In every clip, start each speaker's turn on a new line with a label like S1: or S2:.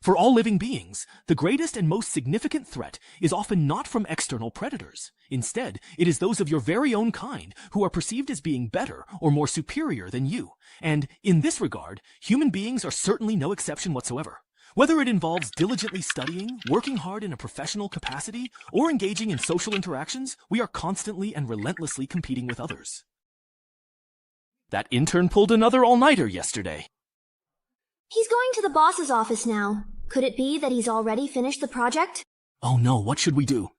S1: For all living beings, the greatest and most significant threat is often not from external predators. Instead, it is those of your very own kind who are perceived as being better or more superior than you. And in this regard, human beings are certainly no exception whatsoever. Whether it involves diligently studying, working hard in a professional capacity, or engaging in social interactions, we are constantly and relentlessly competing with others. That intern pulled another all-nighter yesterday.
S2: He's going to the boss's office now. Could it be that he's already finished the project?
S1: Oh no, what should we do?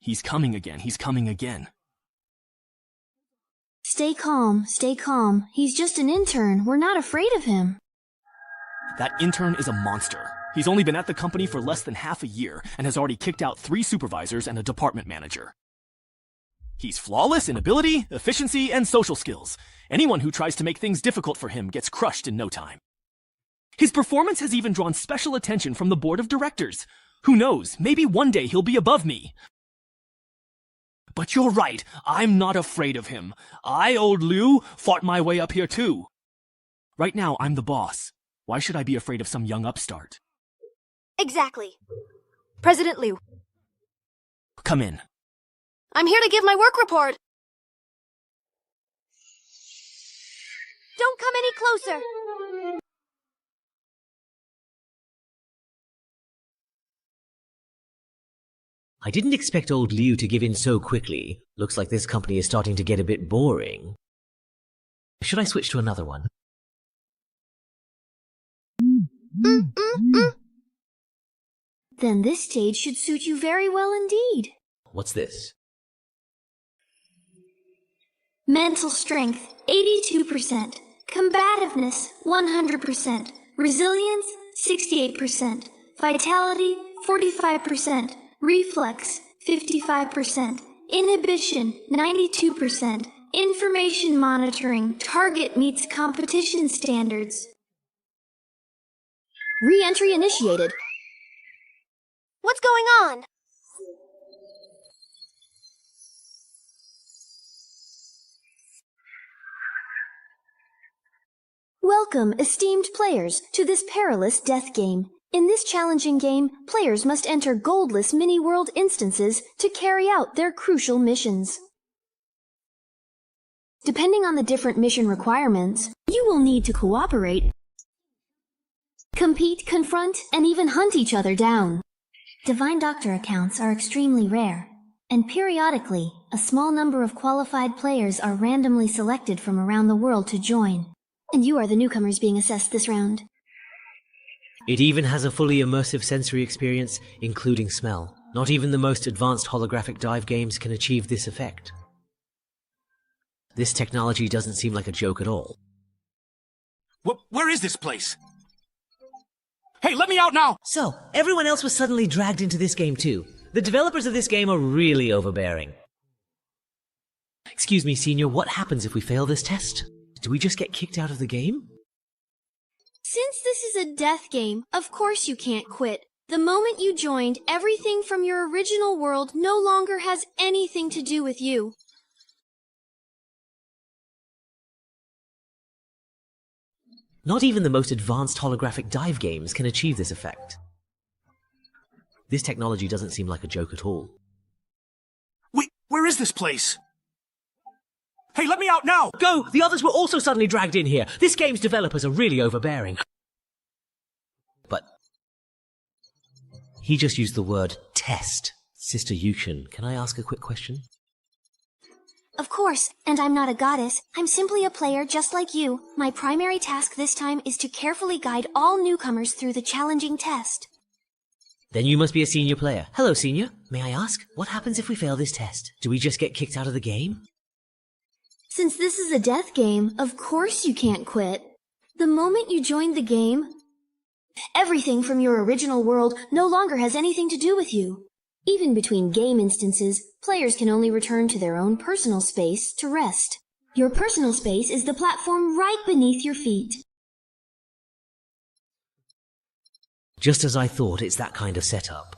S1: He's coming again, he's coming again.
S2: Stay calm, stay calm. He's just an intern. We're not afraid of him.
S1: That intern is a monster. He's only been at the company for less than half a year and has already kicked out 3 supervisors and a department manager. He's flawless in ability, efficiency, and social skills. Anyone who tries to make things difficult for him gets crushed in no time. His performance has even drawn special attention from the board of directors. Who knows, maybe one day he'll be above me. But you're right, I'm not afraid of him. I, old Liu, fought my way up here too. Right now, I'm the boss. Why should I be afraid of some young upstart?
S3: Exactly. President Liu.
S1: Come in.
S3: I'm here to give my work report. Don't come any closer.
S4: I didn't expect old Liu to give in so quickly. Looks like this company is starting to get a bit boring. Should I switch to another one?
S2: Then this stage should suit you very well indeed.
S4: What's this?
S2: Mental strength, 82%. Combativeness, 100%. Resilience, 68%. Vitality, 45%. Reflex, 55%. Inhibition, 92%. Information monitoring. Target meets competition standards. Re-entry initiated.
S3: What's going on?
S2: Welcome, esteemed players, to this perilous death game. In this challenging game, players must enter goldless mini-world instances to carry out their crucial missions. Depending on the different mission requirements, you will need to cooperate, compete, confront, and even hunt each other down. Divine Doctor accounts are extremely rare, and periodically, a small number of qualified players are randomly selected from around the world to join. And you are the newcomers being assessed this round.
S4: It even has a fully immersive sensory experience, including smell. Not even the most advanced holographic dive games can achieve this effect. This technology doesn't seem like a joke at all.
S5: Where is this place? Hey, let me out now!
S4: So, everyone else was suddenly dragged into this game too. The developers of this game are really overbearing. Excuse me, Senior, what happens if we fail this test? Do we just get kicked out of the game?
S2: Since this is a death game, of course you can't quit. The moment you joined, everything from your original world no longer has anything to do with you.
S4: Not even the most advanced holographic dive games can achieve this effect. This technology doesn't seem like a joke at all.
S5: Wait, where is this place? Hey, let me out now!
S4: Go! The others were also suddenly dragged in here. This game's developers are really overbearing. But he just used the word test. Sister Yukon, can I ask a quick question?
S2: Of course, and I'm not a goddess. I'm simply a player just like you. My primary task this time is to carefully guide all newcomers through the challenging test.
S4: Then you must be a senior player. Hello, Senior. May I ask, what happens if we fail this test? Do we just get kicked out of the game?
S2: Since this is a death game, of course you can't quit. The moment you joined the game, everything from your original world no longer has anything to do with you. Even between game instances, players can only return to their own personal space to rest. Your personal space is the platform right beneath your feet.
S4: Just as I thought, it's that kind of setup.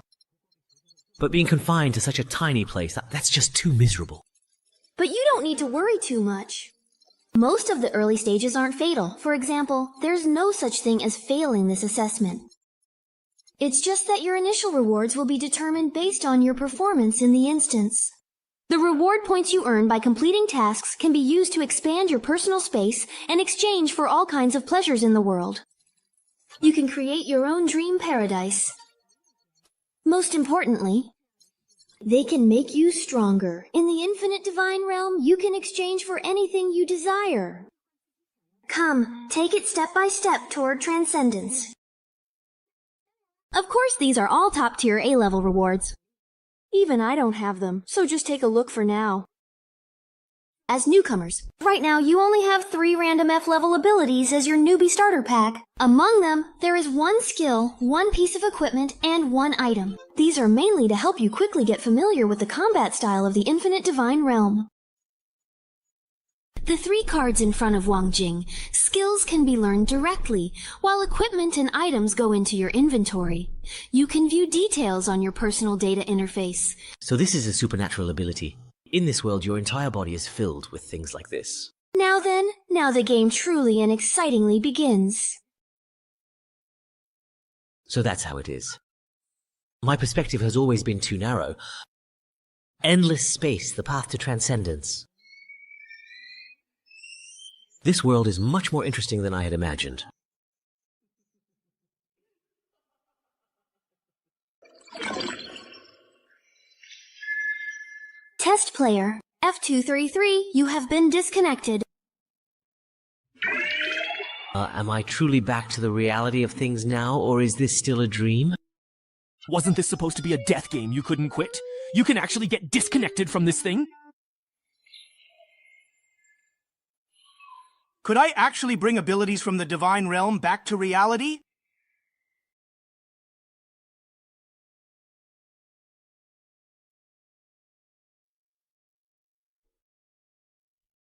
S4: But being confined to such a tiny place, that's just too miserable.
S2: But you don't need to worry too much. Most of the early stages aren't fatal. For example, there's no such thing as failing this assessment. It's just that your initial rewards will be determined based on your performance in the instance. The reward points you earn by completing tasks can be used to expand your personal space and exchange for all kinds of pleasures in the world. You can create your own dream paradise. Most importantly, they can make you stronger. In the infinite divine realm, you can exchange for anything you desire. Come, take it step by step toward transcendence. Of course, these are all top-tier A-level rewards. Even I don't have them, so just take a look for now. As newcomers, right now you only have 3 random F-level abilities as your newbie starter pack. Among them, there is 1 skill, 1 piece of equipment, and 1 item. These are mainly to help you quickly get familiar with the combat style of the infinite divine realm. The 3 cards in front of Wang Jing, skills can be learned directly, while equipment and items go into your inventory. You can view details on your personal data interface.
S4: So this is a supernatural ability. In this world, your entire body is filled with things like this.
S2: Now then, now the game truly and excitingly begins.
S4: So that's how it is. My perspective has always been too narrow. Endless space, the path to transcendence. This world is much more interesting than I had imagined.
S2: Test player, F233, you have been disconnected.
S4: Am I truly back to the reality of things now, or is this still a dream?
S1: Wasn't this supposed to be a death game you couldn't quit? You can actually get disconnected from this thing?
S5: Could I actually bring abilities from the divine realm back to reality?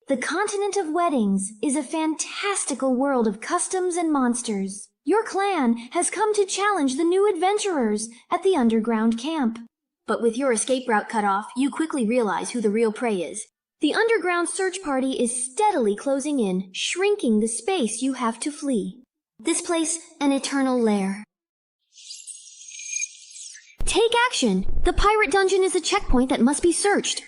S2: The continent of weddings is a fantastical world of customs and monsters. Your clan has come to challenge the new adventurers at the underground camp. But with your escape route cut off, you quickly realize who the real prey is. The underground search party is steadily closing in, shrinking the space you have to flee. This place, an eternal lair. Take action! The pirate dungeon is a checkpoint that must be searched.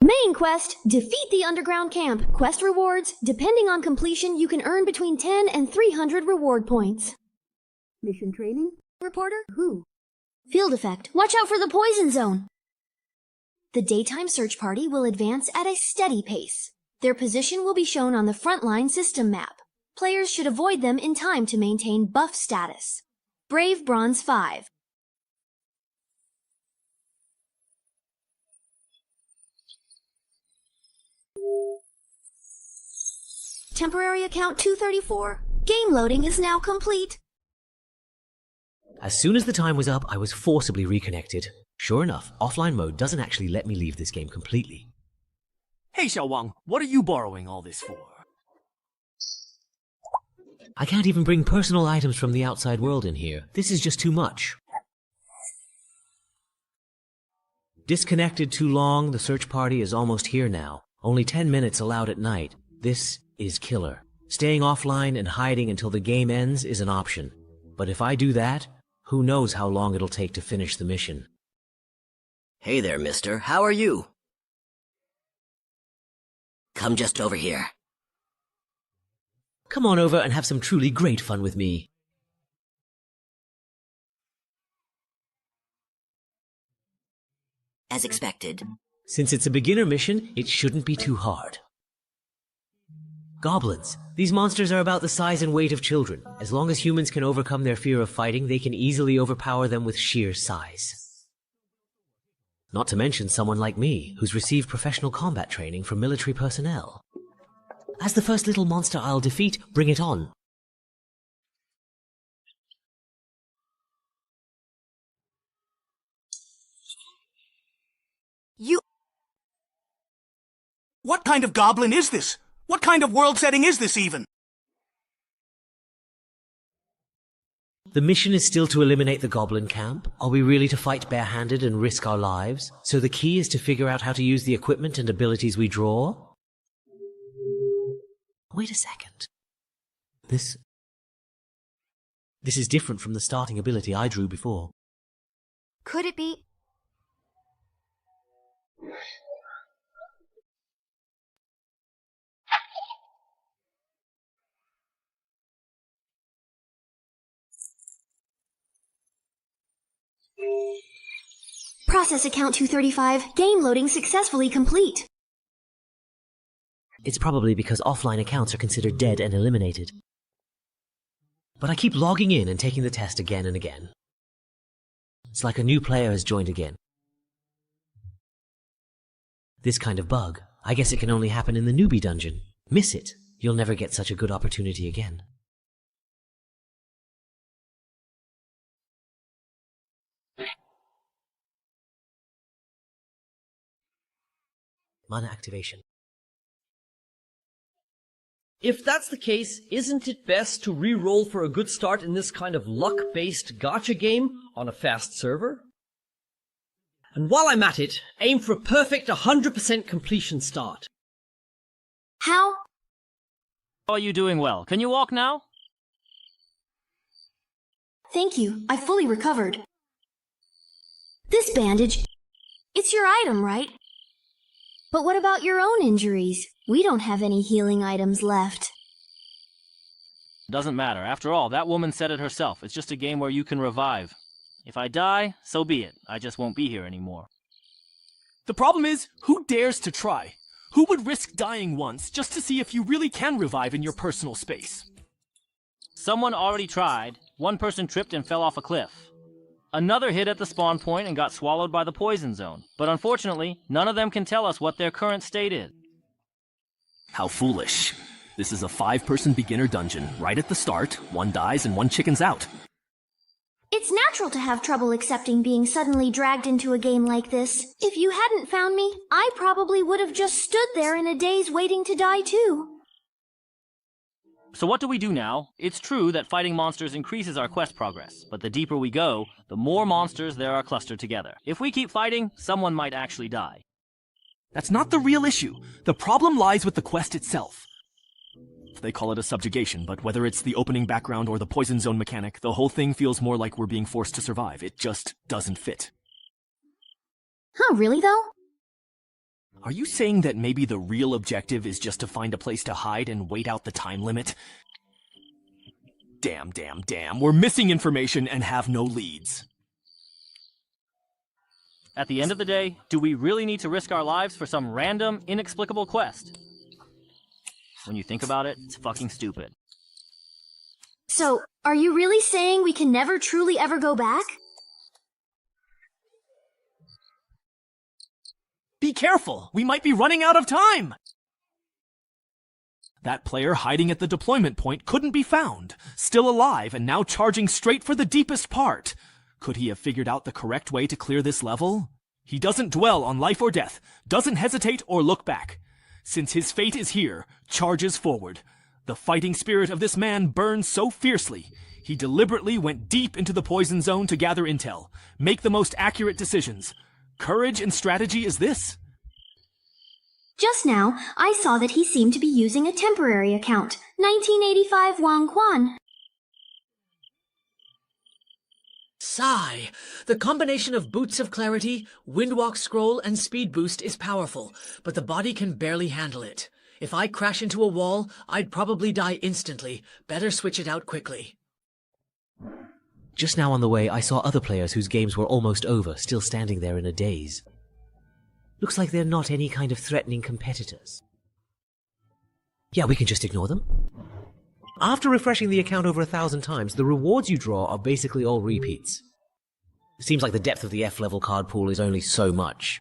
S2: Main quest, defeat the underground camp. Quest rewards, depending on completion, you can earn between 10 and 300 reward points. Mission training? Reporter? Who? Field effect, watch out for the poison zone. The daytime search party will advance at a steady pace. Their position will be shown on the frontline system map. Players should avoid them in time to maintain buff status. Brave Bronze 5. Temporary account 234. Game loading is now complete.
S4: As soon as the time was up, I was forcibly reconnected. Sure enough, offline mode doesn't actually let me leave this game completely.
S1: Hey Xiao Wang, what are you borrowing all this for?
S4: I can't even bring personal items from the outside world in here. This is just too much. Disconnected too long, the search party is almost here now. Only 10 minutes allowed at night. This is killer. Staying offline and hiding until the game ends is an option. But if I do that, who knows how long it'll take to finish the mission.
S6: Hey there, mister. How are you? Come just over here.
S4: Come on over and have some truly great fun with me.
S6: As expected.
S4: Since it's a beginner mission, it shouldn't be too hard. Goblins. These monsters are about the size and weight of children. As long as humans can overcome their fear of fighting, they can easily overpower them with sheer size. Not to mention someone like me, who's received professional combat training from military personnel. As the first little monster I'll defeat, bring it on.
S5: What kind of goblin is this? What kind of world setting is this even?
S4: The mission is still to eliminate the goblin camp. Are we really to fight barehanded and risk our lives? So the key is to figure out how to use the equipment and abilities we draw? Wait a second. This This is different from the starting ability I drew before.
S3: Could it be?
S2: Process account 235. Game loading successfully complete.
S4: It's probably because offline accounts are considered dead and eliminated. But I keep logging in and taking the test again and again. It's like a new player has joined again. This kind of bug, I guess it can only happen in the Newbie dungeon. Miss it, you'll never get such a good opportunity again. Mana activation.
S7: If that's the case, isn't it best to re-roll for a good start in this kind of luck-based gacha game on a fast server? And while I'm at it, aim for a perfect 100% completion start.
S2: How?
S1: Are you doing well? Can you walk now?
S2: Thank you. I fully recovered. This bandage, it's your item, right? But what about your own injuries? We don't have any healing items left.
S1: Doesn't matter. After all, that woman said it herself. It's just a game where you can revive. If I die, so be it. I just won't be here anymore.
S5: The problem is, who dares to try? Who would risk dying once just to see if you really can revive in your personal space?
S1: Someone already tried. One person tripped and fell off a cliff. Another hit at the spawn point and got swallowed by the poison zone. But unfortunately, none of them can tell us what their current state is. How foolish. This is a 5-person beginner dungeon. Right at the start, one dies and one chickens out.
S2: It's natural to have trouble accepting being suddenly dragged into a game like this. If you hadn't found me, I probably would have just stood there in a daze waiting to die too.
S1: So what do we do now? It's true that fighting monsters increases our quest progress, but the deeper we go, the more monsters there are clustered together. If we keep fighting, someone might actually die.
S5: That's not the real issue. The problem lies with the quest itself. They call it a subjugation, but whether it's the opening background or the poison zone mechanic, the whole thing feels more like we're being forced to survive. It just doesn't fit.
S2: Huh, really though?
S5: Are you saying that maybe the real objective is just to find a place to hide and wait out the time limit? Damn. We're missing information and have no leads.
S1: At the end of the day, do we really need to risk our lives for some random, inexplicable quest? When you think about it, it's fucking stupid.
S2: So, are you really saying we can never truly ever go back?
S5: Be careful! We might be running out of time! That player hiding at the deployment point couldn't be found, still alive and now charging straight for the deepest part. Could he have figured out the correct way to clear this level? He doesn't dwell on life or death, doesn't hesitate or look back. Since his fate is here, charges forward. The fighting spirit of this man burns so fiercely, he deliberately went deep into the poison zone to gather intel, make the most accurate decisions. Courage and strategy is this?
S2: Just now, I saw that he seemed to be using a temporary account. 1985 Wang Quan.
S8: Sigh. The combination of Boots of Clarity, Windwalk Scroll, and Speed Boost is powerful, but the body can barely handle it. If I crash into a wall, I'd probably die instantly. Better switch it out quickly.
S4: Just now on the way, I saw other players whose games were almost over, still standing there in a daze. Looks like they're not any kind of threatening competitors. Yeah, we can just ignore them. After refreshing the account over 1,000 times, the rewards you draw are basically all repeats. Seems like the depth of the F-level card pool is only so much.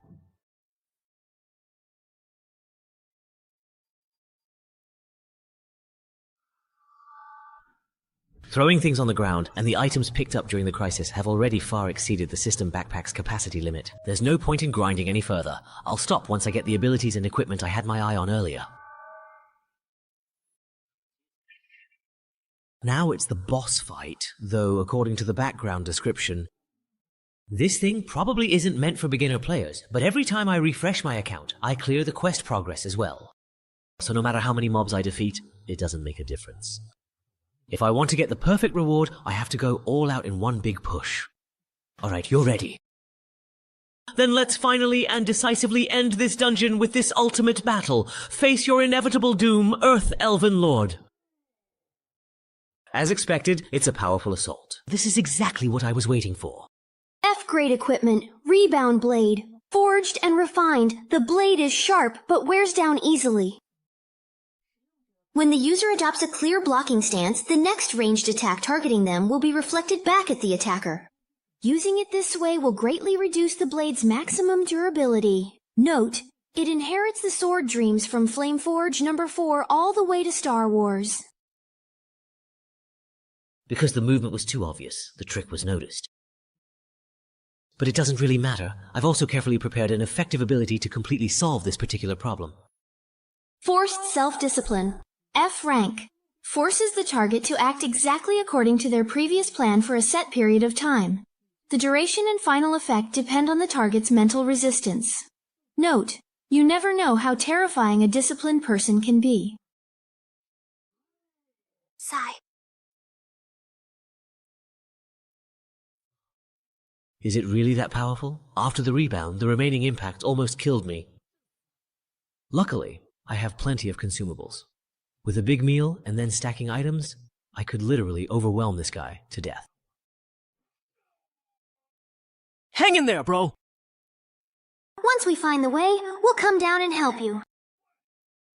S4: Throwing things on the ground, and the items picked up during the crisis have already far exceeded the system backpack's capacity limit. There's no point in grinding any further. I'll stop once I get the abilities and equipment I had my eye on earlier. Now it's the boss fight, though according to the background description, this thing probably isn't meant for beginner players, but every time I refresh my account, I clear the quest progress as well. So no matter how many mobs I defeat, it doesn't make a difference. If I want to get the perfect reward, I have to go all out in one big push. Alright, you're ready. Then let's finally and decisively end this dungeon with this ultimate battle. Face your inevitable doom, Earth Elven Lord. As expected, it's a powerful assault. This is exactly what I was waiting for.
S2: F-grade equipment, rebound blade. Forged and refined, the blade is sharp but wears down easily. When the user adopts a clear blocking stance, the next ranged attack targeting them will be reflected back at the attacker. Using it this way will greatly reduce the blade's maximum durability. Note, it inherits the sword dreams from Flameforge No. 4 all the way to Star Wars.
S4: Because the movement was too obvious, the trick was noticed. But it doesn't really matter. I've also carefully prepared an effective ability to completely solve this particular problem.
S2: Forced self-discipline. F rank. Forces the target to act exactly according to their previous plan for a set period of time. The duration and final effect depend on the target's mental resistance. Note, you never know how terrifying a disciplined person can be.
S3: Sigh.
S4: Is it really that powerful? After the rebound, the remaining impact almost killed me. Luckily, I have plenty of consumables. With a big meal and then stacking items, I could literally overwhelm this guy to death.
S1: Hang in there, bro!
S2: Once we find the way, we'll come down and help you.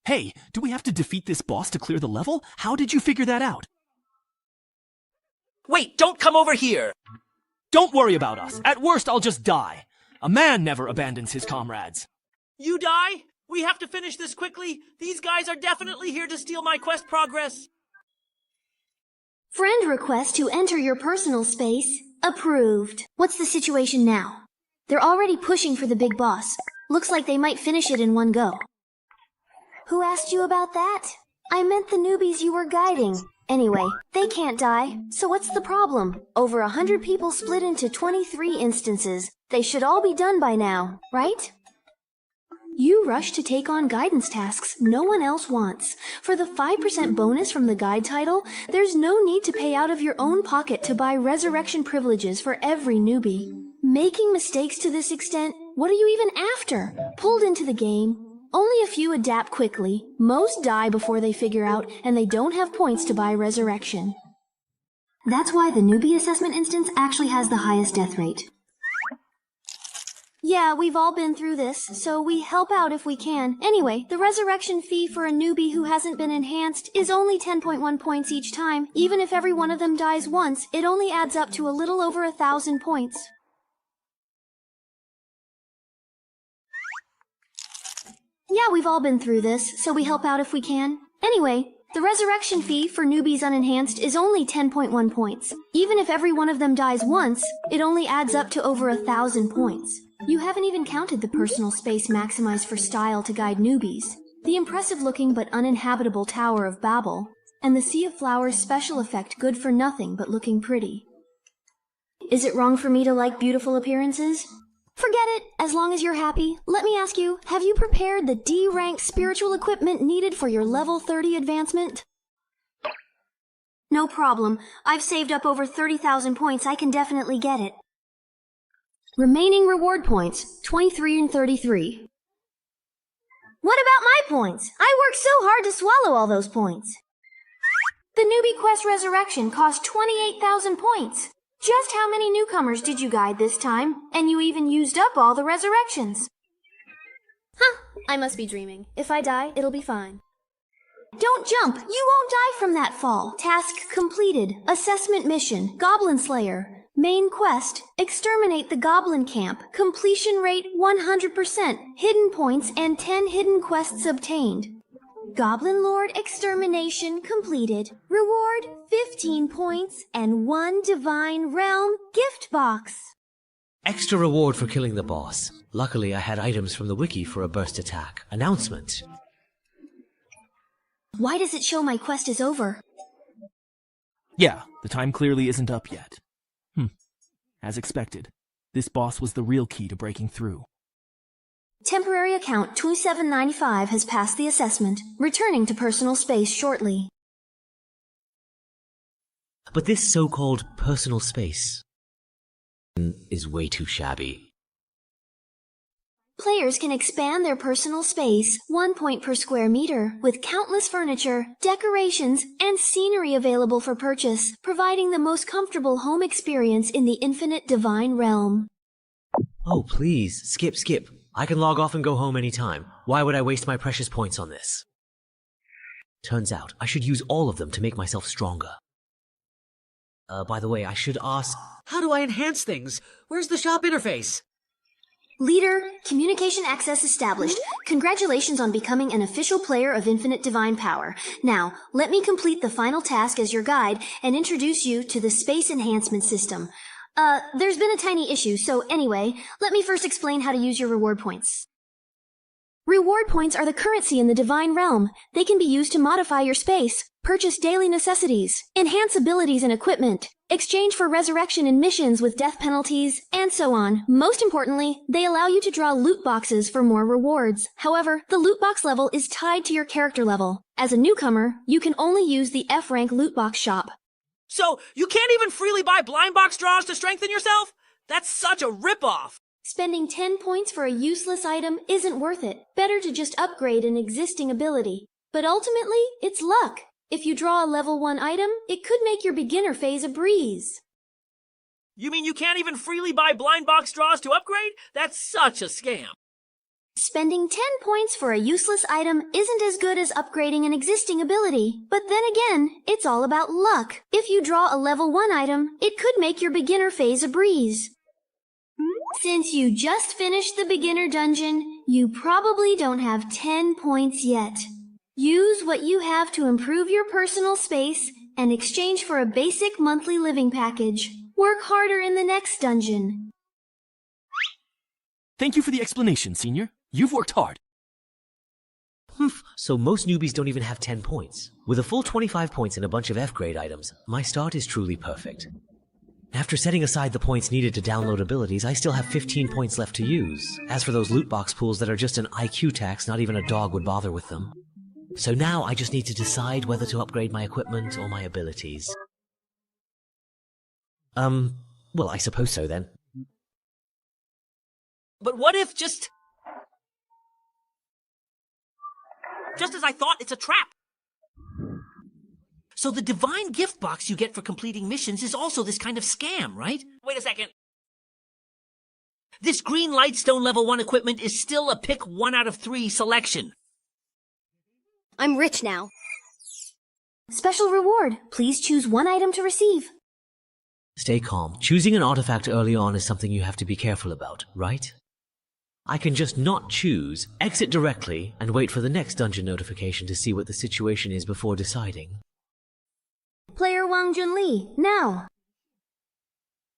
S1: Hey, do we have to defeat this boss to clear the level? How did you figure that out?
S5: Wait, don't come over here!
S1: Don't worry about us. At worst, I'll just die. A man never abandons his comrades.
S8: You die? We have to finish this quickly. These guys are definitely here to steal my quest progress.
S2: Friend request to enter your personal space. Approved. What's the situation now? They're already pushing for the big boss. Looks like they might finish it in one go. Who asked you about that? I meant the newbies you were guiding. Anyway, they can't die, so what's the problem? Over 100 people split into 23 instances. They should all be done by now, right? You rush to take on guidance tasks no one else wants. For the 5% bonus from the guide title, there's no need to pay out of your own pocket to buy resurrection privileges for every newbie. Making mistakes to this extent, what are you even after? Pulled into the game. Only a few adapt quickly, most die before they figure out, and they don't have points to buy resurrection. That's why the newbie assessment instance actually has the highest death rate. Yeah, we've all been through this, so we help out if we can. Anyway, the resurrection fee for a newbie who hasn't been enhanced is only 10.1 points each time. Even if every one of them dies once, it only adds up to a little over 1,000 points. Yeah, we've all been through this, so we help out if we can. Anyway, the resurrection fee for newbies unenhanced is only 10.1 points. Even if every one of them dies once, it only adds up to over 1,000 points. You haven't even counted the personal space maximized for style to guide newbies, the impressive-looking but uninhabitable Tower of Babel, and the Sea of Flowers special effect good for nothing but looking pretty. Is it wrong for me to like beautiful appearances? Forget it, as long as you're happy. Let me ask you, have you prepared the D-rank spiritual equipment needed for your level 30 advancement? No problem. I've saved up over 30,000 points. I can definitely get it. Remaining reward points, 23 and 33. What about my points? I worked so hard to swallow all those points. The newbie quest resurrection cost 28,000 points. Just how many newcomers did you guide this time? And you even used up all the resurrections. Huh, I must be dreaming. If I die, it'll be fine. Don't jump! You won't die from that fall. Task completed. Assessment mission. Goblin Slayer. Main quest. Exterminate the Goblin Camp. Completion rate 100%. Hidden points and 10 hidden quests obtained. Goblin Lord extermination completed. Reward 15 points and 1 Divine Realm gift box.
S4: Extra reward for killing the boss. Luckily, I had items from the wiki for a burst attack. Announcement.
S2: Why does it show my quest is over?
S1: Yeah, the time clearly isn't up yet. As expected, this boss was the real key to breaking through.
S2: Temporary account 2795 has passed the assessment, returning to personal space shortly.
S4: But this so-called personal space is way too shabby.
S2: Players can expand their personal space 1 point per square meter with countless furniture, decorations, and scenery available for purchase, providing the most comfortable home experience in the infinite divine realm.
S4: Oh, please, skip. I can log off and go home anytime. Why would I waste my precious points on this? Turns out, I should use all of them to make myself stronger. By the way, I should ask...
S8: How do I enhance things? Where's the shop interface?
S2: Leader, communication access established. Congratulations on becoming an official player of Infinite Divine Power. Now, let me complete the final task as your guide and introduce you to the Space Enhancement System. There's been a tiny issue, so anyway, let me first explain how to use your reward points. Reward points are the currency in the Divine Realm. They can be used to modify your space, purchase daily necessities, enhance abilities and equipment, exchange for resurrection in missions with death penalties, and so on. Most importantly, they allow you to draw loot boxes for more rewards. However, the loot box level is tied to your character level. As a newcomer, you can only use the F-rank loot box shop.
S8: So, you can't even freely buy blind box draws to strengthen yourself? That's such a ripoff!
S2: Spending 10 points for a useless item isn't worth it. Better to just upgrade an existing ability. But ultimately, it's luck. If you draw a level 1 item, it could make your beginner phase a breeze.
S8: You mean you can't even freely buy blind box draws to upgrade? That's such a scam.
S2: Spending 10 points for a useless item isn't as good as upgrading an existing ability. But then again, it's all about luck. If you draw a level 1 item, it could make your beginner phase a breeze. Since you just finished the beginner dungeon, you probably don't have 10 points yet. Use what you have to improve your personal space and exchange for a basic monthly living package. Work harder in the next dungeon.
S1: Thank you for the explanation, Senior. You've worked hard.
S4: So most newbies don't even have 10 points. With a full 25 points and a bunch of F-grade items, my start is truly perfect. After setting aside the points needed to download abilities, I still have 15 points left to use. As for those loot box pools that are just an IQ tax, not even a dog would bother with them. So now I just need to decide whether to upgrade my equipment or my abilities. Well, I suppose so then.
S8: But what if just as I thought, it's a trap? So the divine gift box you get for completing missions is also this kind of scam, right? Wait a second. This green lightstone level 1 equipment is still a pick 1 out of 3 selection.
S3: I'm rich now.
S2: Special reward. Please choose 1 item to receive.
S4: Stay calm. Choosing an artifact early on is something you have to be careful about, right? I can just not choose, exit directly, and wait for the next dungeon notification to see what the situation is before deciding.
S2: Player Wang Junli, now!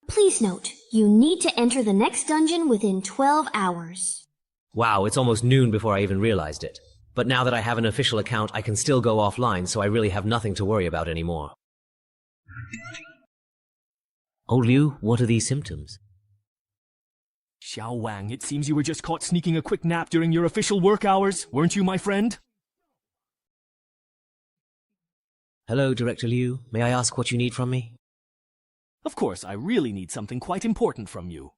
S2: Please note, you need to enter the next dungeon within 12 hours.
S4: Wow, it's almost noon before I even realized it. But now that I have an official account, I can still go offline, so I really have nothing to worry about anymore. Oh, Liu, what are these symptoms?
S1: Xiao Wang, it seems you were just caught sneaking a quick nap during your official work hours, weren't you, my friend?
S4: Hello, Director Liu. May I ask what you need from me?
S1: Of course, I really need something quite important from you.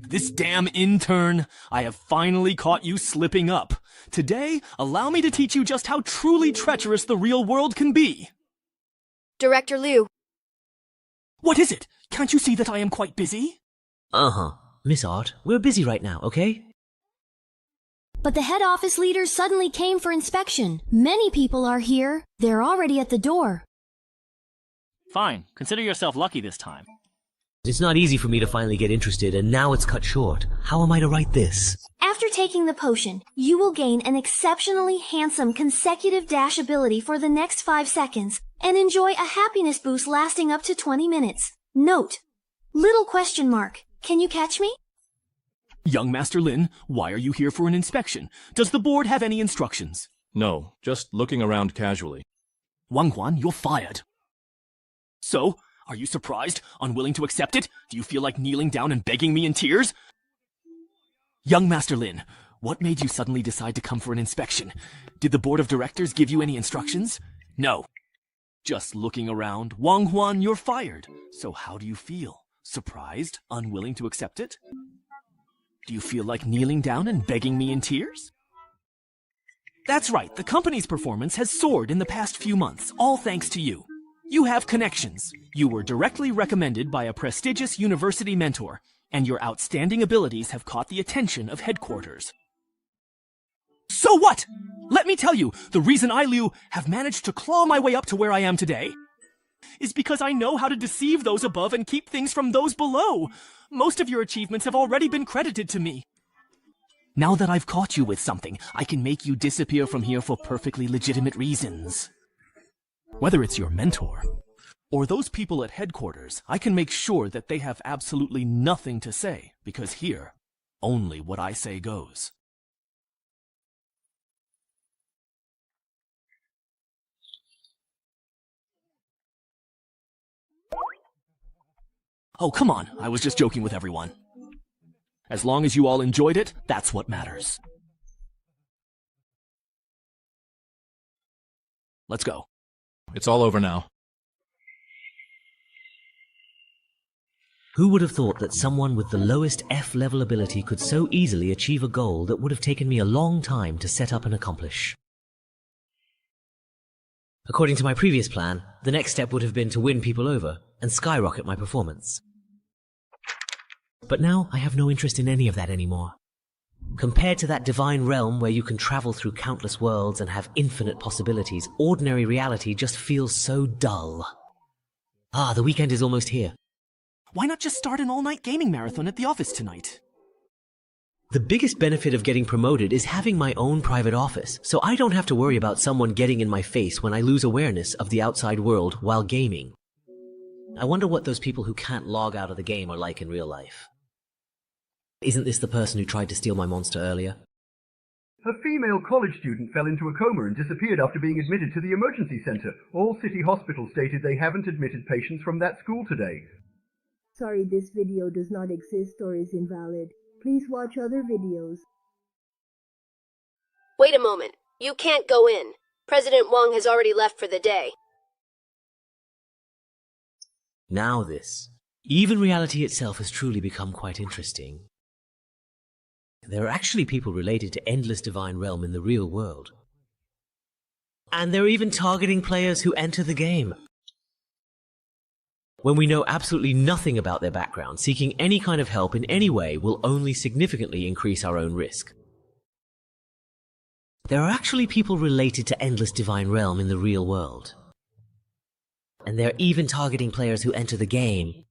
S1: This damn intern! I have finally caught you slipping up. Today, allow me to teach you just how truly treacherous the real world can be.
S3: Director Liu.
S1: What is it? Can't you see that I am quite busy?
S4: Uh-huh. Miss Art, we're busy right now, okay?
S2: But the head office leaders suddenly came for inspection. Many people are here. They're already at the door.
S5: Fine. Consider yourself lucky this time.
S4: It's not easy for me to finally get interested, and now it's cut short. How am I to write this?
S2: After taking the potion, you will gain an exceptionally handsome consecutive dash ability for the next 5 seconds, and enjoy a happiness boost lasting up to 20 minutes. Note, little question mark. Can you catch me?
S1: Young Master Lin, why are you here for an inspection? Does the board have any instructions?
S9: No, just looking around casually.
S1: Wang Guan, you're fired. So, are you surprised? Unwilling to accept it? Do you feel like kneeling down and begging me in tears? Young Master Lin, what made you suddenly decide to come for an inspection? Did the board of directors give you any instructions? No. Just looking around, Wang Huan, you're fired. So how do you feel? Surprised? Unwilling to accept it? Do you feel like kneeling down and begging me in tears? That's right, the company's performance has soared in the past few months, all thanks to you. You have connections. You were directly recommended by a prestigious university mentor, and your outstanding abilities have caught the attention of headquarters. So what? Let me tell you, the reason I, Liu, have managed to claw my way up to where I am today is because I know how to deceive those above and keep things from those below. Most of your achievements have already been credited to me. Now that I've caught you with something, I can make you disappear from here for perfectly legitimate reasons. Whether it's your mentor or those people at headquarters, I can make sure that they have absolutely nothing to say, because here, only what I say goes. Oh, come on, I was just joking with everyone. As long as you all enjoyed it, that's what matters. Let's go.
S9: It's all over now.
S4: Who would have thought that someone with the lowest F-level ability could so easily achieve a goal that would have taken me a long time to set up and accomplish? According to my previous plan, the next step would have been to win people over and skyrocket my performance. But now I have no interest in any of that anymore. Compared to that divine realm where you can travel through countless worlds and have infinite possibilities, ordinary reality just feels so dull. Ah, the weekend is almost here.
S1: Why not just start an all-night gaming marathon at the office tonight?
S4: The biggest benefit of getting promoted is having my own private office, so I don't have to worry about someone getting in my face when I lose awareness of the outside world while gaming. I wonder what those people who can't log out of the game are like in real life. Isn't this the person who tried to steal my monster earlier?
S10: A female college student fell into a coma and disappeared after being admitted to the emergency center. All city hospitals stated they haven't admitted patients from that school today.
S11: Sorry, this video does not exist or is invalid. Please watch other videos.
S3: Wait a moment. You can't go in. President Wang has already left for the day.
S4: Now this. Even reality itself has truly become quite interesting. There are actually people related to Endless Divine Realm in the real world. And they're even targeting players who enter the game. When we know absolutely nothing about their background, seeking any kind of help in any way will only significantly increase our own risk. There are actually people related to Endless Divine Realm in the real world. And they're even targeting players who enter the game.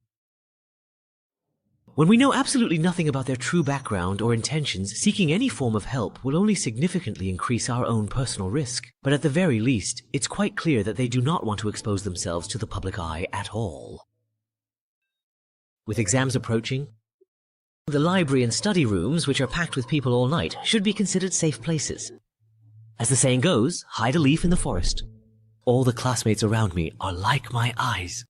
S4: When we know absolutely nothing about their true background or intentions, seeking any form of help will only significantly increase our own personal risk. But at the very least, it's quite clear that they do not want to expose themselves to the public eye at all. With exams approaching, the library and study rooms, which are packed with people all night, should be considered safe places. As the saying goes, hide a leaf in the forest. All the classmates around me are like my eyes.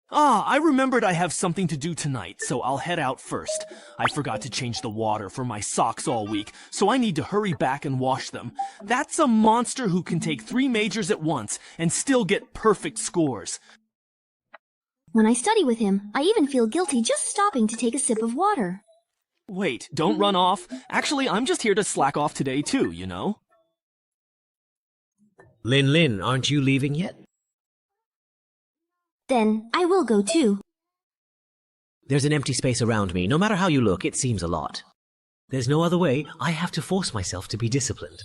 S1: Ah, I remembered I have something to do tonight, so I'll head out first. I forgot to change the water for my socks all week, so I need to hurry back and wash them. That's a monster who can take 3 majors at once and still get perfect scores.
S2: When I study with him, I even feel guilty just stopping to take a sip of water.
S1: Wait, don't run off. Actually, I'm just here to slack off today too, you know?
S4: Lin, aren't you leaving yet?
S2: Then I will go too.
S4: There's an empty space around me. No matter how you look, it seems a lot. There's no other way. I have to force myself to be disciplined.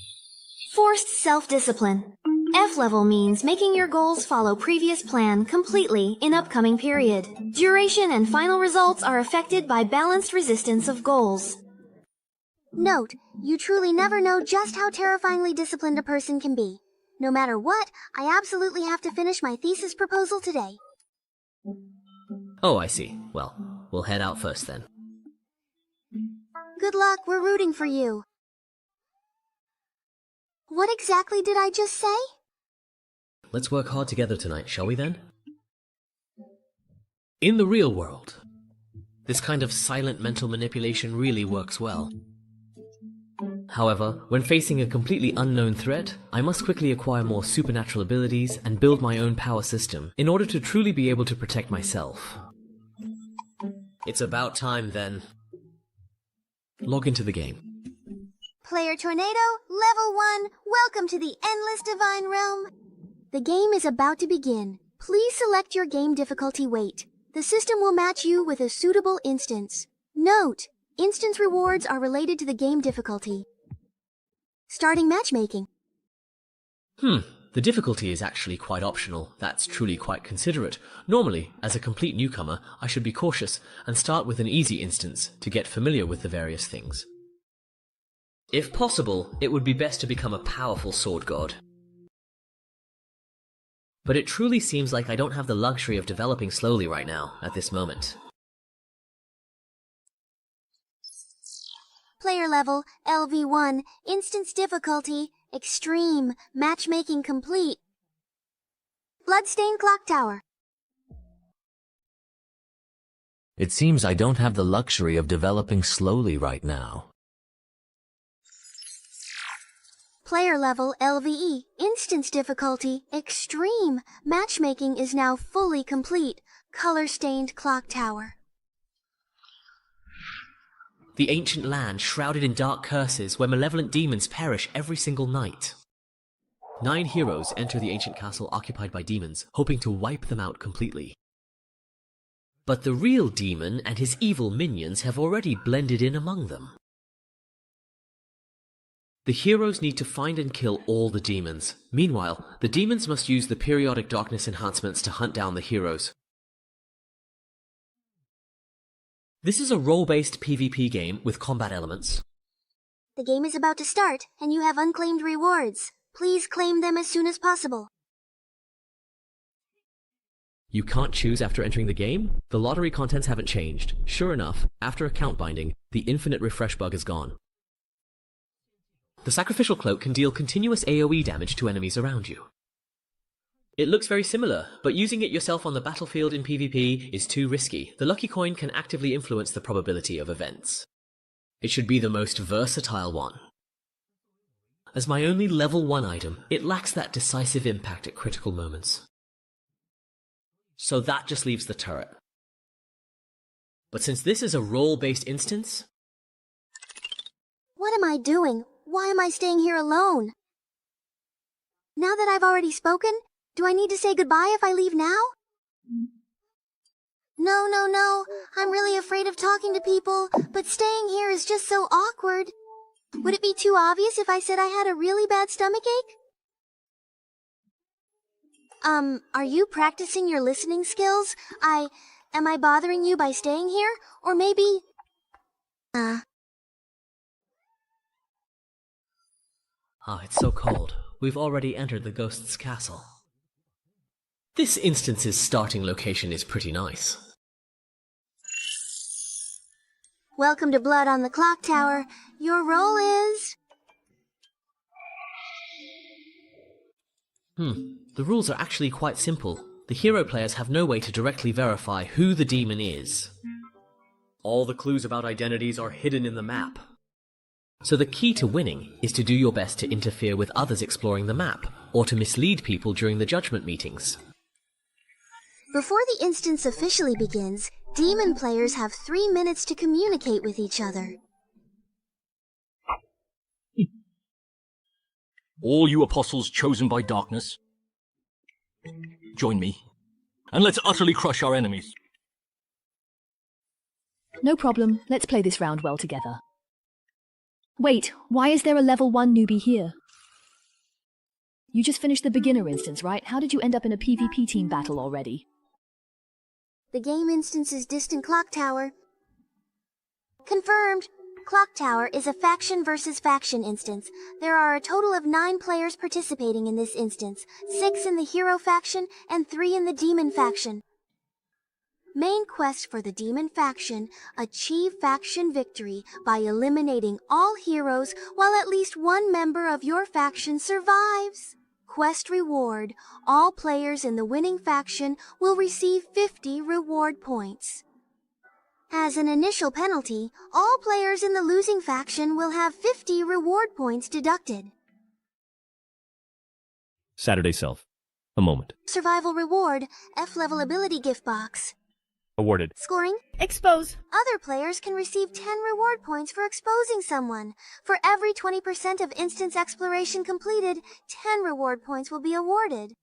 S2: Forced self-discipline. F-level means making your goals follow previous plan completely in upcoming period. Duration and final results are affected by balanced resistance of goals.
S12: Note, you truly never know just how terrifyingly disciplined a person can be. No matter what, I absolutely have to finish my thesis proposal today.
S4: Oh, I see. Well, we'll head out first then.
S12: Good luck, we're rooting for you. What exactly did I just say?
S4: Let's work hard together tonight, shall we then? In the real world, this kind of silent mental manipulation really works well. However, when facing a completely unknown threat, I must quickly acquire more supernatural abilities and build my own power system in order to truly be able to protect myself. It's about time then. Log into the game.
S12: Player Tornado, Level 1, welcome to the Endless Divine Realm. The game is about to begin. Please select your game difficulty weight. The system will match you with a suitable instance. Note, instance rewards are related to the game difficulty. Starting matchmaking.
S4: The difficulty is actually quite optional. That's truly quite considerate. Normally, as a complete newcomer, I should be cautious and start with an easy instance to get familiar with the various things. If possible, it would be best to become a powerful sword god. But it truly seems like I don't have the luxury of developing slowly right now, at this moment.
S12: Player level, LV1, instance difficulty, extreme, matchmaking complete. Bloodstained Clock Tower.
S13: It seems I don't have the luxury of developing slowly right now.
S12: Player level, LVE, instance difficulty, extreme, matchmaking is now fully complete. Color-stained Clock Tower.
S4: The ancient land shrouded in dark curses where malevolent demons perish every single night. 9 heroes enter the ancient castle occupied by demons, hoping to wipe them out completely. But the real demon and his evil minions have already blended in among them. The heroes need to find and kill all the demons. Meanwhile, the demons must use the periodic darkness enhancements to hunt down the heroes. This is a role-based PvP game with combat elements.
S12: The game is about to start, and you have unclaimed rewards. Please claim them as soon as possible.
S4: You can't choose after entering the game? The lottery contents haven't changed. Sure enough, after account binding, the infinite refresh bug is gone. The sacrificial cloak can deal continuous AoE damage to enemies around you. It looks very similar, but using it yourself on the battlefield in PvP is too risky. The lucky coin can actively influence the probability of events. It should be the most versatile one. As my only level 1 item, it lacks that decisive impact at critical moments. So that just leaves the turret. But since this is a role-based instance...
S12: What am I doing? Why am I staying here alone? Now that I've already spoken, do I need to say goodbye if I leave now? No. I'm really afraid of talking to people, but staying here is just so awkward. Would it be too obvious if I said I had a really bad stomachache? Are you practicing your listening skills? Am I bothering you by staying here? Or maybe...
S4: it's so cold. We've already entered the ghost's castle. This instance's starting location is pretty nice.
S12: Welcome to Blood on the Clock Tower. Your role is...
S4: The rules are actually quite simple. The hero players have no way to directly verify who the demon is. All the clues about identities are hidden in the map. So the key to winning is to do your best to interfere with others exploring the map, or to mislead people during the judgment meetings.
S12: Before the instance officially begins, demon players have 3 minutes to communicate with each other.
S5: All you apostles chosen by darkness, join me, and let's utterly crush our enemies.
S14: No problem. Let's play this round well together. Wait, why is there a level 1 newbie here? You just finished the beginner instance, right? How did you end up in a PvP team battle already?
S12: The game instance is Distant Clock Tower. Confirmed! Clock Tower is a faction versus faction instance. There are a total of 9 players participating in this instance, 6 in the hero faction and 3 in the demon faction. Main quest for the demon faction: achieve faction victory by eliminating all heroes while at least 1 member of your faction survives. Quest reward: all players in the winning faction will receive 50 reward points. As an initial penalty, all players in the losing faction will have 50 reward points deducted.
S15: Saturday Self. A moment.
S12: Survival reward, F-level ability gift box.
S15: Awarded.
S12: Scoring? Expose. Other players can receive 10 reward points for exposing someone. For every 20% of instance exploration completed, 10 reward points will be awarded.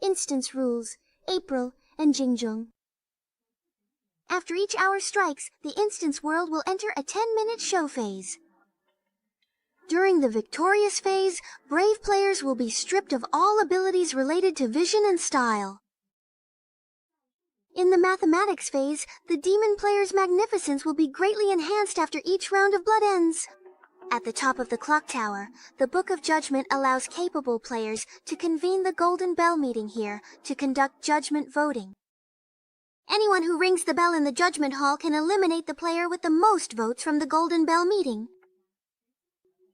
S12: Instance rules, April and Jingjung. After each hour strikes, the instance world will enter a 10-minute show phase. During the victorious phase, brave players will be stripped of all abilities related to vision and style. In the mathematics phase, the demon player's magnificence will be greatly enhanced after each round of blood ends. At the top of the clock tower, the Book of Judgment allows capable players to convene the Golden Bell meeting here to conduct judgment voting. Anyone who rings the bell in the judgment hall can eliminate the player with the most votes from the Golden Bell meeting.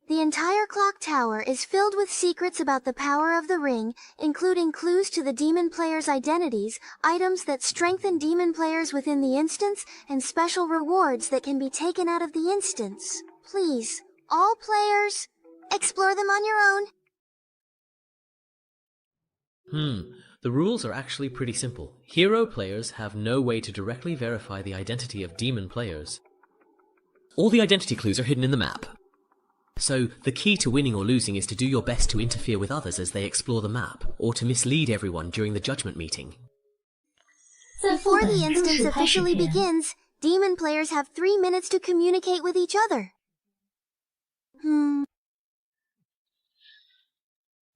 S12: The entire clock tower is filled with secrets about the power of the ring, including clues to the demon players' identities, items that strengthen demon players within the instance, and special rewards that can be taken out of the instance. Please, all players, explore them on your own.
S4: The rules are actually pretty simple. Hero players have no way to directly verify the identity of demon players. All the identity clues are hidden in the map. So, the key to winning or losing is to do your best to interfere with others as they explore the map, or to mislead everyone during the judgment meeting.
S12: Before the instance officially begins, demon players have 3 minutes to communicate with each other.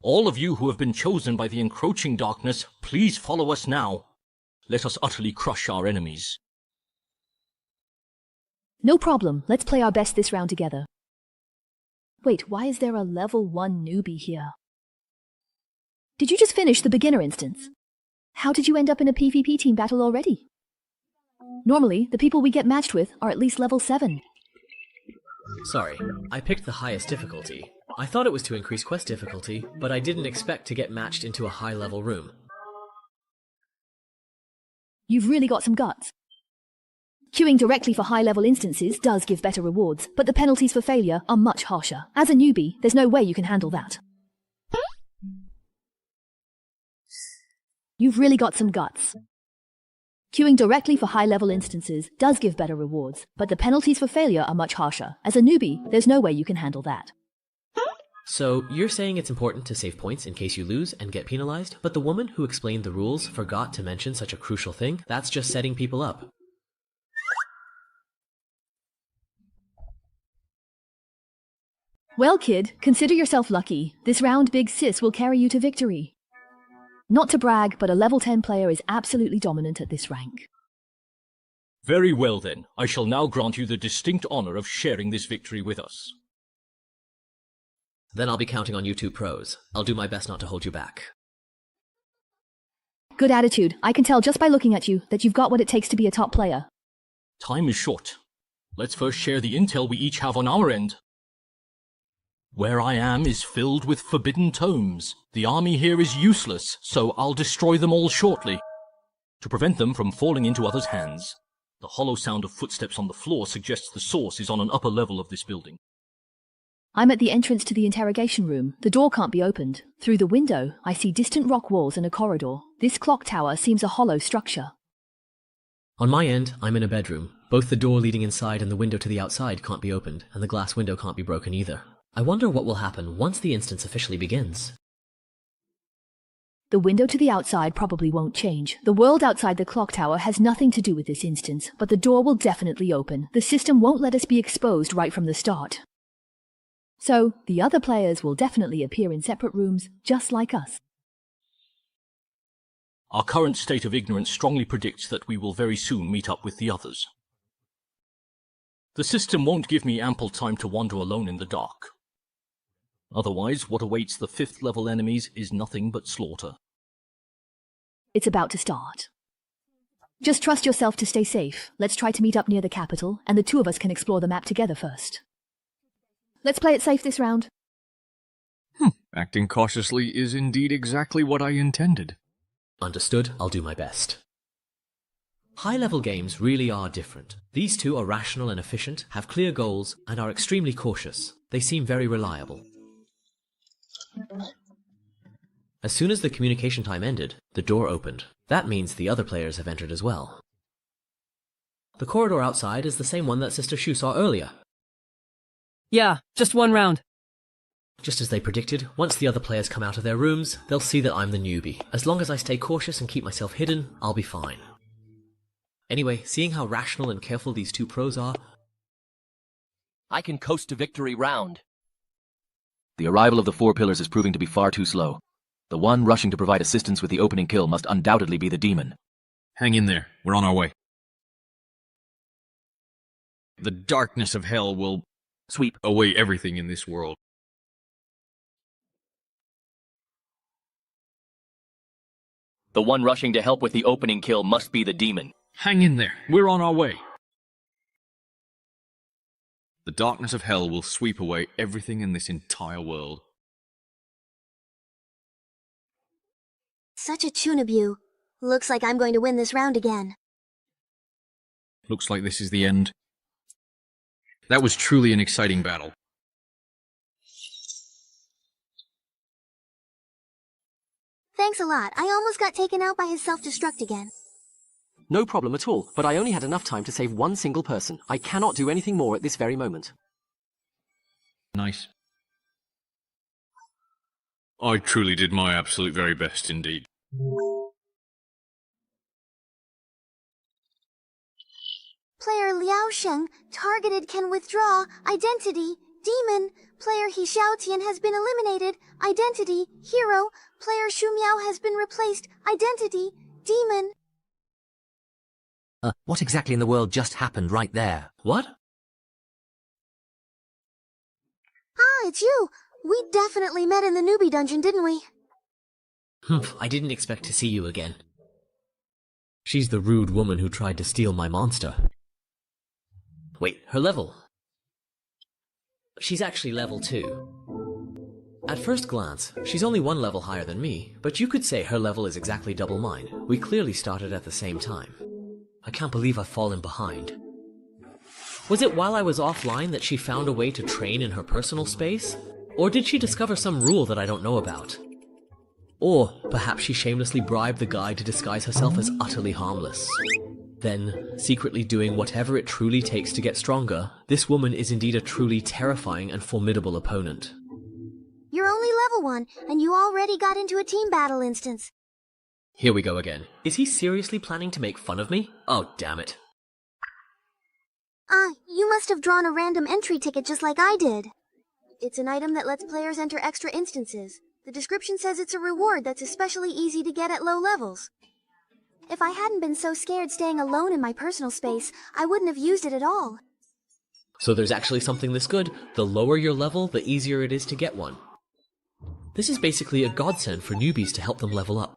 S5: All of you who have been chosen by the encroaching darkness, please follow us now. Let us utterly crush our enemies.
S14: No problem. Let's play our best this round together. Wait, why is there a level 1 newbie here? Did you just finish the beginner instance? How did you end up in a PvP team battle already? Normally, the people we get matched with are at least level 7.
S4: Sorry, I picked the highest difficulty. I thought it was to increase quest difficulty, but I didn't expect to get matched into a high-level room.
S14: You've really got some guts. Queuing directly for high-level instances does give better rewards, but the penalties for failure are much harsher. As a newbie, there's no way you can handle that. You've really got some guts. Queuing directly for high-level instances does give better rewards, but the penalties for failure are much harsher. As a newbie, there's no way you can handle that.
S4: So, you're saying it's important to save points in case you lose and get penalized, but the woman who explained the rules forgot to mention such a crucial thing? That's just setting people up.
S14: Well, kid, consider yourself lucky. This round Big Sis will carry you to victory. Not to brag, but a level 10 player is absolutely dominant at this rank.
S5: Very well then, I shall now grant you the distinct honor of sharing this victory with us.
S4: Then I'll be counting on you two pros. I'll do my best not to hold you back.
S14: Good attitude. I can tell just by looking at you that you've got what it takes to be a top player.
S5: Time is short. Let's first share the intel we each have on our end. Where I am is filled with forbidden tomes. The army here is useless, so I'll destroy them all shortly, to prevent them from falling into others' hands. The hollow sound of footsteps on the floor suggests the source is on an upper level of this building.
S14: I'm at the entrance to the interrogation room. The door can't be opened. Through the window, I see distant rock walls and a corridor. This clock tower seems a hollow structure.
S4: On my end, I'm in a bedroom. Both the door leading inside and the window to the outside can't be opened, and the glass window can't be broken either. I wonder what will happen once the instance officially begins.
S14: The window to the outside probably won't change. The world outside the clock tower has nothing to do with this instance, but the door will definitely open. The system won't let us be exposed right from the start. So, the other players will definitely appear in separate rooms, just like us.
S5: Our current state of ignorance strongly predicts that we will very soon meet up with the others. The system won't give me ample time to wander alone in the dark. Otherwise, what awaits the 5th level enemies is nothing but slaughter.
S14: It's about to start. Just trust yourself to stay safe. Let's try to meet up near the capital, and the two of us can explore the map together first. Let's play it safe this round.
S15: Acting cautiously is indeed exactly what I intended.
S4: Understood. I'll do my best. High-level games really are different. These two are rational and efficient, have clear goals, and are extremely cautious. They seem very reliable. As soon as the communication time ended, the door opened. That means the other players have entered as well. The corridor outside is the same one that Sister Shu saw earlier.
S16: Yeah, just one round.
S4: Just as they predicted, once the other players come out of their rooms, they'll see that I'm the newbie. As long as I stay cautious and keep myself hidden, I'll be fine. Anyway, seeing how rational and careful these two pros are,
S17: I can coast to victory round. The arrival of the four pillars is proving to be far too slow. The one rushing to provide assistance with the opening kill must undoubtedly be the demon.
S15: Hang in there. We're on our way. The darkness of hell will
S17: sweep
S15: away everything in this world.
S17: The one rushing to help with the opening kill must be the demon.
S15: Hang in there. We're on our way. The darkness of hell will sweep away everything in this entire world.
S12: Such a tunabu. Looks like I'm going to win this round again.
S15: Looks like this is the end. That was truly an exciting battle.
S12: Thanks a lot. I almost got taken out by his self-destruct again.
S18: No problem at all, but I only had enough time to save one single person. I cannot do anything more at this very moment.
S15: Nice. I truly did my absolute very best indeed.
S12: Player Liao Sheng, targeted, can withdraw. Identity, demon. Player He Xiaotian has been eliminated. Identity, hero. Player Shu Miao has been replaced. Identity, demon.
S4: What exactly in the world just happened right there? What?
S12: Ah, it's you. We definitely met in the Newbie dungeon, didn't we?
S4: I didn't expect to see you again. She's the rude woman who tried to steal my monster. Wait, her level? She's actually level 2. At first glance, she's only one level higher than me, but you could say her level is exactly double mine. We clearly started at the same time. I can't believe I've fallen behind. Was it while I was offline that she found a way to train in her personal space? Or did she discover some rule that I don't know about? Or perhaps she shamelessly bribed the guy to disguise herself as utterly harmless. Then, secretly doing whatever it truly takes to get stronger, this woman is indeed a truly terrifying and formidable opponent.
S12: You're only level 1, and you already got into a team battle instance.
S4: Here we go again. Is he seriously planning to make fun of me? Oh, damn it.
S12: You must have drawn a random entry ticket just like I did. It's an item that lets players enter extra instances. The description says it's a reward that's especially easy to get at low levels. If I hadn't been so scared staying alone in my personal space, I wouldn't have used it at all.
S4: So there's actually something this good. The lower your level, the easier it is to get one. This is basically a godsend for newbies to help them level up.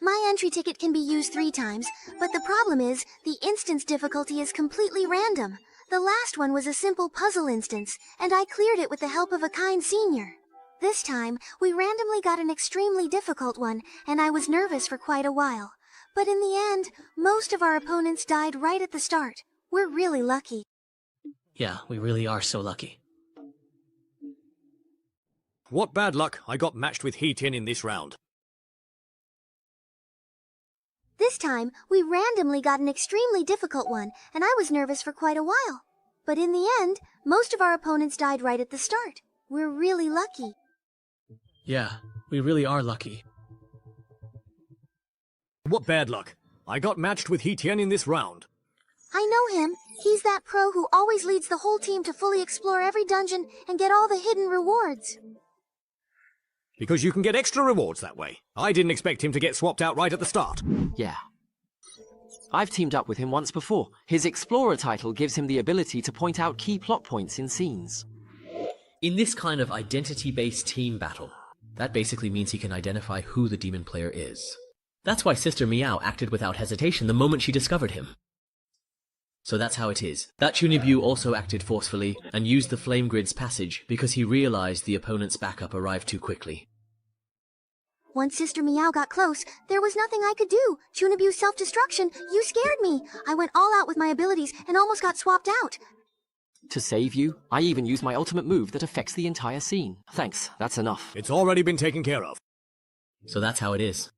S12: My entry ticket can be used 3 times, but the problem is, the instance difficulty is completely random. The last one was a simple puzzle instance, and I cleared it with the help of a kind senior. This time, we randomly got an extremely difficult one, and I was nervous for quite a while. But in the end, most of our opponents died right at the start. We're really lucky.
S4: Yeah, we really are so lucky.
S5: What bad luck, I got matched with He Tian in this round.
S12: This time, we randomly got an extremely difficult one, and I was nervous for quite a while. But in the end, most of our opponents died right at the start. We're really lucky.
S8: Yeah, we really are lucky.
S5: What bad luck, I got matched with He Tian in this round.
S12: I know him. He's that pro who always leads the whole team to fully explore every dungeon and get all the hidden rewards.
S5: Because you can get extra rewards that way. I didn't expect him to get swapped out right at the start.
S18: Yeah. I've teamed up with him once before. His Explorer title gives him the ability to point out key plot points in scenes.
S4: In this kind of identity-based team battle, that basically means he can identify who the demon player is. That's why Sister Meow acted without hesitation the moment she discovered him. So that's how it is. That Chunibu also acted forcefully and used the Flame Grid's passage because he realized the opponent's backup arrived too quickly.
S12: Once Sister Meow got close, there was nothing I could do. Chunabu's self-destruction, you scared me. I went all out with my abilities and almost got swapped out.
S18: To save you, I even used my ultimate move that affects the entire scene. Thanks, that's enough.
S19: It's already been taken care of.
S4: So that's how it is.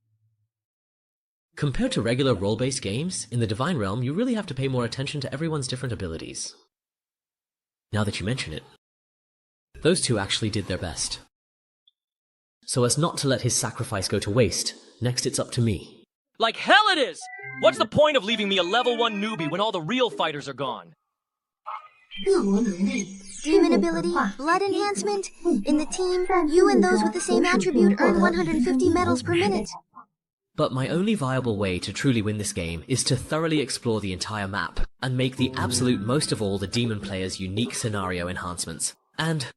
S4: Compared to regular role-based games, in the Divine Realm you really have to pay more attention to everyone's different abilities. Now that you mention it, those two actually did their best. So as not to let his sacrifice go to waste, next it's up to me.
S1: Like hell it is! What's the point of leaving me a level 1 newbie when all the real fighters are gone?
S12: Demon ability, blood enhancement. In the team, you and those with the same attribute earn 150 medals per minute.
S4: But my only viable way to truly win this game is to thoroughly explore the entire map, and make the absolute most of all the demon player's unique scenario enhancements. And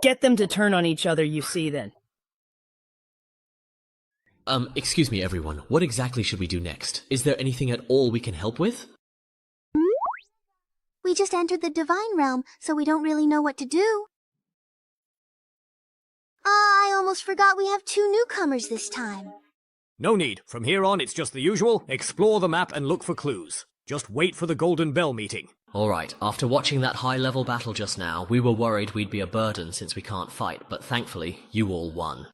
S16: get them to turn on each other, you see, then.
S4: Excuse me everyone, what exactly should we do next? Is there anything at all we can help with?
S12: We just entered the Divine Realm, so we don't really know what to do. I almost forgot we have 2 newcomers this time.
S19: No need. From here on, it's just the usual. Explore the map and look for clues. Just wait for the Golden Bell meeting.
S4: Alright, after watching that high-level battle just now, we were worried we'd be a burden since we can't fight, but thankfully, you all won.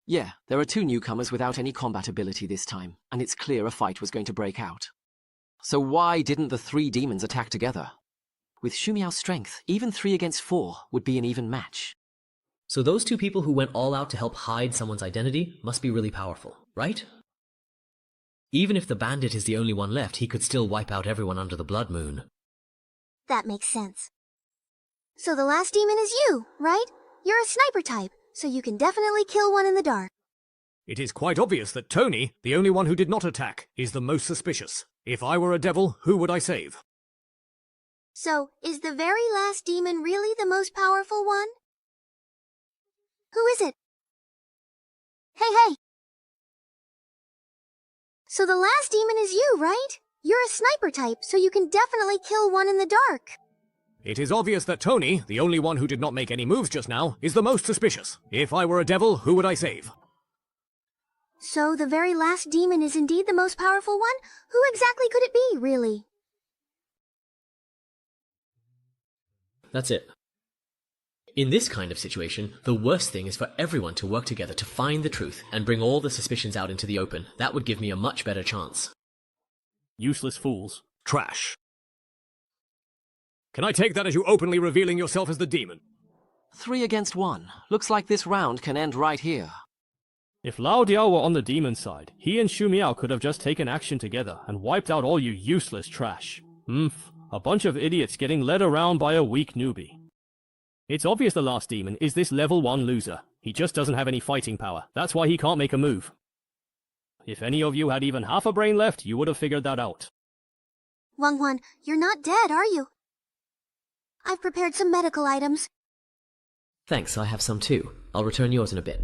S18: Yeah, there are 2 newcomers without any combat ability this time, and it's clear a fight was going to break out. So why didn't the 3 demons attack together? With Shumiao's strength, even 3 against 4 would be an even match.
S4: So those 2 people who went all out to help hide someone's identity must be really powerful, right? Even if the bandit is the only one left, he could still wipe out everyone under the Blood Moon.
S12: That makes sense. So the last demon is you, right? You're a sniper type, so you can definitely kill one in the dark.
S19: It is quite obvious that Tony, the only one who did not attack, is the most suspicious. If I were a devil, who would I save?
S12: So, is the very last demon really the most powerful one? Who is it? Hey! So the last demon is you, right? You're a sniper type, so you can definitely kill one in the dark.
S19: It is obvious that Tony, the only one who did not make any moves just now, is the most suspicious. If I were a devil, who would I save?
S12: So the very last demon is indeed the most powerful one? Who exactly could it be, really?
S4: That's it. In this kind of situation, the worst thing is for everyone to work together to find the truth and bring all the suspicions out into the open. That would give me a much better chance.
S5: Useless fools.
S19: Trash. Can I take that as you openly revealing yourself as the demon?
S18: 3 against 1. Looks like this round can end right here.
S5: If Lao Diao were on the demon side, he and Shu Miao could have just taken action together and wiped out all you useless trash. A bunch of idiots getting led around by a weak newbie. It's obvious the last demon is this level 1 loser. He just doesn't have any fighting power. That's why he can't make a move. If any of you had even half a brain left, you would have figured that out.
S12: Wang, you're not dead, are you? I've prepared some medical items.
S4: Thanks, I have some too. I'll return yours in a bit.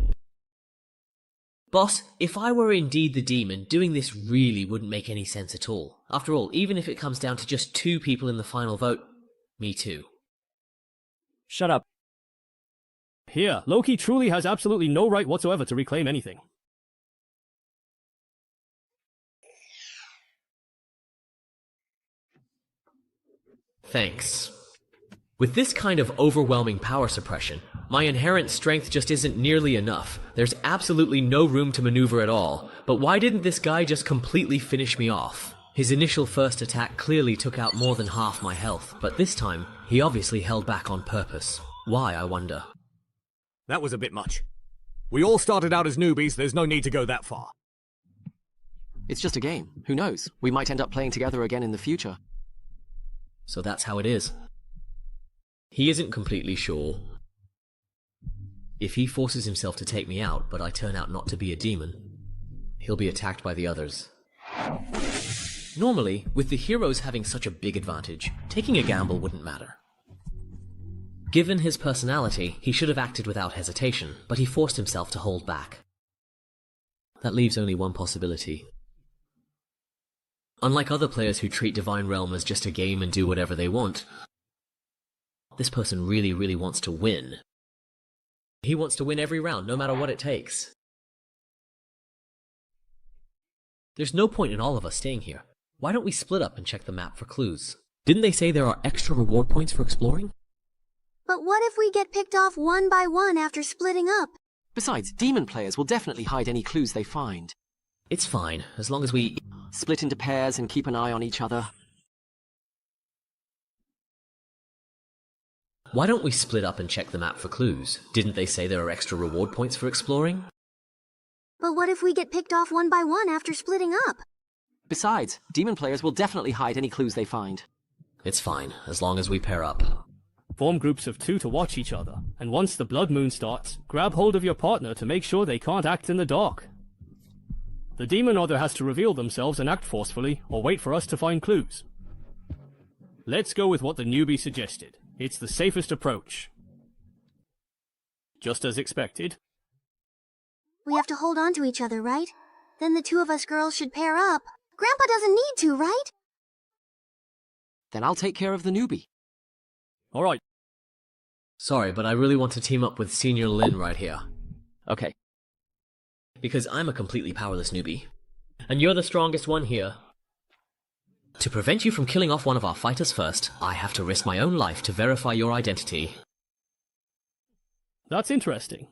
S4: Boss, if I were indeed the demon, doing this really wouldn't make any sense at all. After all, even if it comes down to just 2 people in the final vote, me too.
S16: Shut up.
S5: Here, Loki truly has absolutely no right whatsoever to reclaim anything.
S4: Thanks. With this kind of overwhelming power suppression, my inherent strength just isn't nearly enough. There's absolutely no room to maneuver at all. But why didn't this guy just completely finish me off? His initial first attack clearly took out more than half my health, but this time, he obviously held back on purpose. Why, I wonder?
S19: That was a bit much. We all started out as newbies, there's no need to go that far.
S18: It's just a game. Who knows? We might end up playing together again in the future.
S4: So that's how it is. He isn't completely sure. If he forces himself to take me out, but I turn out not to be a demon, he'll be attacked by the others. Normally, with the heroes having such a big advantage, taking a gamble wouldn't matter. Given his personality, he should have acted without hesitation, but he forced himself to hold back. That leaves only one possibility. Unlike other players who treat Divine Realm as just a game and do whatever they want, this person really wants to win. He wants to win every round, no matter what it takes. There's no point in all of us staying here. Why don't we split up and check the map for clues? Didn't they say there are extra reward points for exploring?
S12: But what if we get picked off one by one after splitting up?
S18: Besides, demon players will definitely hide any clues they find.
S4: It's fine, as long as we
S18: split into pairs and keep an eye on each other.
S4: Why don't we split up and check the map for clues? Didn't they say there are extra reward points for exploring?
S12: But what if we get picked off one by one after splitting up?
S18: Besides, demon players will definitely hide any clues they find.
S4: It's fine, as long as we pair up.
S5: Form groups of 2 to watch each other, and once the blood moon starts, grab hold of your partner to make sure they can't act in the dark. The demon either has to reveal themselves and act forcefully, or wait for us to find clues. Let's go with what the newbie suggested. It's the safest approach. Just as expected.
S12: We have to hold on to each other, right? Then the 2 of us girls should pair up. Grandpa doesn't need to, right?
S18: Then I'll take care of the newbie.
S5: Alright.
S4: Sorry, but I really want to team up with Senior Lin right here.
S18: Okay.
S4: Because I'm a completely powerless newbie. And you're the strongest one here. To prevent you from killing off one of our fighters first, I have to risk my own life to verify your identity.
S5: That's interesting.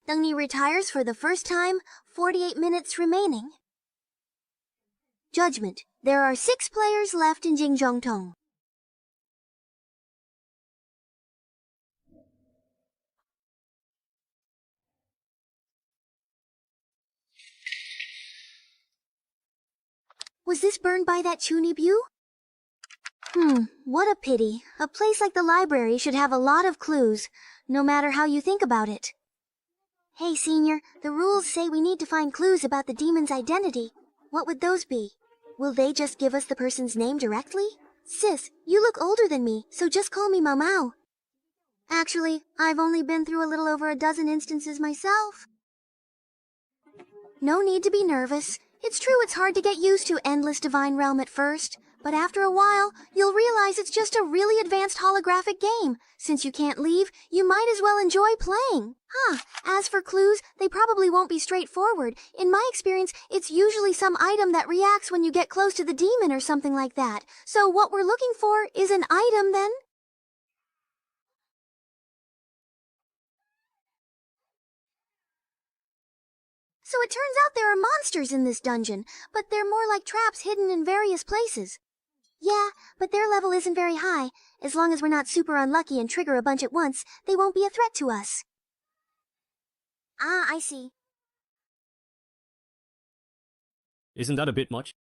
S12: Dengni retires for the first time, 48 minutes remaining. Judgment. There are 6 players left in Jingzhongtong. Was this burned by that Chunibu? What a pity. A place like the library should have a lot of clues, no matter how you think about it. Hey, Senior, the rules say we need to find clues about the demon's identity. What would those be? Will they just give us the person's name directly? Sis, you look older than me, so just call me Mao Mao. Actually, I've only been through a little over a dozen instances myself. No need to be nervous. It's true it's hard to get used to Endless Divine Realm at first, but after a while, you'll realize it's just a really advanced holographic game. Since you can't leave, you might as well enjoy playing. As for clues, they probably won't be straightforward. In my experience, it's usually some item that reacts when you get close to the demon or something like that. So what we're looking for is an item then? So it turns out there are monsters in this dungeon, but they're more like traps hidden in various places. Yeah, but their level isn't very high. As long as we're not super unlucky and trigger a bunch at once, they won't be a threat to us. I see.
S5: Isn't that a bit much?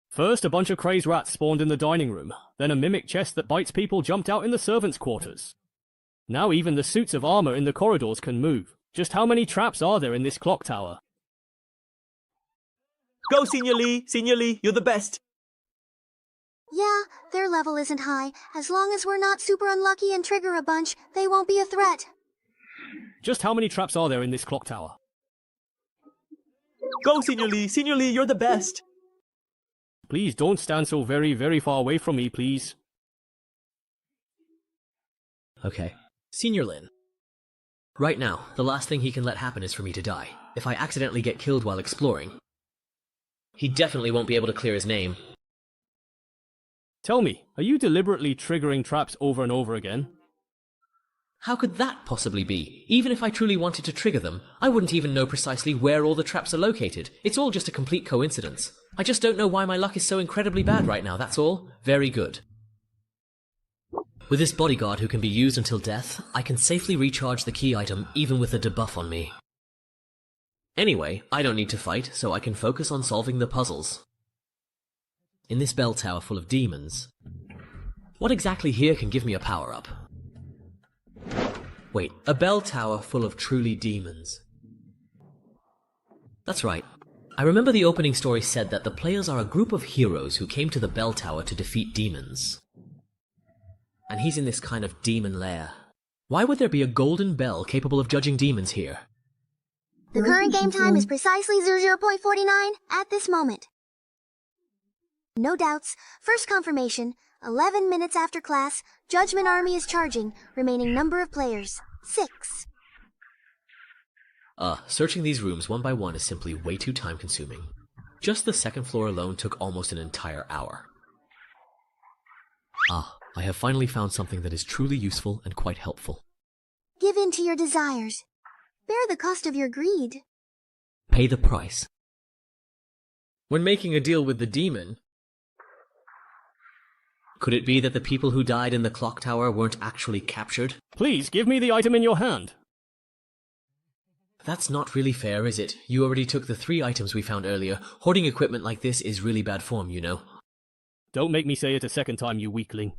S5: First, a bunch of crazed rats spawned in the dining room. Then a mimic chest that bites people jumped out in the servants' quarters. Now even the suits of armor in the corridors can move. Just how many traps are there in this clock tower?
S1: Go, Senior Lee! Senior Lee, you're the best!
S12: Yeah, their level isn't high. As long as we're not super unlucky and trigger a bunch, they won't be a threat.
S5: Just how many traps are there in this clock tower?
S1: Go, Senior Lee! Senior Lee, you're the best!
S5: Please don't stand so very, very far away from me, please.
S4: Okay. Senior Lin. Right now, the last thing he can let happen is for me to die. If I accidentally get killed while exploring, he definitely won't be able to clear his name.
S5: Tell me, are you deliberately triggering traps over and over again?
S4: How could that possibly be? Even if I truly wanted to trigger them, I wouldn't even know precisely where all the traps are located. It's all just a complete coincidence. I just don't know why my luck is so incredibly bad right now, that's all. Very good. With this bodyguard who can be used until death, I can safely recharge the key item even with a debuff on me. Anyway, I don't need to fight, so I can focus on solving the puzzles. In this bell tower full of demons, what exactly here can give me a power-up? Wait, a bell tower full of truly demons. That's right. I remember the opening story said that the players are a group of heroes who came to the bell tower to defeat demons. And he's in this kind of demon lair. Why would there be a golden bell capable of judging demons here?
S12: The current game time is precisely 00.49 at this moment. No doubts. First confirmation. 11 minutes after class, Judgment Army is charging. Remaining number of players, 6.
S4: Searching these rooms one by one is simply way too time-consuming. Just the second floor alone took almost an entire hour. I have finally found something that is truly useful and quite helpful.
S12: Give in to your desires. Bear the cost of your greed.
S4: Pay the price.
S19: When making a deal with the demon...
S4: Could it be that the people who died in the clock tower weren't actually captured?
S5: Please, give me the item in your hand.
S4: That's not really fair, is it? You already took the 3 items we found earlier. Hoarding equipment like this is really bad form, you know.
S5: Don't make me say it a second time, you weakling.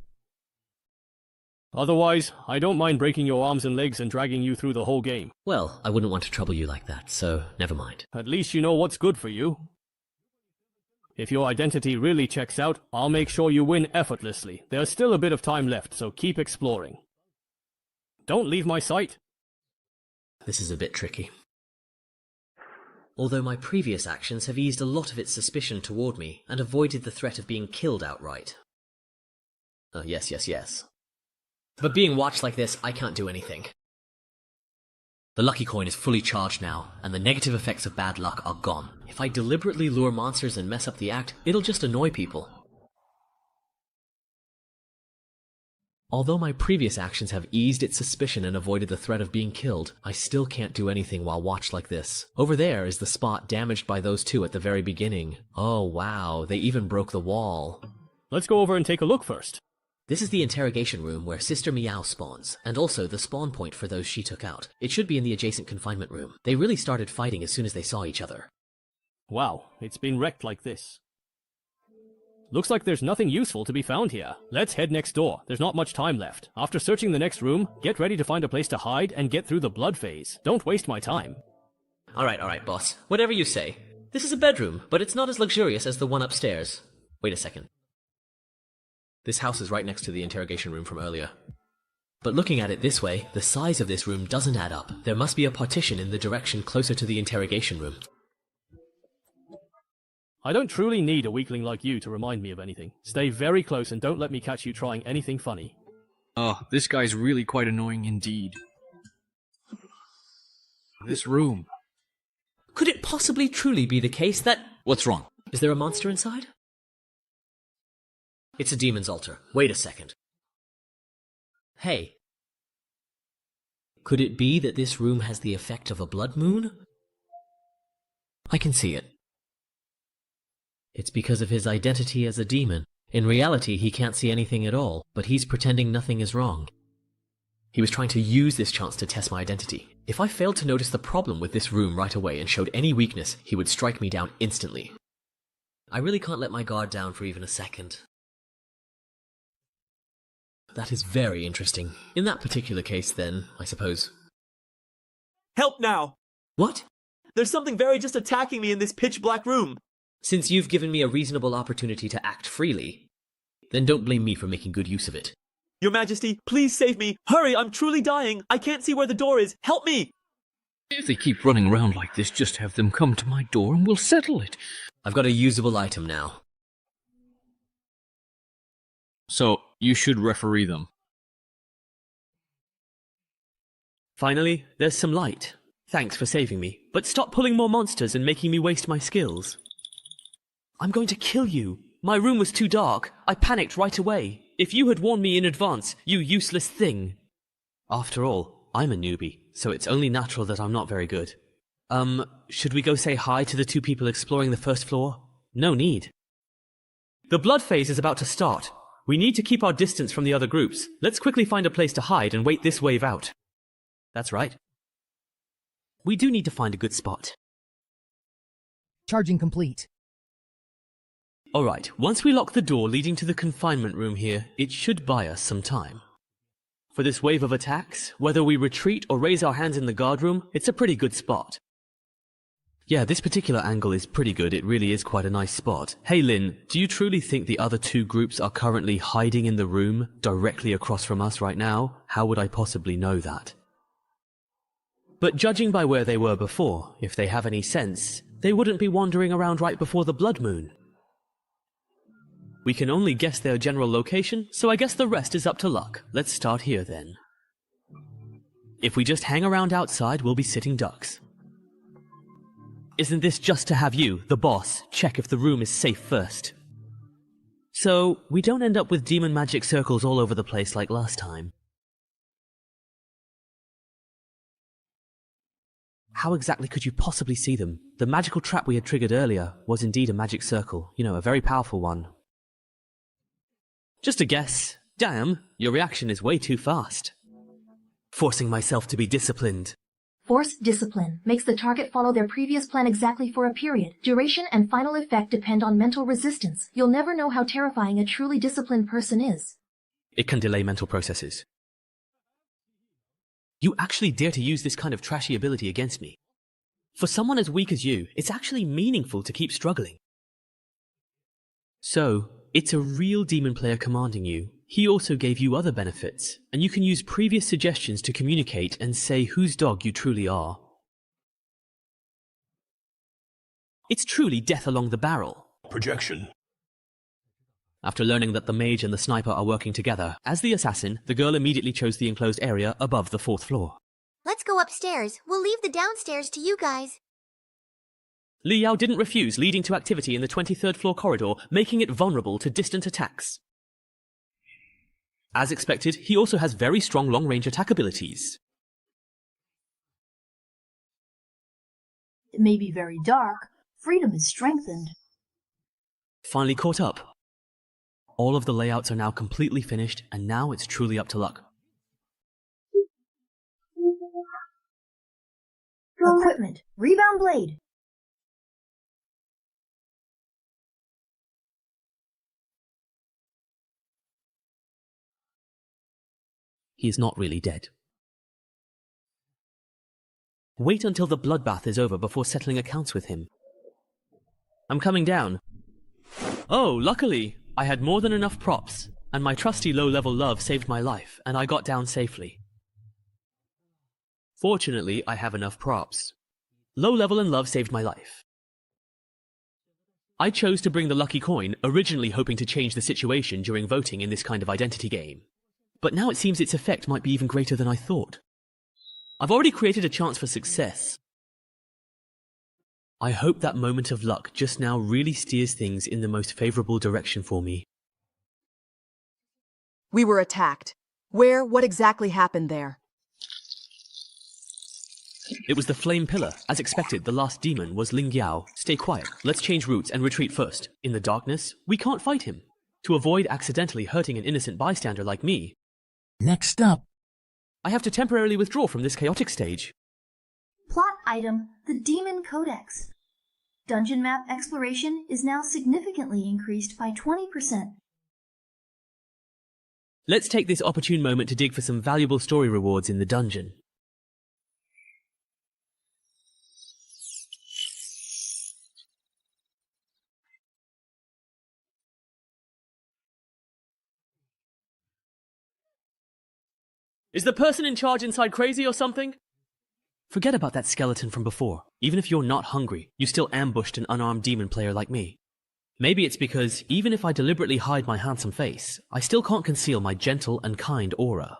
S5: Otherwise, I don't mind breaking your arms and legs and dragging you through the whole game.
S4: Well, I wouldn't want to trouble you like that, so never mind.
S5: At least you know what's good for you. If your identity really checks out, I'll make sure you win effortlessly. There's still a bit of time left, so keep exploring. Don't leave my sight.
S4: This is a bit tricky. Although my previous actions have eased a lot of its suspicion toward me and avoided the threat of being killed outright. Yes. But being watched like this, I can't do anything. The lucky coin is fully charged now, and the negative effects of bad luck are gone. If I deliberately lure monsters and mess up the act, it'll just annoy people. Although my previous actions have eased its suspicion and avoided the threat of being killed, I still can't do anything while watched like this. Over there is the spot damaged by those 2 at the very beginning. Oh wow, they even broke the wall.
S5: Let's go over and take a look first.
S4: This is the interrogation room where Sister Meow spawns, and also the spawn point for those she took out. It should be in the adjacent confinement room. They really started fighting as soon as they saw each other.
S5: Wow, it's been wrecked like this. Looks like there's nothing useful to be found here. Let's head next door. There's not much time left. After searching the next room, get ready to find a place to hide and get through the blood phase. Don't waste my time.
S4: Alright, boss. Whatever you say. This is a bedroom, but it's not as luxurious as the one upstairs. Wait a second. This house is right next to the interrogation room from earlier. But looking at it this way, the size of this room doesn't add up. There must be a partition in the direction closer to the interrogation room.
S5: I don't truly need a weakling like you to remind me of anything. Stay very close and don't let me catch you trying anything funny.
S15: Oh, this guy's really quite annoying indeed. This room.
S4: Could it possibly truly be the case that...
S15: What's wrong?
S4: Is there a monster inside? It's a demon's altar. Wait a second. Hey. Could it be that this room has the effect of a blood moon? I can see it. It's because of his identity as a demon. In reality, he can't see anything at all, but he's pretending nothing is wrong. He was trying to use this chance to test my identity. If I failed to notice the problem with this room right away and showed any weakness, he would strike me down instantly. I really can't let my guard down for even a second. That is very interesting. In that particular case, then, I suppose.
S20: Help now!
S4: What?
S20: There's something very just attacking me in this pitch-black room.
S4: Since you've given me a reasonable opportunity to act freely, then don't blame me for making good use of it.
S20: Your Majesty, please save me! Hurry, I'm truly dying! I can't see where the door is! Help me!
S15: If they keep running around like this, just have them come to my door and we'll settle it.
S4: I've got a usable item now.
S15: So, you should referee them.
S1: Finally, there's some light. Thanks for saving me, but stop pulling more monsters and making me waste my skills. I'm going to kill you. My room was too dark. I panicked right away. If you had warned me in advance, you useless thing. After all, I'm a newbie, so it's only natural that I'm not very good. Should we go say hi to the 2 people exploring the first floor? No need. The blood phase is about to start. We need to keep our distance from the other groups. Let's quickly find a place to hide and wait this wave out. That's right. We do need to find a good spot.
S21: Charging complete.
S1: Alright, once we lock the door leading to the confinement room here, it should buy us some time. For this wave of attacks, whether we retreat or raise our hands in the guard room, it's a pretty good spot. Yeah, this particular angle is pretty good. It really is quite a nice spot. Hey Lynn, do you truly think the other 2 groups are currently hiding in the room directly across from us right now? How would I possibly know that? But judging by where they were before, if they have any sense, they wouldn't be wandering around right before the blood moon.
S16: We can only guess their general location, so I guess the rest is up to luck. Let's start here then. If we just hang around outside, we'll be sitting ducks. Isn't this just to have you, the boss, check if the room is safe first? So, we don't end up with demon magic circles all over the place like last time. How exactly could you possibly see them? The magical trap we had triggered earlier was indeed a magic circle. You know, a very powerful one. Just a guess. Damn, your reaction is way too fast. Forcing myself to be disciplined.
S2: Forced discipline makes the target follow their previous plan exactly for a period. Duration and final effect depend on mental resistance. You'll never know how terrifying a truly disciplined person is.
S16: It can delay mental processes. You actually dare to use this kind of trashy ability against me. For someone as weak as you, it's actually meaningful to keep struggling. So, it's a real demon player commanding you. He also gave you other benefits, and you can use previous suggestions to communicate and say whose dog you truly are. It's truly death along the barrel.
S6: Projection.
S16: After learning that the mage and the sniper are working together, as the assassin, the girl immediately chose the enclosed area above the 4th floor.
S12: Let's go upstairs. We'll leave the downstairs to you guys.
S16: Li Yao didn't refuse, leading to activity in the 23rd floor corridor, making it vulnerable to distant attacks. As expected, he also has very strong long-range attack abilities.
S22: It may be very dark. Freedom is strengthened.
S16: Finally caught up. All of the layouts are now completely finished, and now it's truly up to luck.
S22: Equipment. Rebound blade.
S16: He is not really dead. Wait until the bloodbath is over before settling accounts with him. I'm coming down. Oh, luckily, I had more than enough props, and my trusty low-level love saved my life, and I got down safely. Fortunately, I have enough props. Low-level and love saved my life. I chose to bring the lucky coin, originally hoping to change the situation during voting in this kind of identity game. But now it seems its effect might be even greater than I thought. I've already created a chance for success. I hope that moment of luck just now really steers things in the most favorable direction for me.
S23: We were attacked. Where? What exactly happened there?
S16: It was the flame pillar. As expected, the last demon was Ling Yao. Stay quiet. Let's change routes and retreat first. In the darkness, we can't fight him. To avoid accidentally hurting an innocent bystander like me.
S21: Next up.
S16: I have to temporarily withdraw from this chaotic stage.
S2: Plot item, the Demon Codex. Dungeon map exploration is now significantly increased by 20%.
S16: Let's take this opportune moment to dig for some valuable story rewards in the dungeon. Is the person in charge inside crazy or something? Forget about that skeleton from before. Even if you're not hungry, you still ambushed an unarmed demon player like me. Maybe it's because, even if I deliberately hide my handsome face, I still can't conceal my gentle and kind aura.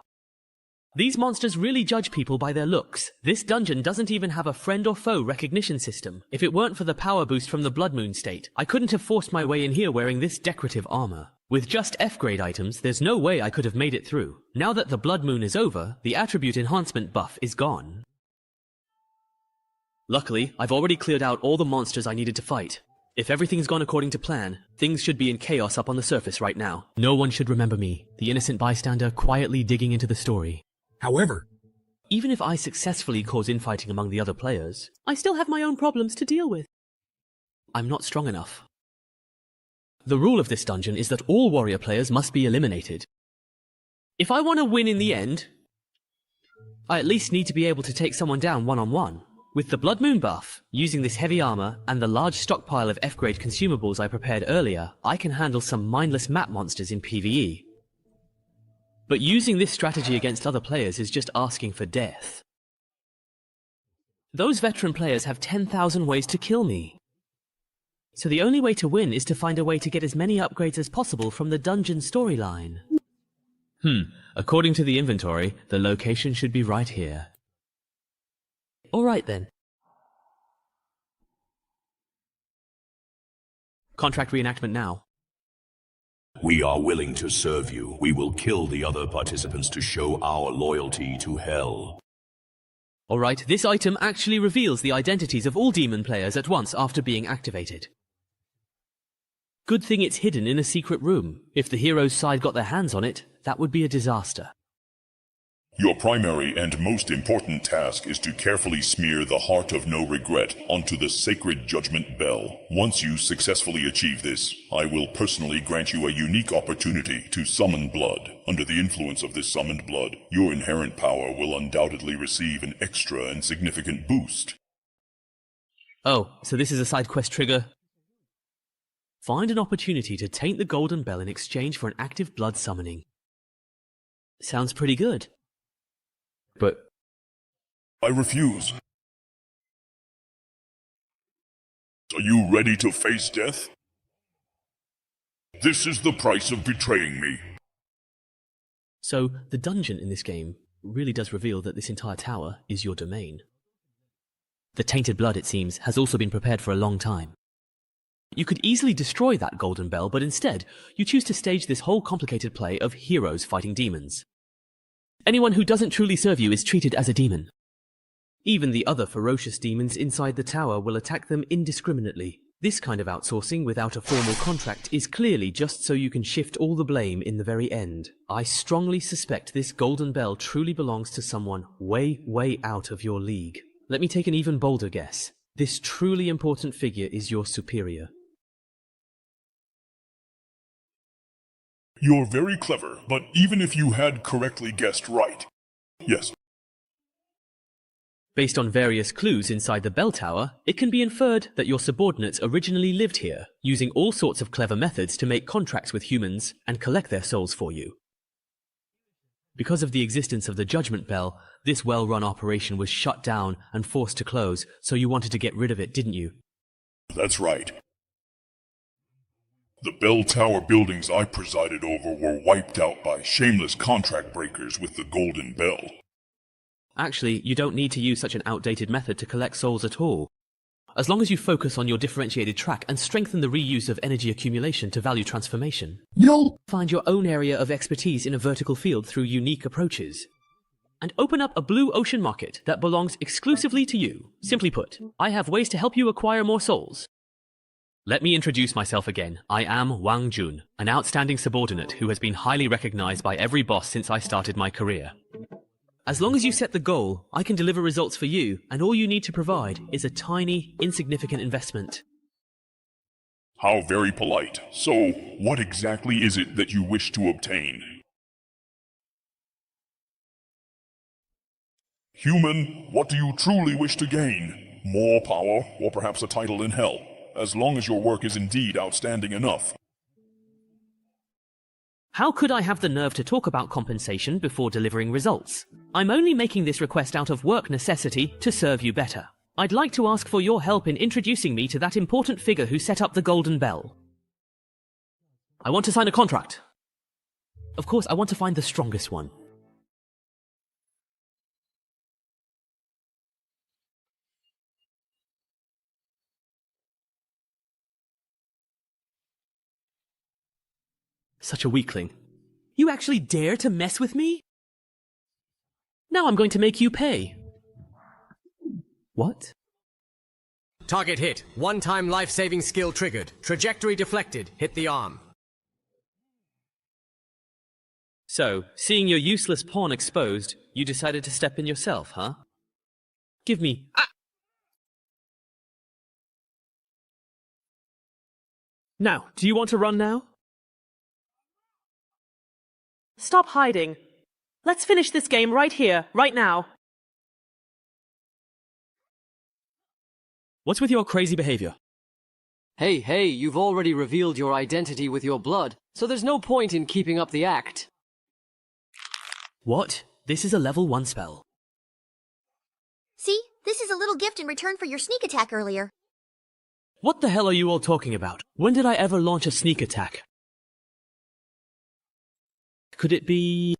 S16: These monsters really judge people by their looks. This dungeon doesn't even have a friend or foe recognition system. If it weren't for the power boost from the Blood Moon state, I couldn't have forced my way in here wearing this decorative armor. With just F-grade items, there's no way I could have made it through. Now that the Blood Moon is over, the attribute enhancement buff is gone. Luckily, I've already cleared out all the monsters I needed to fight. If everything's gone according to plan, things should be in chaos up on the surface right now. No one should remember me, the innocent bystander quietly digging into the story.
S21: However,
S16: even if I successfully cause infighting among the other players, I still have my own problems to deal with. I'm not strong enough. The rule of this dungeon is that all warrior players must be eliminated. If I want to win in the end, I at least need to be able to take someone down one-on-one. With the Blood Moon buff, using this heavy armor, and the large stockpile of F-grade consumables I prepared earlier, I can handle some mindless map monsters in PvE. But using this strategy against other players is just asking for death. Those veteran players have 10,000 ways to kill me. So the only way to win is to find a way to get as many upgrades as possible from the dungeon storyline. According to the inventory, the location should be right here. Alright then. Contract reenactment now.
S6: We are willing to serve you. We will kill the other participants to show our loyalty to hell.
S16: Alright, this item actually reveals the identities of all demon players at once after being activated. Good thing it's hidden in a secret room. If the hero's side got their hands on it, that would be a disaster.
S7: Your primary and most important task is to carefully smear the Heart of No Regret onto the sacred judgment bell. Once you successfully achieve this, I will personally grant you a unique opportunity to summon blood. Under the influence of this summoned blood, your inherent power will undoubtedly receive an extra and significant boost.
S16: Oh, so this is a side quest trigger? Find an opportunity to taint the golden bell in exchange for an active blood summoning. Sounds pretty good. But
S7: I refuse. Are you ready to face death? This is the price of betraying me.
S16: So, the dungeon in this game really does reveal that this entire tower is your domain. The tainted blood, it seems, has also been prepared for a long time. You could easily destroy that golden bell, but instead, you choose to stage this whole complicated play of heroes fighting demons. Anyone who doesn't truly serve you is treated as a demon. Even the other ferocious demons inside the tower will attack them indiscriminately. This kind of outsourcing without a formal contract is clearly just so you can shift all the blame in the very end. I strongly suspect this golden bell truly belongs to someone way, way out of your league. Let me take an even bolder guess. This truly important figure is your superior.
S7: You're very clever, but even if you had correctly guessed right. Yes.
S16: Based on various clues inside the bell tower, it can be inferred that your subordinates originally lived here, using all sorts of clever methods to make contracts with humans and collect their souls for you. Because of the existence of the Judgment Bell, this well-run operation was shut down and forced to close, so you wanted to get rid of it, didn't you?
S7: That's right. The bell tower buildings I presided over were wiped out by shameless contract breakers with the Golden Bell.
S16: Actually, you don't need to use such an outdated method to collect souls at all. As long as you focus on your differentiated track and strengthen the reuse of energy accumulation to value transformation, you'll find your own area of expertise in a vertical field through unique approaches. And open up a blue ocean market that belongs exclusively to you. Simply put, I have ways to help you acquire more souls. Let me introduce myself again. I am Wang Jun, an outstanding subordinate who has been highly recognized by every boss since I started my career. As long as you set the goal, I can deliver results for you, and all you need to provide is a tiny, insignificant investment.
S7: How very polite. So, what exactly is it that you wish to obtain? Human, what do you truly wish to gain? More power, or perhaps a title in hell, as long as your work is indeed outstanding enough.
S16: How could I have the nerve to talk about compensation before delivering results? I'm only making this request out of work necessity to serve you better. I'd like to ask for your help in introducing me to that important figure who set up the Golden Bell. I want to sign a contract. Of course, I want to find the strongest one. Such a weakling. You actually dare to mess with me? Now I'm going to make you pay. What?
S19: Target hit. One-time life-saving skill triggered. Trajectory deflected. Hit the arm.
S16: So, seeing your useless pawn exposed, you decided to step in yourself, huh? Give me... Now, do you want to run now?
S9: Stop hiding. Let's finish this game right here, right now.
S16: What's with your crazy behavior?
S18: Hey, you've already revealed your identity with your blood, so there's no point in keeping up the act.
S16: What? This is a level 1 spell.
S12: See? This is a little gift in return for your sneak attack earlier.
S16: What the hell are you all talking about? When did I ever launch a sneak attack? Could it be...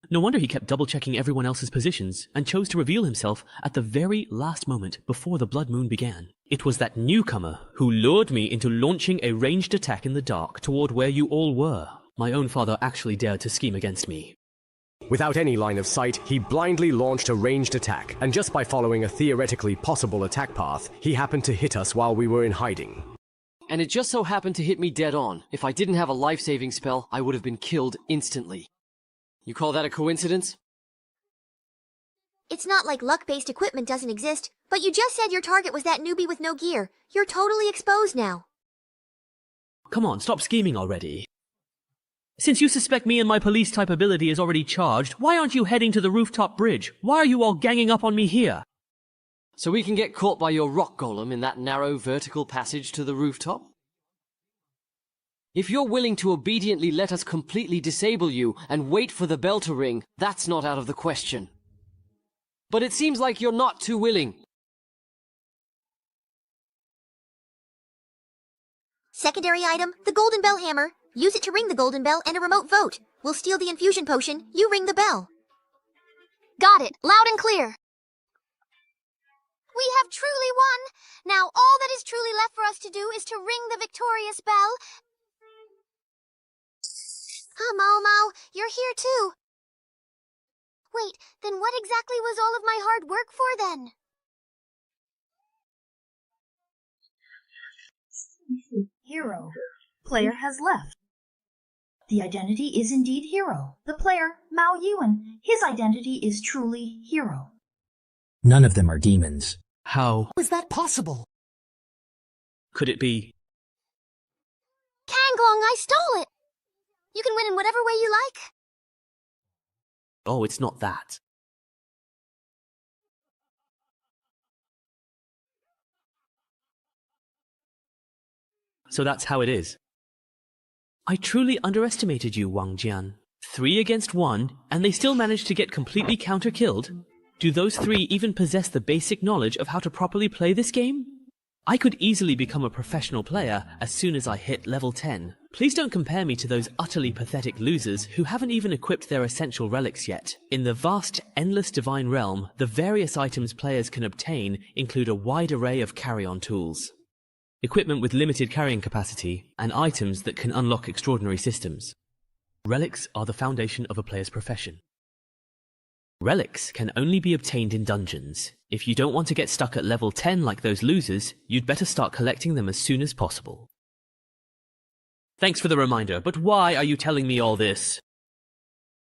S16: No wonder he kept double-checking everyone else's positions, and chose to reveal himself at the very last moment before the blood moon began. It was that newcomer who lured me into launching a ranged attack in the dark toward where you all were. My own father actually dared to scheme against me.
S3: Without any line of sight, he blindly launched a ranged attack, and just by following a theoretically possible attack path, he happened to hit us while we were in hiding.
S18: And it just so happened to hit me dead on. If I didn't have a life-saving spell, I would have been killed instantly. You call that a coincidence?
S12: It's not like luck-based equipment doesn't exist, but you just said your target was that newbie with no gear. You're totally exposed now.
S16: Come on, stop scheming already. Since you suspect me and my police-type ability is already charged, why aren't you heading to the rooftop bridge? Why are you all ganging up on me here?
S18: So we can get caught by your rock golem in that narrow vertical passage to the rooftop? If you're willing to obediently let us completely disable you and wait for the bell to ring, that's not out of the question. But it seems like you're not too willing.
S12: Secondary item, the golden bell hammer. Use it to ring the golden bell and a remote vote. We'll steal the infusion potion, you ring the bell. Got it, loud and clear. We have truly won. Now all that is truly left for us to do is to ring the victorious bell. Momo, you're here too. Wait, then what exactly was all of my hard work for then?
S22: Hero. Player has left. The identity is indeed Hero. The player, Mao Yuan, his identity is truly Hero.
S21: None of them are demons.
S16: How
S21: is that possible?
S16: Could it be?
S12: Kanglong, I stole it! You can win in whatever way you like.
S16: Oh, it's not that. So that's how it is. I truly underestimated you, Wang Jian. 3 against 1, and they still managed to get completely counter-killed? Do those 3 even possess the basic knowledge of how to properly play this game? I could easily become a professional player as soon as I hit level 10. Please don't compare me to those utterly pathetic losers who haven't even equipped their essential relics yet. In the vast, endless divine realm, the various items players can obtain include a wide array of carry-on tools, equipment with limited carrying capacity, and items that can unlock extraordinary systems. Relics are the foundation of a player's profession. Relics can only be obtained in dungeons. If you don't want to get stuck at level 10 like those losers, you'd better start collecting them as soon as possible. Thanks for the reminder, but why are you telling me all this?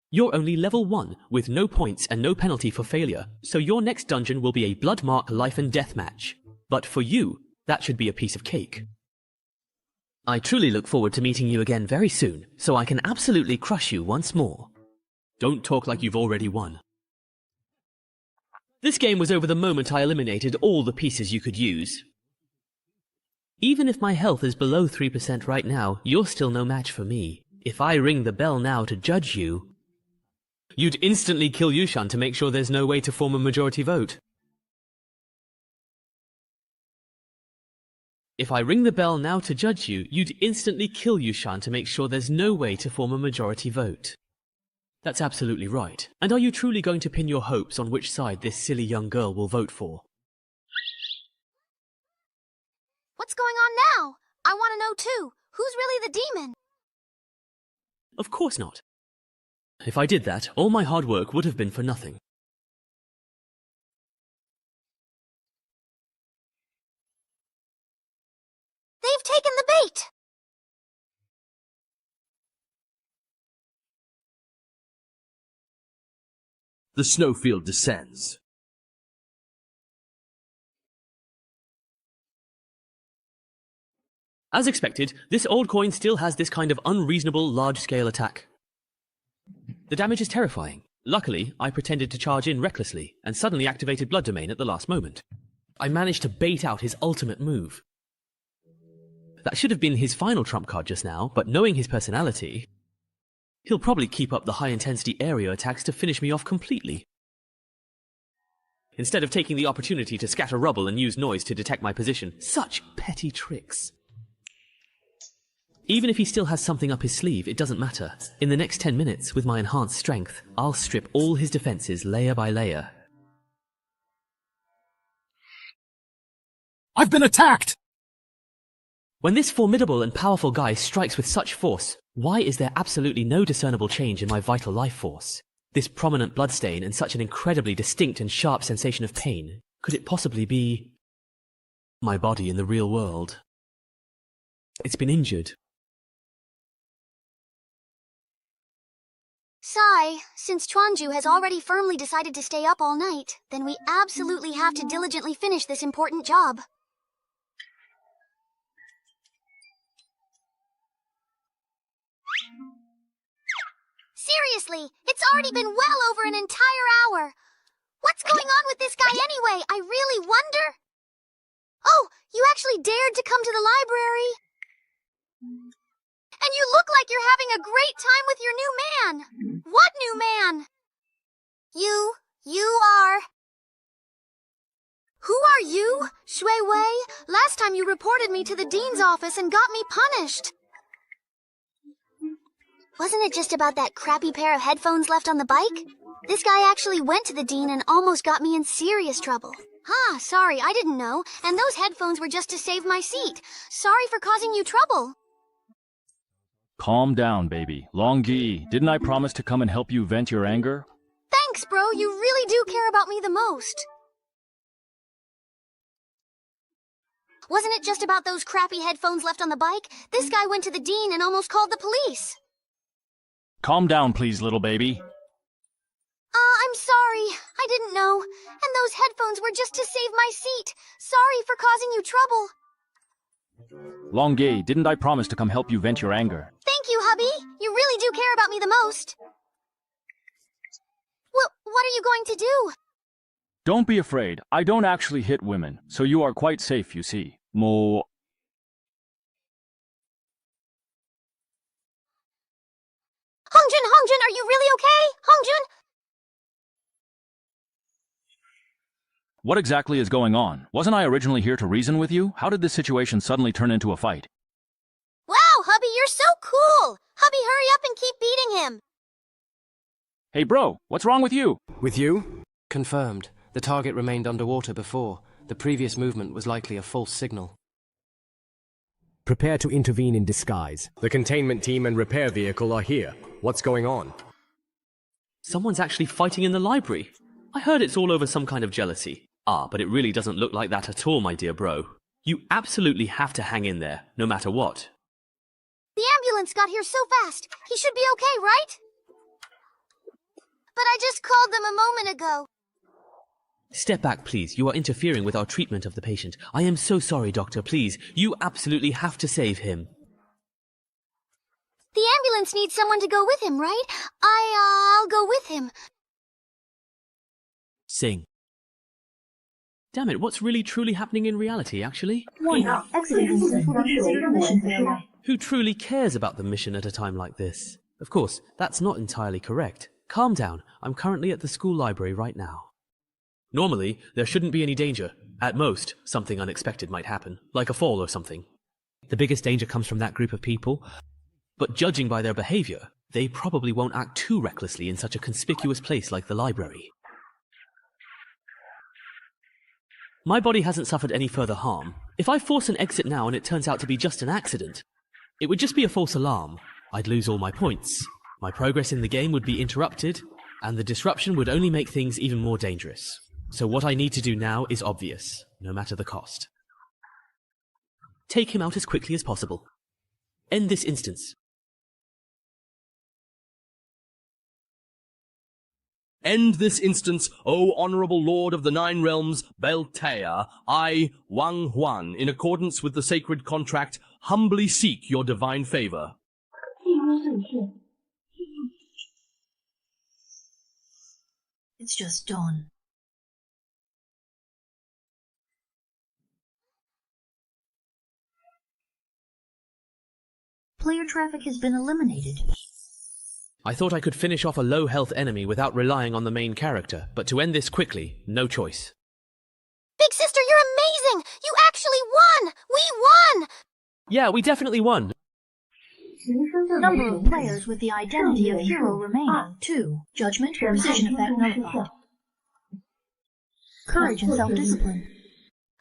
S16: You're only level 1, with no points and no penalty for failure, so your next dungeon will be a Bloodmark life and death match. But for you, that should be a piece of cake. I truly look forward to meeting you again very soon, so I can absolutely crush you once more. Don't talk like you've already won. This game was over the moment I eliminated all the pieces you could use. Even if my health is below 3% right now, you're still no match for me. If I ring the bell now to judge you, you'd instantly kill Yushan to make sure there's no way to form a majority vote. If I ring the bell now to judge you, you'd instantly kill Yushan to make sure there's no way to form a majority vote. That's absolutely right. And are you truly going to pin your hopes on which side this silly young girl will vote for?
S12: What's going on now? I want to know too. Who's really the demon?
S16: Of course not. If I did that, all my hard work would have been for nothing.
S12: They've taken the bait!
S10: The snowfield descends.
S16: As expected, this old coin still has this kind of unreasonable large-scale attack. The damage is terrifying. Luckily, I pretended to charge in recklessly, and suddenly activated Blood Domain at the last moment. I managed to bait out his ultimate move. That should have been his final trump card just now, but knowing his personality, he'll probably keep up the high-intensity area attacks to finish me off completely. instead of taking the opportunity to scatter rubble and use noise to detect my position. Such petty tricks. Even if he still has something up his sleeve, it doesn't matter. In the next 10 minutes, with my enhanced strength, I'll strip all his defenses layer by layer.
S11: I've been attacked!
S16: When this formidable and powerful guy strikes with such force, why is there absolutely no discernible change in my vital life force? This prominent bloodstain and such an incredibly distinct and sharp sensation of pain, could it possibly be my body in the real world? It's been injured.
S12: Sai, since Chuanju has already firmly decided to stay up all night, then we absolutely have to diligently finish this important job. Seriously, it's already been well over an entire hour. What's going on with this guy anyway? I really wonder. Oh, you actually dared to come to the library. And you look like you're having a great time with your new man. What new man? You are... Who are you? Shui Wei? Last time you reported me to the dean's office and got me punished. Wasn't it just about that crappy pair of headphones left on the bike? This guy actually went to the dean and almost got me in serious trouble. Ah, sorry, I didn't know. And those headphones were just to save my seat. Sorry for causing you trouble.
S1: Calm down, baby. Longgi, didn't I promise to come and help you vent your anger?
S12: Thanks, bro. You really do care about me the most. Wasn't it just about those crappy headphones left on the bike? This guy went to the dean and almost called the police.
S1: Calm down, please, little baby.
S12: I'm sorry. I didn't know. And those headphones were just to save my seat. Sorry for causing you trouble.
S1: Longgi, didn't I promise to come help you vent your anger?
S12: Thank you, hubby. You really do care about me the most. What are you going to do?
S1: Don't be afraid. I don't actually hit women, so you are quite safe, you see. Mo...
S12: Hongjun, are you really okay? Hongjun?
S1: What exactly is going on? Wasn't I originally here to reason with you? How did this situation suddenly turn into a fight?
S12: Wow, hubby, you're so cool! Hubby, hurry up and keep beating him!
S1: Hey bro, what's wrong with you?
S18: With you? Confirmed. The target remained underwater before. The previous movement was likely a false signal.
S3: Prepare to intervene in disguise. The containment team and repair vehicle are here. What's going on?
S16: Someone's actually fighting in the library. I heard it's all over some kind of jealousy. Ah, but it really doesn't look like that at all, my dear bro. You absolutely have to hang in there, no matter what.
S12: The ambulance got here so fast. He should be okay, right? But I just called them a moment ago.
S16: Step back, please. You are interfering with our treatment of the patient. I am so sorry, doctor. Please, you absolutely have to save him.
S12: The ambulance needs someone to go with him, right? I'll go with him.
S16: Sing. Damn it, what's really truly happening in reality, actually? Who truly cares about the mission at a time like this? Of course, that's not entirely correct. Calm down. I'm currently at the school library right now. Normally, there shouldn't be any danger. At most, something unexpected might happen, like a fall or something. The biggest danger comes from that group of people, but judging by their behavior, they probably won't act too recklessly in such a conspicuous place like the library. My body hasn't suffered any further harm. If I force an exit now and it turns out to be just an accident, it would just be a false alarm. I'd lose all my points. My progress in the game would be interrupted, and the disruption would only make things even more dangerous. So what I need to do now is obvious, no matter the cost. Take him out as quickly as possible. End this instance.
S10: End this instance, O Honorable Lord of the Nine Realms, Beltea, I, Wang Huan, in accordance with the sacred contract, humbly seek your divine favor.
S22: It's just dawn. Player traffic has been eliminated.
S16: I thought I could finish off a low-health enemy without relying on the main character, but to end this quickly, no choice.
S12: Big sister, you're amazing! You actually won! We won!
S16: Yeah, we definitely won.
S22: Number of players with the identity of hero remaining, 2. Judgment, precision effect nullified. Courage and self-discipline.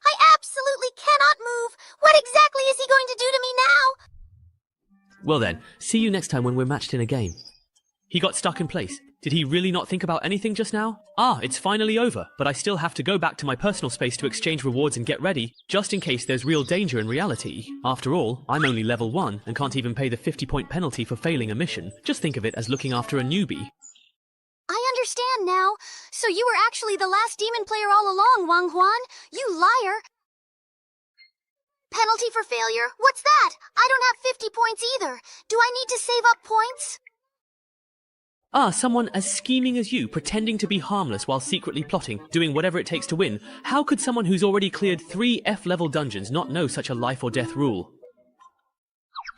S12: I absolutely cannot move! What exactly is he going to do to me now?
S16: Well then, see you next time when we're matched in a game. He got stuck in place. Did he really not think about anything just now? Ah, it's finally over, but I still have to go back to my personal space to exchange rewards and get ready, just in case there's real danger in reality. After all, I'm only level 1 and can't even pay the 50-point penalty for failing a mission. Just think of it as looking after a newbie.
S12: I understand now. So you were actually the last demon player all along, Wang Huan? You liar! Penalty for failure? What's that? I don't have 50 points either. Do I need to save up points?
S16: Ah, someone as scheming as you, pretending to be harmless while secretly plotting, doing whatever it takes to win. How could someone who's already cleared 3 F-level dungeons not know such a life or death rule?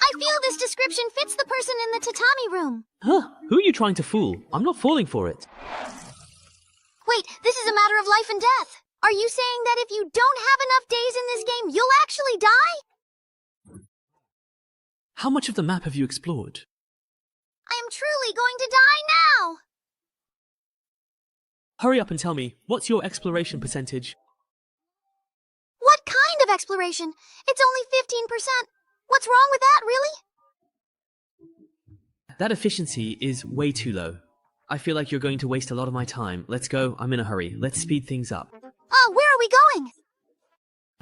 S12: I feel this description fits the person in the tatami room.
S16: Huh? Who are you trying to fool? I'm not falling for it.
S12: Wait, this is a matter of life and death. Are you saying that if you don't have enough days in this game, you'll actually die?
S16: How much of the map have you explored?
S12: I am truly going to die now!
S16: Hurry up and tell me, what's your exploration percentage?
S12: What kind of exploration? It's only 15%. What's wrong with that, really?
S16: That efficiency is way too low. I feel like you're going to waste a lot of my time. Let's go, I'm in a hurry. Let's speed things up.
S12: Oh, where are we going?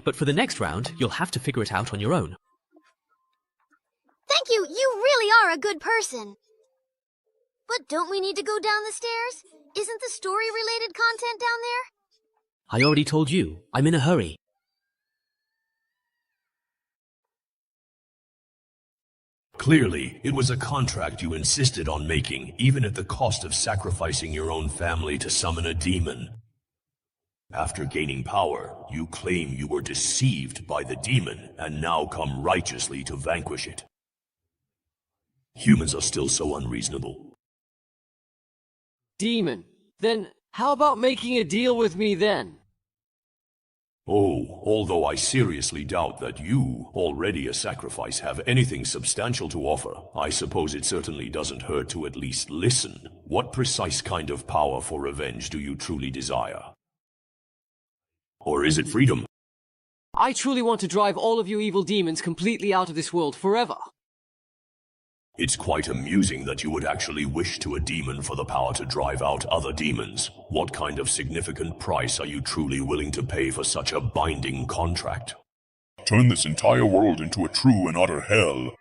S16: But for the next round, you'll have to figure it out on your own.
S12: Thank you, you really are a good person. But don't we need to go down the stairs? Isn't the story-related content down there?
S16: I already told you, I'm in a hurry.
S6: Clearly, it was a contract you insisted on making, even at the cost of sacrificing your own family to summon a demon. After gaining power, you claim you were deceived by the demon and now come righteously to vanquish it. Humans are still so unreasonable.
S18: Demon. Then how about making a deal with me then?
S6: Oh, although I seriously doubt that you, already a sacrifice, have anything substantial to offer, I suppose it certainly doesn't hurt to at least listen. What precise kind of power for revenge do you truly desire? Or is it freedom?
S18: I truly want to drive all of you evil demons completely out of this world forever.
S6: It's quite amusing that you would actually wish to a demon for the power to drive out other demons. What kind of significant price are you truly willing to pay for such a binding contract?
S7: Turn this entire world into a true and utter hell.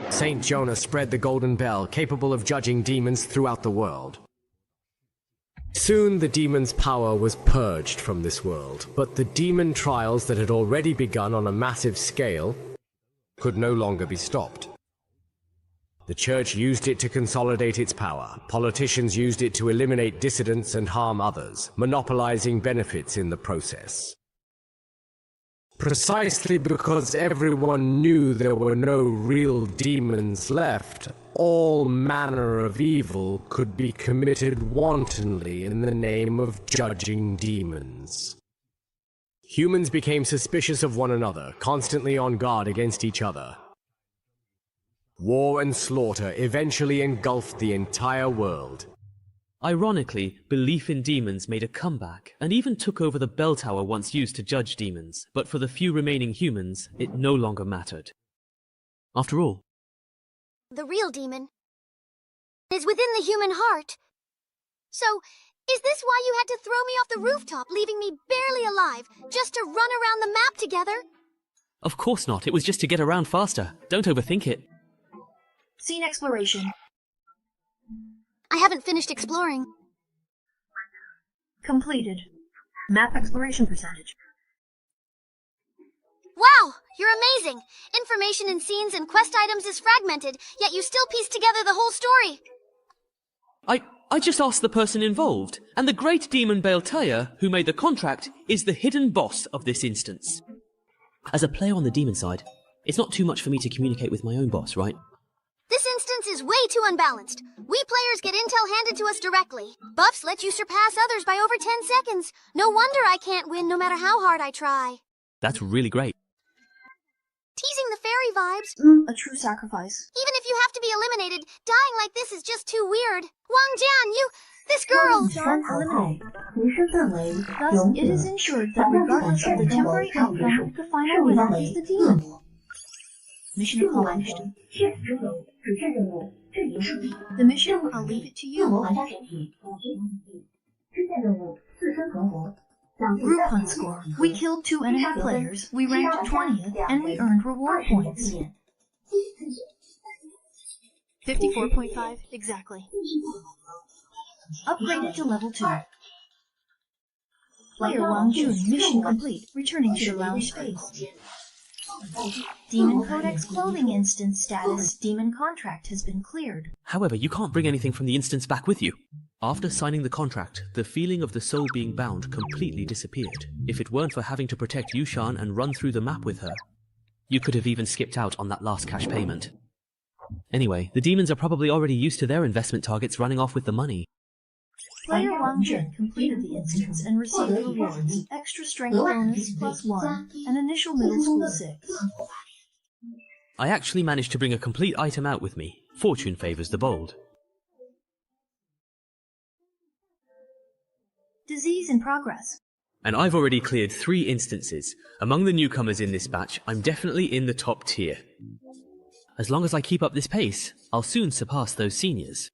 S3: Saint Jonah spread the golden bell, capable of judging demons throughout the world. Soon the demon's power was purged from this world, but the demon trials that had already begun on a massive scale could no longer be stopped. The church used it to consolidate its power. Politicians used it to eliminate dissidents and harm others, monopolizing benefits in the process. Precisely because everyone knew there were no real demons left, all manner of evil could be committed wantonly in the name of judging demons. Humans became suspicious of one another, constantly on guard against each other. War and slaughter eventually engulfed the entire world.
S16: Ironically, belief in demons made a comeback, and even took over the bell tower once used to judge demons, but for the few remaining humans, it no longer mattered. After all,
S12: the real demon is within the human heart. So, is this why you had to throw me off the rooftop, leaving me barely alive, just to run around the map together?
S16: Of course not, it was just to get around faster. Don't overthink it.
S22: Scene exploration.
S12: I haven't finished exploring.
S22: Completed. Map exploration percentage.
S12: Wow! You're amazing! Information in scenes and quest items is fragmented, yet you still piece together the whole story.
S16: I just asked the person involved, and the great demon Baeltea, who made the contract, is the hidden boss of this instance. As a player on the demon side, it's not too much for me to communicate with my own boss, right?
S12: This instance is way too unbalanced. We players get intel handed to us directly. Buffs let you surpass others by over 10 seconds. No wonder I can't win no matter how hard I try.
S16: That's really great.
S12: Teasing the fairy vibes.
S22: A true sacrifice.
S12: Even if you have to be eliminated, dying like this is just too weird. Wang Jian, this girl!
S22: Eliminate. Thus, it is ensured that regardless of the temporary outcome, the final winner is the demon. Mission accomplished. The mission, I'll leave it to you. Group hunt score. We killed 2 enemy players, we ranked 20th, and we earned reward points. 54.5, exactly. Upgraded to level 2. Player Wang Jun, mission complete, returning to the lounge space. Demon Codex clothing instance status, demon contract has been cleared.
S16: However, you can't bring anything from the instance back with you. After signing the contract, the feeling of the soul being bound completely disappeared. If it weren't for having to protect Yushan and run through the map with her, you could have even skipped out on that last cash payment. Anyway, the demons are probably already used to their investment targets running off with the money.
S22: Player Wang Jun completed the instance and received rewards, extra strength bonus +1, and initial middle school 6.
S16: I actually managed to bring a complete item out with me. Fortune favors the bold.
S22: Disease in progress.
S16: And I've already cleared 3 instances. Among the newcomers in this batch, I'm definitely in the top tier. As long as I keep up this pace, I'll soon surpass those seniors.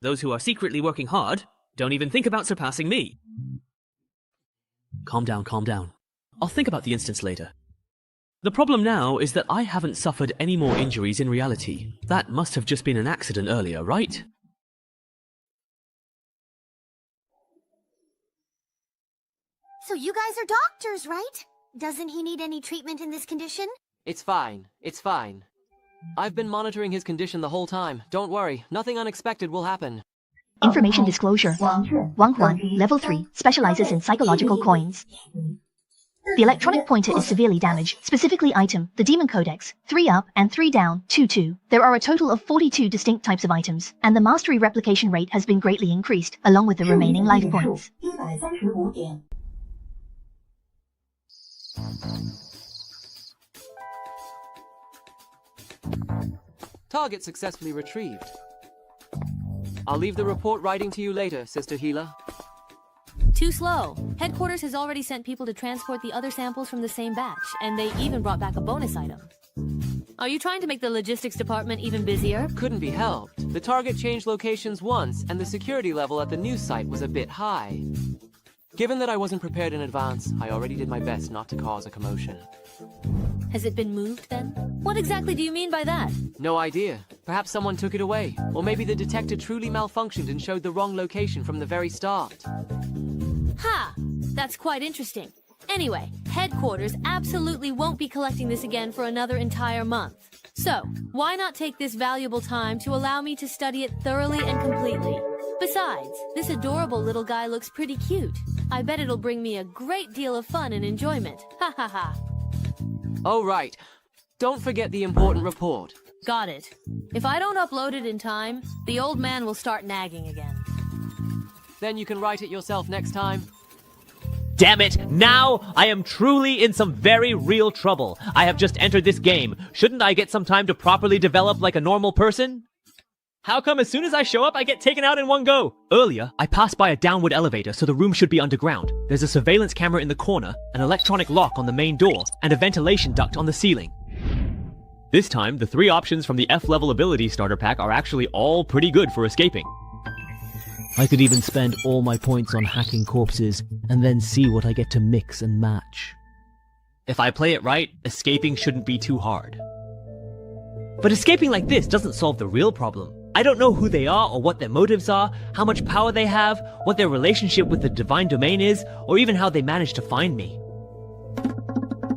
S16: Those who are secretly working hard, don't even think about surpassing me. Calm down, calm down. I'll think about the instance later. The problem now is that I haven't suffered any more injuries in reality. That must have just been an accident earlier, right?
S12: So you guys are doctors, right? Doesn't he need any treatment in this condition?
S18: It's fine. It's fine. I've been monitoring his condition the whole time. Don't worry, nothing unexpected will happen.
S11: Information disclosure. Wang Huan, level 3, specializes in psychological coins. The electronic pointer is severely damaged, specifically item, the Demon Codex, 3 up and 3 down, 2-2. There are a total of 42 distinct types of items, and the mastery replication rate has been greatly increased, along with the remaining life points.
S18: Target successfully retrieved. I'll leave the report writing to you later, Sister Gila.
S13: Too slow. Headquarters has already sent people to transport the other samples from the same batch, and they even brought back a bonus item. Are you trying to make the logistics department even busier?
S18: Couldn't be helped. The target changed locations once, and the security level at the new site was a bit high. Given that I wasn't prepared in advance, I already did my best not to cause a commotion.
S13: Has it been moved, then? What exactly do you mean by that?
S18: No idea. Perhaps someone took it away. Or maybe the detector truly malfunctioned and showed the wrong location from the very start.
S13: Ha! That's quite interesting. Anyway, headquarters absolutely won't be collecting this again for another entire month. So, why not take this valuable time to allow me to study it thoroughly and completely? Besides, this adorable little guy looks pretty cute. I bet it'll bring me a great deal of fun and enjoyment. Ha ha ha.
S18: Oh, right. Don't forget the important report.
S13: Got it. If I don't upload it in time, the old man will start nagging again.
S18: Then you can write it yourself next time.
S14: Damn it! Now I am truly in some very real trouble. I have just entered this game. Shouldn't I get some time to properly develop like a normal person? How come as soon as I show up, I get taken out in one go? Earlier, I passed by a downward elevator, so the room should be underground. There's a surveillance camera in the corner, an electronic lock on the main door, and a ventilation duct on the ceiling. This time, the 3 options from the F-level ability starter pack are actually all pretty good for escaping. I could even spend all my points on hacking corpses, and then see what I get to mix and match. If I play it right, escaping shouldn't be too hard. But escaping like this doesn't solve the real problem. I don't know who they are or what their motives are, how much power they have, what their relationship with the divine domain is, or even how they managed to find me.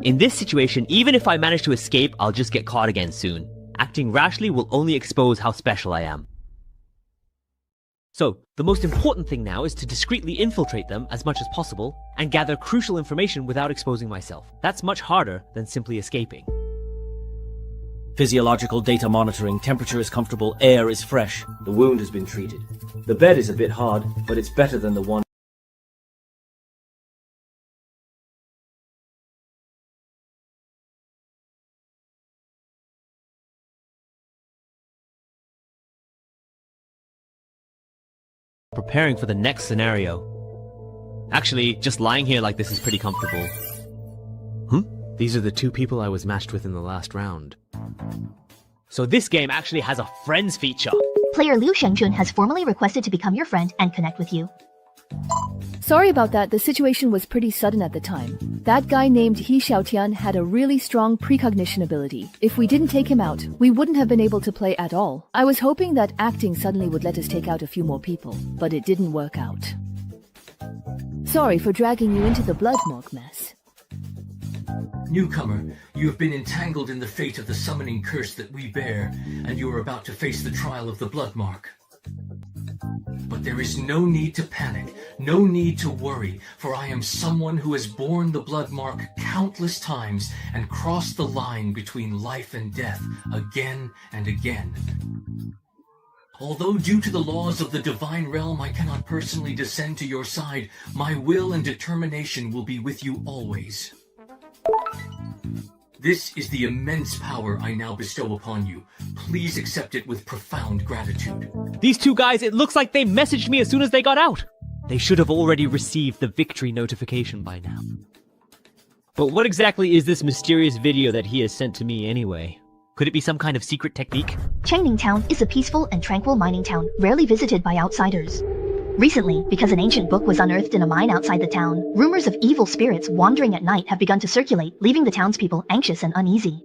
S14: In this situation, even if I manage to escape, I'll just get caught again soon. Acting rashly will only expose how special I am. So, the most important thing now is to discreetly infiltrate them as much as possible, and gather crucial information without exposing myself. That's much harder than simply escaping.
S5: Physiological data monitoring, temperature is comfortable, air is fresh. The wound has been treated. The bed is a bit hard, but it's better than the one.
S14: Preparing for the next scenario. Actually, just lying here like this is pretty comfortable. These are the two people I was matched with in the last round. So this game actually has a friends feature.
S11: Player Liu Shengjun has formally requested to become your friend and connect with you.
S8: Sorry about that, the situation was pretty sudden at the time. That guy named He Xiaotian had a really strong precognition ability. If we didn't take him out, we wouldn't have been able to play at all. I was hoping that acting suddenly would let us take out a few more people, but it didn't work out. Sorry for dragging you into the blood morgue mess.
S17: Newcomer, you have been entangled in the fate of the summoning curse that we bear, and you are about to face the trial of the blood mark. But there is no need to panic, no need to worry, for I am someone who has borne the blood mark countless times and crossed the line between life and death again and again. Although due to the laws of the divine realm I cannot personally descend to your side, my will and determination will be with you always. This is the immense power I now bestow upon you. Please accept it with profound gratitude.
S14: These two guys, it looks like they messaged me as soon as they got out. They should have already received the victory notification by now. But what exactly is this mysterious video that he has sent to me anyway? Could it be some kind of secret technique?
S11: Chengning Town is a peaceful and tranquil mining town, rarely visited by outsiders. Recently, because an ancient book was unearthed in a mine outside the town, rumors of evil spirits wandering at night have begun to circulate, leaving the townspeople anxious and uneasy.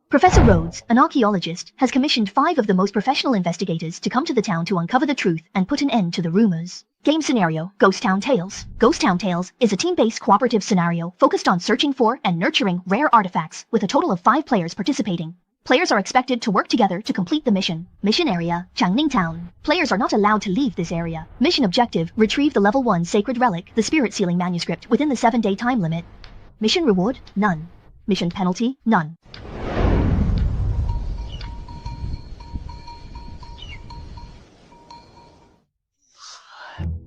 S11: Professor Rhodes, an archaeologist, has commissioned 5 of the most professional investigators to come to the town to uncover the truth and put an end to the rumors. Game scenario, Ghost Town Tales. Ghost Town Tales is a team-based cooperative scenario focused on searching for and nurturing rare artifacts, with a total of 5 players participating. Players are expected to work together to complete the mission. Mission area, Changning Town. Players are not allowed to leave this area. Mission objective, retrieve the level 1 sacred relic, the spirit sealing manuscript, within the 7-day time limit. Mission reward, none. Mission penalty, none.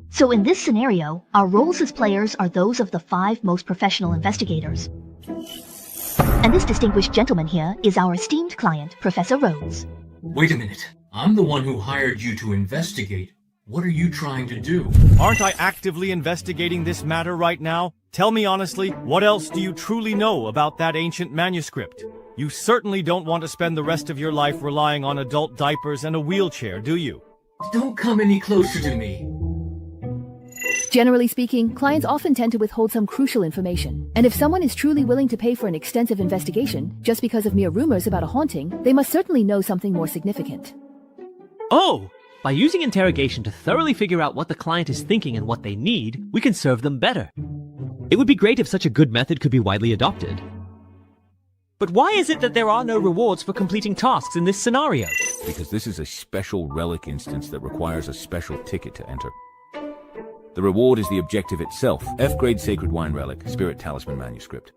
S11: So in this scenario, our roles as players are those of the 5 most professional investigators. And this distinguished gentleman here is our esteemed client, Professor Rhodes.
S17: Wait a minute. I'm the one who hired you to investigate. What are you trying to do?
S24: Aren't I actively investigating this matter right now? Tell me honestly, what else do you truly know about that ancient manuscript? You certainly don't want to spend the rest of your life relying on adult diapers and a wheelchair, do you?
S17: Don't come any closer to me.
S8: Generally speaking, clients often tend to withhold some crucial information. And if someone is truly willing to pay for an extensive investigation, just because of mere rumors about a haunting, they must certainly know something more significant.
S14: Oh! By using interrogation to thoroughly figure out what the client is thinking and what they need, we can serve them better. It would be great if such a good method could be widely adopted. But why is it that there are no rewards for completing tasks in this scenario?
S25: Because this is a special relic instance that requires a special ticket to enter. The reward is the objective itself. F-grade Sacred Wine Relic, Spirit Talisman Manuscript.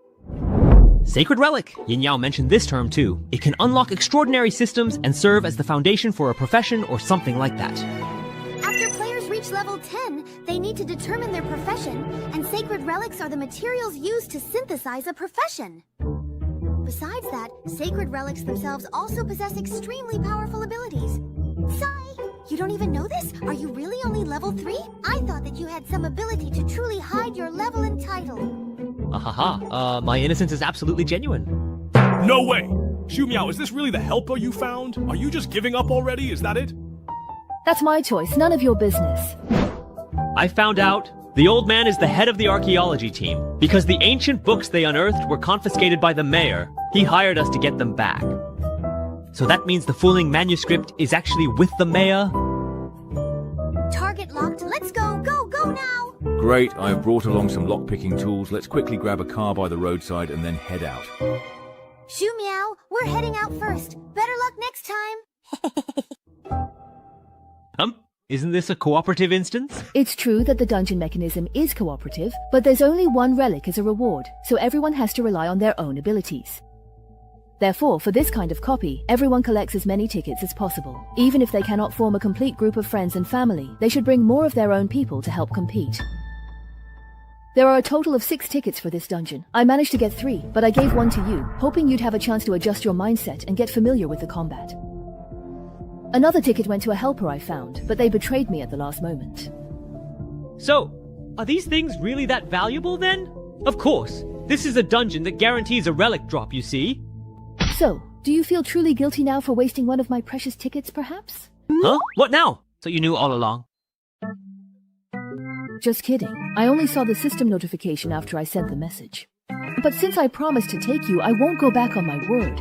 S14: Sacred Relic. Yin Yao mentioned this term too. It can unlock extraordinary systems and serve as the foundation for a profession or something like that.
S12: After players reach level 10, they need to determine their profession, and sacred relics are the materials used to synthesize a profession. Besides that, sacred relics themselves also possess extremely powerful abilities. Sigh! You don't even know this? Are you really only level 3? I thought that you had some ability to truly hide your level and title.
S14: My innocence is absolutely genuine.
S26: No way! Xu Miao, is this really the helper you found? Are you just giving up already? Is that it?
S8: That's my choice, none of your business.
S14: I found out the old man is the head of the archaeology team. Because the ancient books they unearthed were confiscated by the mayor, he hired us to get them back. So that means the fooling manuscript is actually with the mayor?
S12: Target locked. Let's go. Go, go now.
S25: Great, I have brought along some lockpicking tools. Let's quickly grab a car by the roadside and then head out.
S12: Xu Miao, we're heading out first. Better luck next time.
S14: Isn't this a cooperative instance?
S8: It's true that the dungeon mechanism is cooperative, but there's only one relic as a reward, so everyone has to rely on their own abilities. Therefore, for this kind of copy, everyone collects as many tickets as possible. Even if they cannot form a complete group of friends and family, they should bring more of their own people to help compete. There are a total of 6 tickets for this dungeon. I managed to get 3, but I gave 1 to you, hoping you'd have a chance to adjust your mindset and get familiar with the combat. Another ticket went to a helper I found, but they betrayed me at the last moment.
S14: So, are these things really that valuable then? Of course. This is a dungeon that guarantees a relic drop, you see.
S8: So, do you feel truly guilty now for wasting one of my precious tickets, perhaps?
S14: Huh? What now? So you knew all along?
S8: Just kidding. I only saw the system notification after I sent the message. But since I promised to take you, I won't go back on my word.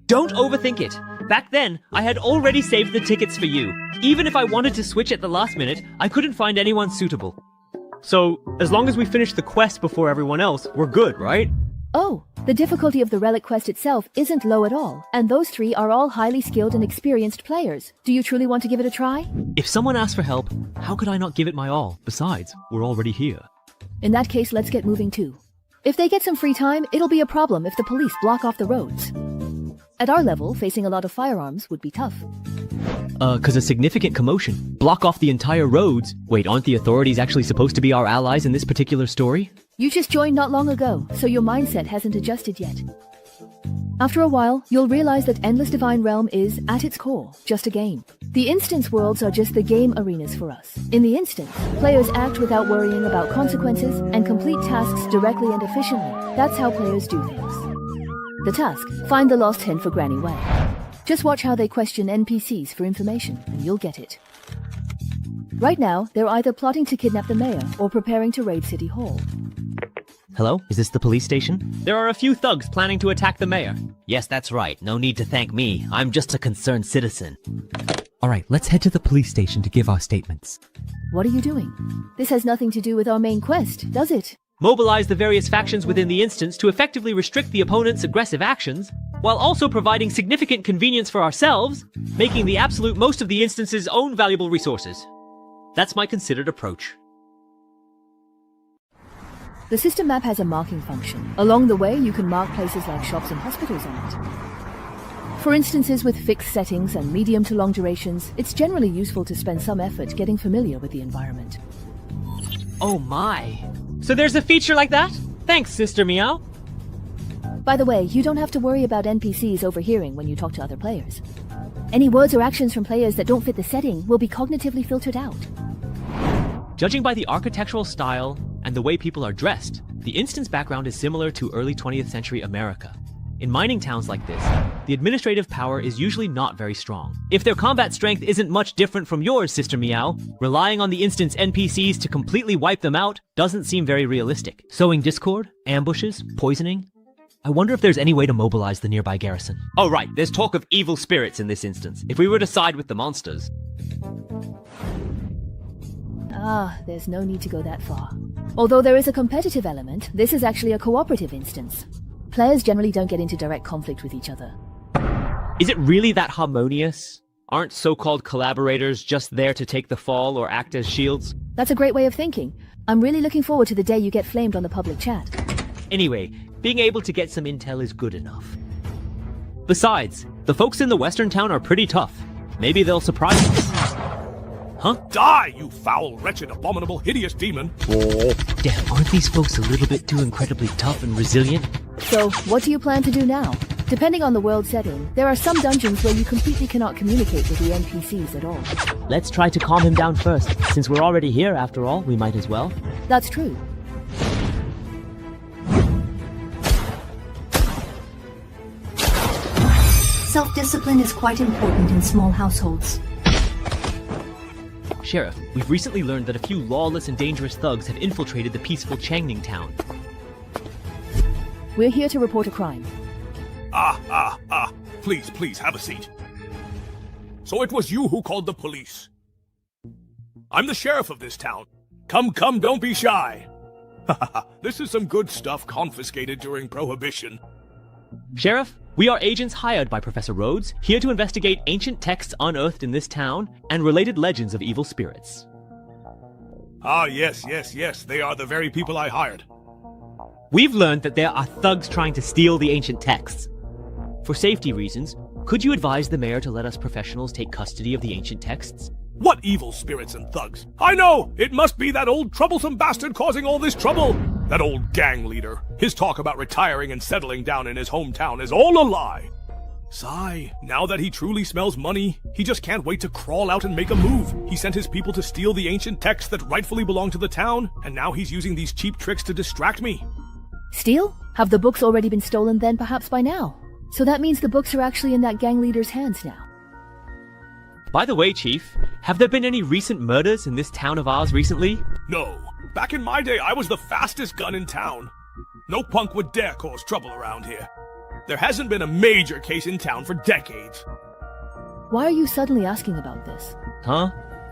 S14: Don't overthink it. Back then, I had already saved the tickets for you. Even if I wanted to switch at the last minute, I couldn't find anyone suitable. So, as long as we finish the quest before everyone else, we're good, right?
S8: Oh, the difficulty of the relic quest itself isn't low at all, and those 3 are all highly skilled and experienced players. Do you truly want to give it a try?
S14: If someone asks for help, how could I not give it my all? Besides, we're already here.
S8: In that case, let's get moving too. If they get some free time, it'll be a problem if the police block off the roads. At our level, facing a lot of firearms would be tough.
S14: 'Cause a significant commotion. Block off the entire roads. Wait, aren't the authorities actually supposed to be our allies in this particular story?
S8: You just joined not long ago, so your mindset hasn't adjusted yet. After a while, you'll realize that Endless Divine Realm is, at its core, just a game. The instance worlds are just the game arenas for us. In the instance, players act without worrying about consequences and complete tasks directly and efficiently. That's how players do things. The task, find the lost hen for Granny Wang. Just watch how they question NPCs for information, and you'll get it. Right now, they're either plotting to kidnap the mayor or preparing to raid City Hall.
S14: Hello? Is this the police station? There are a few thugs planning to attack the mayor. Yes, that's right. No need to thank me. I'm just a concerned citizen.
S2: Alright, let's head to the police station to give our statements.
S8: What are you doing? This has nothing to do with our main quest, does it?
S14: Mobilize the various factions within the instance to effectively restrict the opponent's aggressive actions, while also providing significant convenience for ourselves, making the absolute most of the instance's own valuable resources. That's my considered approach.
S8: The system map has a marking function. Along the way, you can mark places like shops and hospitals on it. For instances with fixed settings and medium to long durations, it's generally useful to spend some effort getting familiar with the environment.
S14: Oh my. So there's a feature like that? Thanks, Sister Meow.
S8: By the way, you don't have to worry about NPCs overhearing when you talk to other players. Any words or actions from players that don't fit the setting will be cognitively filtered out.
S14: Judging by the architectural style and the way people are dressed, the instance background is similar to early 20th century America. In mining towns like this, the administrative power is usually not very strong. If their combat strength isn't much different from yours, Sister Meow, relying on the instance NPCs to completely wipe them out doesn't seem very realistic. Sowing discord, ambushes, poisoning. I wonder if there's any way to mobilize the nearby garrison. Oh right, there's talk of evil spirits in this instance. If we were to side with the monsters.
S8: There's no need to go that far. Although there is a competitive element, this is actually a cooperative instance. Players generally don't get into direct conflict with each other.
S14: Is it really that harmonious? Aren't so-called collaborators just there to take the fall or act as shields?
S8: That's a great way of thinking. I'm really looking forward to the day you get flamed on the public chat.
S14: Anyway, being able to get some intel is good enough. Besides, the folks in the western town are pretty tough. Maybe they'll surprise us. Huh?
S26: Die, you foul, wretched, abominable, hideous demon!
S14: Oh. Damn, aren't these folks a little bit too incredibly tough and resilient?
S8: So, what do you plan to do now? Depending on the world setting, there are some dungeons where you completely cannot communicate with the NPCs at all.
S14: Let's try to calm him down first. Since we're already here, after all, we might as well.
S8: That's true.
S22: Self-discipline is quite important in small households.
S14: Sheriff, we've recently learned that a few lawless and dangerous thugs have infiltrated the peaceful Changning town.
S8: We're here to report a crime.
S26: Please, please, have a seat. So it was you who called the police. I'm the sheriff of this town. Come, don't be shy. This is some good stuff confiscated during Prohibition.
S14: Sheriff, we are agents hired by Professor Rhodes, here to investigate ancient texts unearthed in this town and related legends of evil spirits.
S26: Ah, yes, they are the very people I hired.
S14: We've learned that there are thugs trying to steal the ancient texts. For safety reasons, could you advise the mayor to let us professionals take custody of the ancient texts?
S26: What evil spirits and thugs? I know! It must be that old troublesome bastard causing all this trouble! That old gang leader. His talk about retiring and settling down in his hometown is all a lie. Sigh, now that he truly smells money, he just can't wait to crawl out and make a move. He sent his people to steal the ancient texts that rightfully belong to the town, and now he's using these cheap tricks to distract me.
S8: Steal? Have the books already been stolen then perhaps by now? So that means the books are actually in that gang leader's hands now.
S14: By the way, Chief, have there been any recent murders in this town of ours recently?
S26: No. Back in my day, I was the fastest gun in town. No punk would dare cause trouble around here. There hasn't been a major case in town for decades.
S8: Why are you suddenly asking about this?
S14: Huh?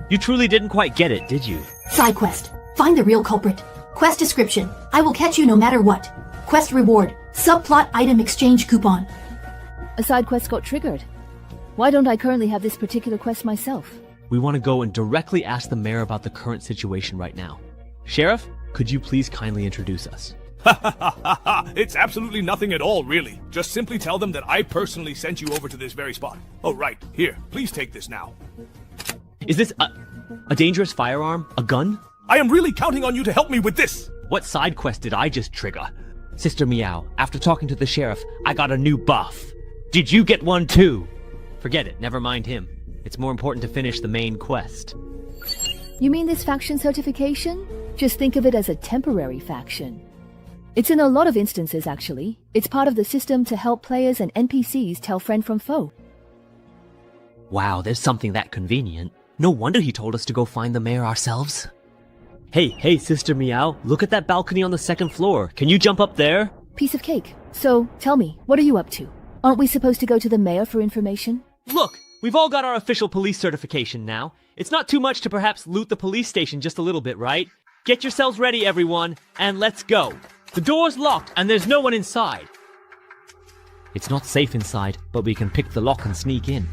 S14: You truly didn't quite get it, did you?
S22: Side quest. Find the real culprit. Quest description. I will catch you no matter what. Quest reward. Subplot item exchange coupon.
S8: A side quest got triggered. Why don't I currently have this particular quest myself?
S14: We want to go and directly ask the mayor about the current situation right now. Sheriff, could you please kindly introduce us?
S26: Ha ha ha ha ha! It's absolutely nothing at all, really. Just simply tell them that I personally sent you over to this very spot. Oh, right. Here, please take this now.
S14: Is this a dangerous firearm? A gun?
S26: I am really counting on you to help me with this!
S14: What side quest did I just trigger? Sister Meow, after talking to the sheriff, I got a new buff. Did you get one too? Forget it, never mind him. It's more important to finish the main quest.
S8: You mean this faction certification? Just think of it as a temporary faction. It's in a lot of instances, actually. It's part of the system to help players and NPCs tell friend from foe.
S14: Wow, there's something that convenient. No wonder he told us to go find the mayor ourselves. Hey, Sister Meow, look at that balcony on the second floor. Can you jump up there?
S8: Piece of cake. So, tell me, what are you up to? Aren't we supposed to go to the mayor for information?
S14: Look, we've all got our official police certification now. It's not too much to perhaps loot the police station just a little bit, right? Get yourselves ready, everyone, and let's go. The door's locked, and there's no one inside. It's not safe inside, but we can pick the lock and sneak in.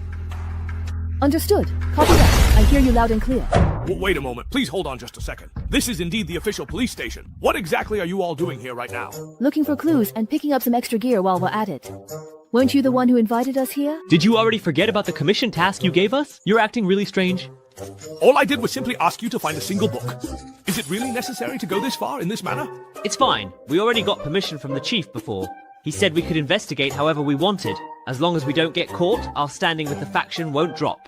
S8: Understood. Copy that. I hear you loud and clear.
S26: Wait a moment. Please hold on just a second. This is indeed the official police station. What exactly are you all doing here right now?
S8: Looking for clues and picking up some extra gear while we're at it. Weren't you the one who invited us here?
S14: Did you already forget about the commission task you gave us? You're acting really strange.
S26: All I did was simply ask you to find a single book. Is it really necessary to go this far in this manner?
S14: It's fine. We already got permission from the chief before. He said we could investigate however we wanted. As long as we don't get caught, our standing with the faction won't drop.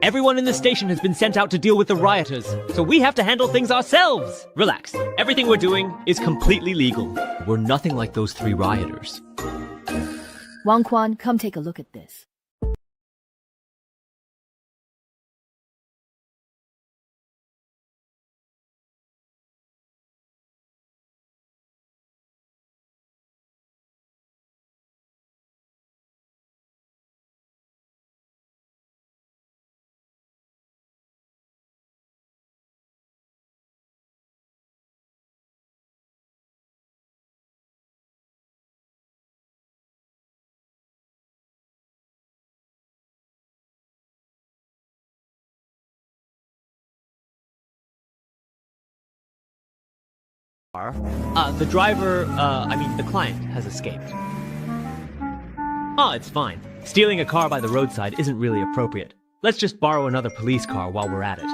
S14: Everyone in the station has been sent out to deal with the rioters, so we have to handle things ourselves. Relax. Everything we're doing is completely legal. We're nothing like those 3 rioters.
S8: Wang Quan, come take a look at this.
S14: The driver, the client has escaped. Oh, it's fine. Stealing a car by the roadside isn't really appropriate. Let's just borrow another police car while we're at it.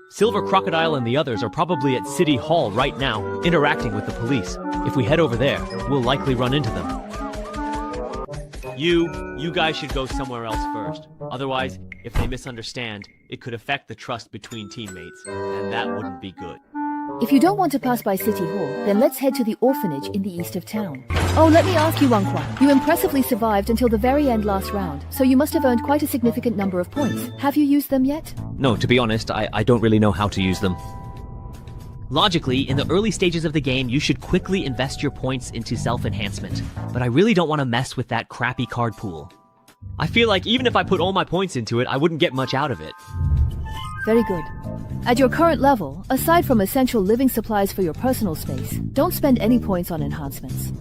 S14: Silver Crocodile and the others are probably at City Hall right now, interacting with the police. If we head over there, we'll likely run into them. You guys should go somewhere else first. Otherwise, if they misunderstand, it could affect the trust between teammates, and that wouldn't be good.
S8: If you don't want to pass by City Hall, then let's head to the orphanage in the east of town. Oh, let me ask you, Wang Quan. You impressively survived until the very end last round, so you must have earned quite a significant number of points. Have you used them yet?
S14: No, to be honest, I don't really know how to use them. Logically, in the early stages of the game, you should quickly invest your points into self-enhancement. But I really don't want to mess with that crappy card pool. I feel like even if I put all my points into it, I wouldn't get much out of it.
S8: Very good. At your current level, aside from essential living supplies for your personal space, don't spend any points on enhancements.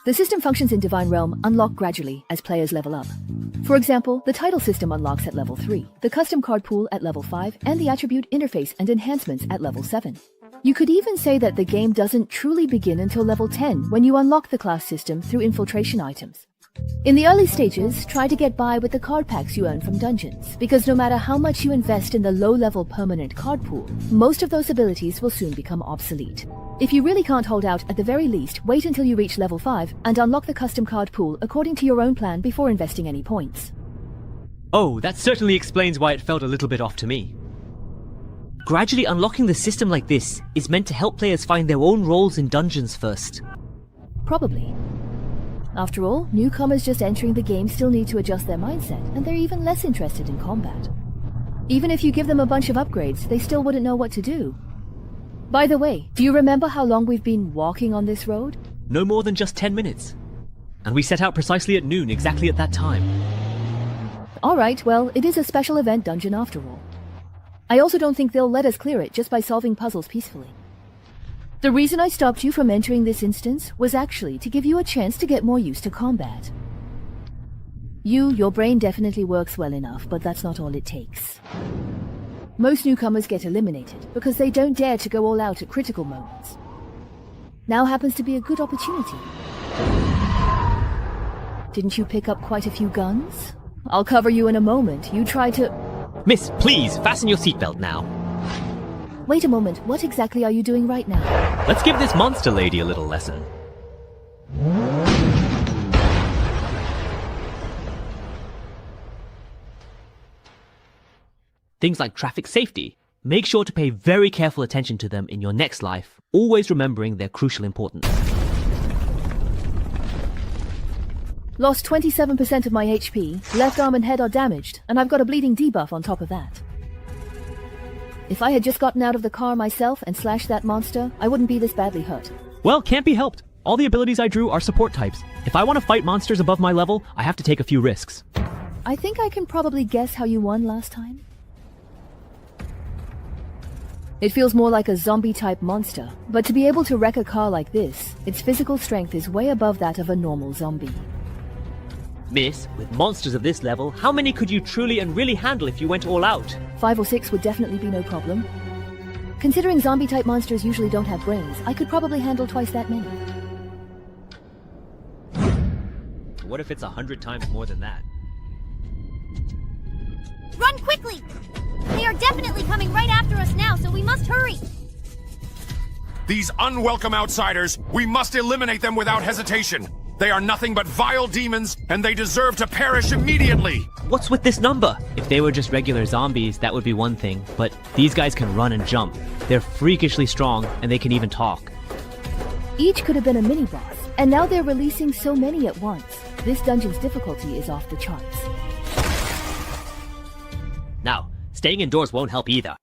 S8: The system functions in Divine Realm unlock gradually as players level up. For example, the title system unlocks at level 3, the custom card pool at level 5, and the attribute interface and enhancements at level 7. You could even say that the game doesn't truly begin until level 10 when you unlock the class system through infiltration items. In the early stages, try to get by with the card packs you earn from dungeons, because no matter how much you invest in the low-level permanent card pool, most of those abilities will soon become obsolete. If you really can't hold out, at the very least, wait until you reach level 5 and unlock the custom card pool according to your own plan before investing any points.
S14: Oh, that certainly explains why it felt a little bit off to me. Gradually unlocking the system like this is meant to help players find their own roles in dungeons first.
S8: Probably. After all, newcomers just entering the game still need to adjust their mindset, and they're even less interested in combat. Even if you give them a bunch of upgrades, they still wouldn't know what to do. By the way, do you remember how long we've been walking on this road?
S14: No more than just 10 minutes. And we set out precisely at noon, exactly at that time.
S8: Alright, well, it is a special event dungeon after all. I also don't think they'll let us clear it just by solving puzzles peacefully. The reason I stopped you from entering this instance was actually to give you a chance to get more used to combat. Your brain definitely works well enough, but that's not all it takes. Most newcomers get eliminated because they don't dare to go all out at critical moments. Now happens to be a good opportunity. Didn't you pick up quite a few guns? I'll cover you in a moment. You try to...
S14: Miss, please, fasten your seatbelt now.
S8: Wait a moment, what exactly are you doing right now?
S14: Let's give this monster lady a little lesson. Things like traffic safety. Make sure to pay very careful attention to them in your next life, always remembering their crucial importance.
S8: Lost 27% of my HP, left arm and head are damaged, and I've got a bleeding debuff on top of that. If I had just gotten out of the car myself and slashed that monster, I wouldn't be this badly hurt.
S14: Well, can't be helped. All the abilities I drew are support types. If I want to fight monsters above my level, I have to take a few risks.
S8: I think I can probably guess how you won last time. It feels more like a zombie-type monster, but to be able to wreck a car like this, its physical strength is way above that of a normal zombie.
S14: Miss, with monsters of this level, how many could you truly and really handle if you went all out?
S8: 5 or 6 would definitely be no problem. Considering zombie-type monsters usually don't have brains, I could probably handle twice that many.
S14: What if it's 100 times more than that?
S12: Run quickly! They are definitely coming right after us now, so we must hurry!
S4: These unwelcome outsiders, we must eliminate them without hesitation. They are nothing but vile demons, and they deserve to perish immediately!
S14: What's with this number? If they were just regular zombies, that would be one thing, but these guys can run and jump. They're freakishly strong, and they can even talk.
S8: Each could have been a mini-boss, and now they're releasing so many at once. This dungeon's difficulty is off the charts.
S14: Now, staying indoors won't help either.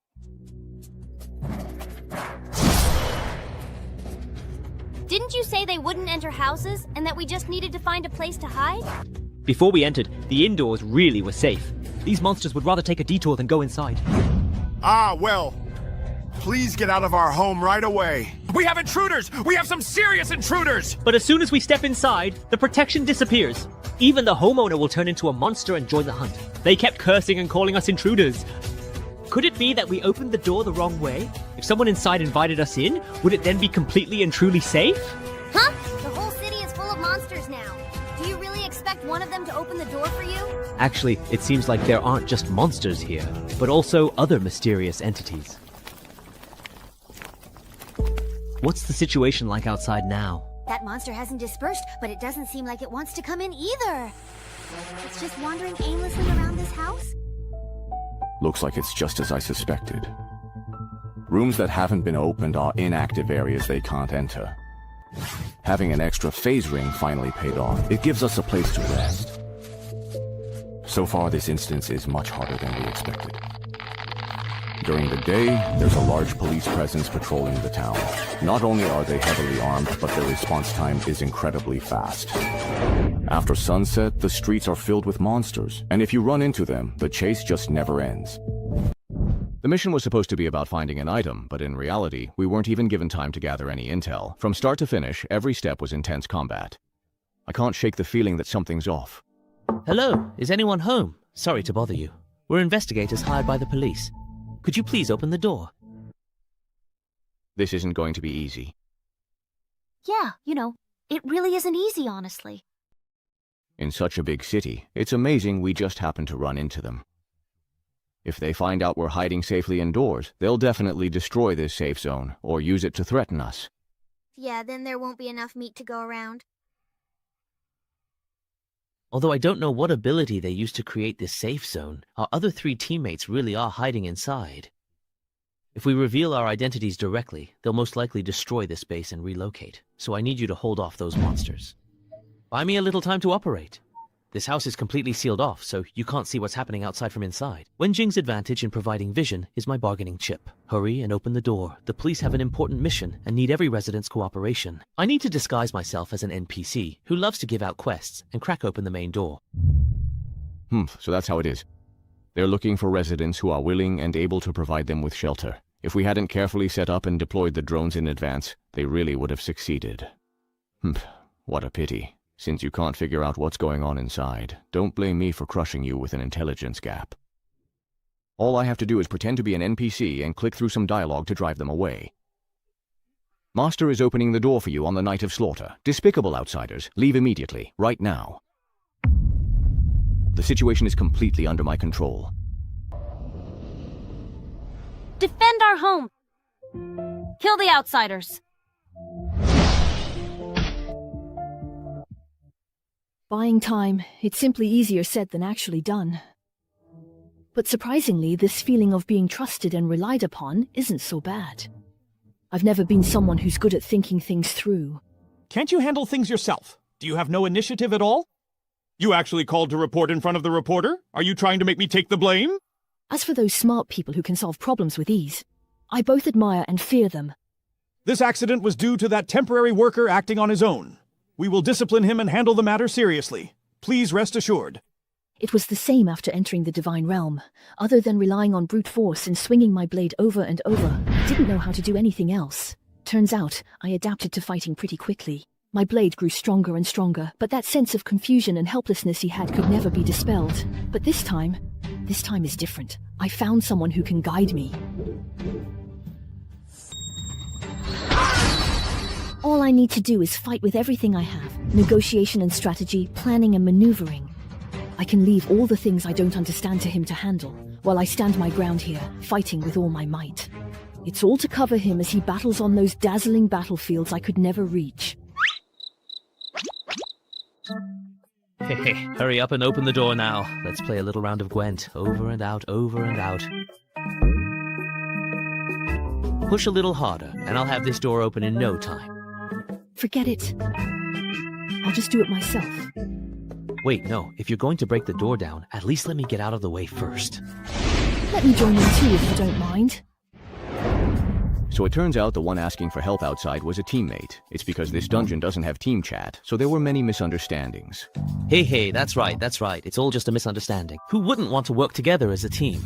S12: Didn't you say they wouldn't enter houses, and that we just needed to find a place to hide?
S14: Before we entered, the indoors really were safe. These monsters would rather take a detour than go inside.
S4: Ah, well. Please get out of our home right away. We have intruders! We have some serious intruders!
S14: But as soon as we step inside, the protection disappears. Even the homeowner will turn into a monster and join the hunt. They kept cursing and calling us intruders. Could it be that we opened the door the wrong way? If someone inside invited us in, would it then be completely and truly safe?
S12: Huh? The whole city is full of monsters now. Do you really expect one of them to open the door for you?
S14: Actually, it seems like there aren't just monsters here, but also other mysterious entities. What's the situation like outside now?
S12: That monster hasn't dispersed, but it doesn't seem like it wants to come in either. It's just wandering aimlessly around this house?
S9: Looks like it's just as I suspected. Rooms that haven't been opened are inactive areas they can't enter. Having an extra phase ring finally paid off. It gives us a place to rest. So far, this instance is much harder than we expected. During the day, there's a large police presence patrolling the town. Not only are they heavily armed, but their response time is incredibly fast. After sunset, the streets are filled with monsters, and if you run into them, the chase just never ends.
S25: The mission was supposed to be about finding an item, but in reality, we weren't even given time to gather any intel. From start to finish, every step was intense combat. I can't shake the feeling that something's off.
S14: Hello, is anyone home? Sorry to bother you. We're investigators hired by the police. Could you please open the door?
S25: This isn't going to be easy.
S1: Yeah, it really isn't easy, honestly.
S25: In such a big city, it's amazing we just happened to run into them. If they find out we're hiding safely indoors, they'll definitely destroy this safe zone, or use it to threaten us.
S12: Yeah, then there won't be enough meat to go around.
S16: Although I don't know what ability they used to create this safe zone, our other 3 teammates really are hiding inside. If we reveal our identities directly, they'll most likely destroy this base and relocate, so I need you to hold off those monsters. Buy me a little time to operate. This house is completely sealed off, so you can't see what's happening outside from inside. Wenjing's advantage in providing vision is my bargaining chip. Hurry and open the door. The police have an important mission and need every resident's cooperation. I need to disguise myself as an NPC who loves to give out quests and crack open the main door.
S25: So that's how it is. They're looking for residents who are willing and able to provide them with shelter. If we hadn't carefully set up and deployed the drones in advance, they really would have succeeded. What a pity. Since you can't figure out what's going on inside, don't blame me for crushing you with an intelligence gap. All I have to do is pretend to be an NPC and click through some dialogue to drive them away. Master is opening the door for you on the night of slaughter. Despicable outsiders, leave immediately, right now. The situation is completely under my control.
S1: Defend our home! Kill the outsiders!
S8: Buying time, it's simply easier said than actually done. But surprisingly, this feeling of being trusted and relied upon isn't so bad. I've never been someone who's good at thinking things through.
S24: Can't you handle things yourself? Do you have no initiative at all? You actually called to report in front of the reporter? Are you trying to make me take the blame?
S8: As for those smart people who can solve problems with ease, I both admire and fear them.
S24: This accident was due to that temporary worker acting on his own. We will discipline him and handle the matter seriously. Please rest assured.
S8: It was the same after entering the Divine Realm. Other than relying on brute force and swinging my blade over and over, I didn't know how to do anything else. Turns out, I adapted to fighting pretty quickly. My blade grew stronger and stronger, but that sense of confusion and helplessness he had could never be dispelled. But this time is different. I found someone who can guide me. All I need to do is fight with everything I have. Negotiation and strategy, planning and maneuvering. I can leave all the things I don't understand to him to handle, while I stand my ground here, fighting with all my might. It's all to cover him as he battles on those dazzling battlefields I could never reach.
S16: Hey, hurry up and open the door now. Let's play a little round of Gwent. Over and out, over and out. Push a little harder, and I'll have this door open in no time.
S8: Forget it. I'll just do it myself.
S16: Wait, no. If you're going to break the door down, at least let me get out of the way first.
S8: Let me join in too if you don't mind.
S25: So it turns out the one asking for help outside was a teammate. It's because this dungeon doesn't have team chat, so there were many misunderstandings.
S16: Hey, that's right. It's all just a misunderstanding. Who wouldn't want to work together as a team?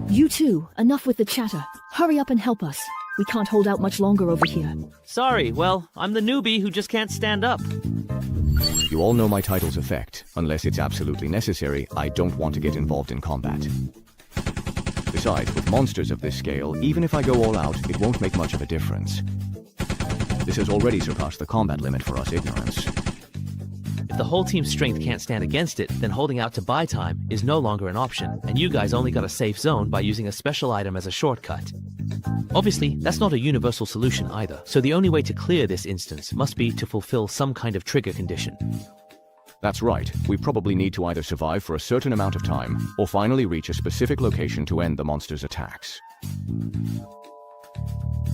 S8: You too. Enough with the chatter. Hurry up and help us. We can't hold out much longer over here.
S16: Sorry, well, I'm the newbie who just can't stand up.
S25: You all know my title's effect. Unless it's absolutely necessary, I don't want to get involved in combat. Besides, with monsters of this scale, even if I go all out, it won't make much of a difference. This has already surpassed the combat limit for us ignorants.
S16: If the whole team's strength can't stand against it, then holding out to buy time is no longer an option, and you guys only got a safe zone by using a special item as a shortcut. Obviously, that's not a universal solution either, so the only way to clear this instance must be to fulfill some kind of trigger condition.
S25: That's right. We probably need to either survive for a certain amount of time, or finally reach a specific location to end the monster's attacks.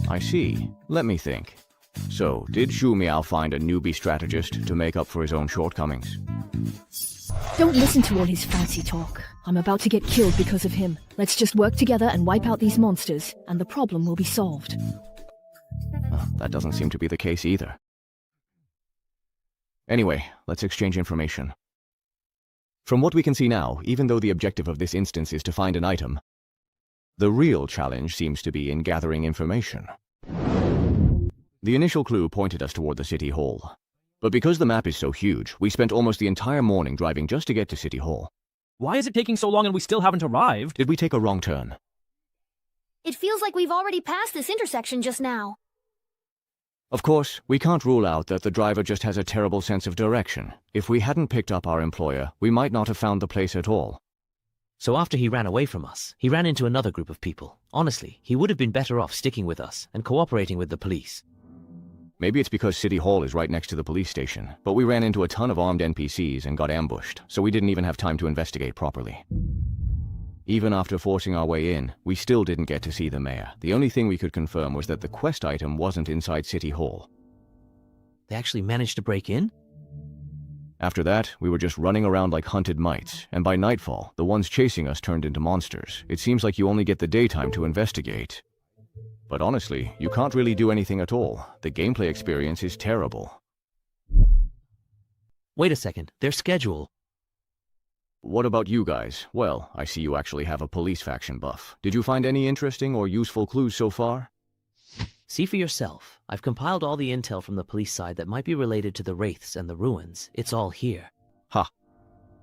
S25: I see. Let me think. So, did Shu Miao find a newbie strategist to make up for his own shortcomings?
S8: Don't listen to all his fancy talk. I'm about to get killed because of him. Let's just work together and wipe out these monsters, and the problem will be solved.
S25: That doesn't seem to be the case either. Anyway, let's exchange information. From what we can see now, even though the objective of this instance is to find an item, the real challenge seems to be in gathering information. The initial clue pointed us toward the City Hall. But because the map is so huge, we spent almost the entire morning driving just to get to City Hall.
S15: Why is it taking so long and we still haven't arrived?
S25: Did we take a wrong turn?
S1: It feels like we've already passed this intersection just now.
S25: Of course, we can't rule out that the driver just has a terrible sense of direction. If we hadn't picked up our employer, we might not have found the place at all.
S14: So after he ran away from us, he ran into another group of people. Honestly, he would have been better off sticking with us and cooperating with the police.
S25: Maybe it's because City Hall is right next to the police station, but we ran into a ton of armed NPCs and got ambushed, so we didn't even have time to investigate properly. Even after forcing our way in, we still didn't get to see the mayor. The only thing we could confirm was that the quest item wasn't inside City Hall.
S14: They actually managed to break in?
S25: After that, we were just running around like hunted mites, and by nightfall, the ones chasing us turned into monsters. It seems like you only get the daytime to investigate. But honestly, you can't really do anything at all. The gameplay experience is terrible.
S14: Wait a second, their schedule.
S25: What about you guys? Well, I see you actually have a police faction buff. Did you find any interesting or useful clues so far?
S14: See for yourself. I've compiled all the intel from the police side that might be related to the wraiths and the ruins. It's all here.
S25: Ha.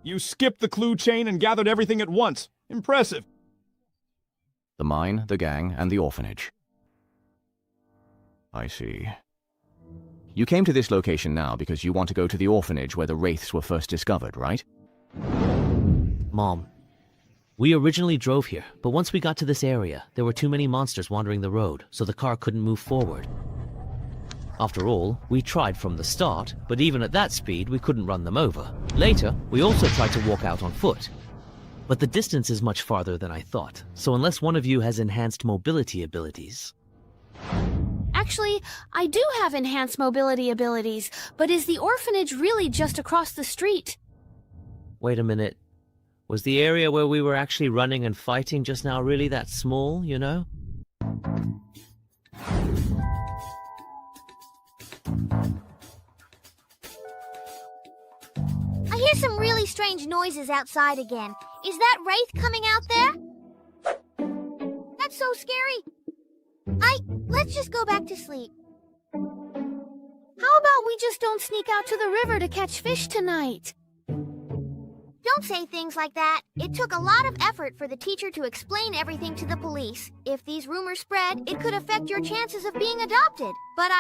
S24: You skipped the clue chain and gathered everything at once. Impressive.
S25: The mine, the gang, and the orphanage. I see. You came to this location now because you want to go to the orphanage where the wraiths were first discovered, right?
S14: Mom, we originally drove here, but once we got to this area, there were too many monsters wandering the road, so the car couldn't move forward. After all, we tried from the start, but even at that speed, we couldn't run them over. Later, we also tried to walk out on foot. But the distance is much farther than I thought, so unless one of you has enhanced mobility abilities...
S13: Actually, I do have enhanced mobility abilities, but is the orphanage really just across the street?
S14: Wait a minute. Was the area where we were actually running and fighting just now really that small, you know?
S12: I hear some really strange noises outside again. Is that wraith coming out there? That's so scary. Let's just go back to sleep.
S13: How about we just don't sneak out to the river to catch fish tonight?
S12: Don't say things like that. It took a lot of effort for the teacher to explain everything to the police. If these rumors spread, it could affect your chances of being adopted. But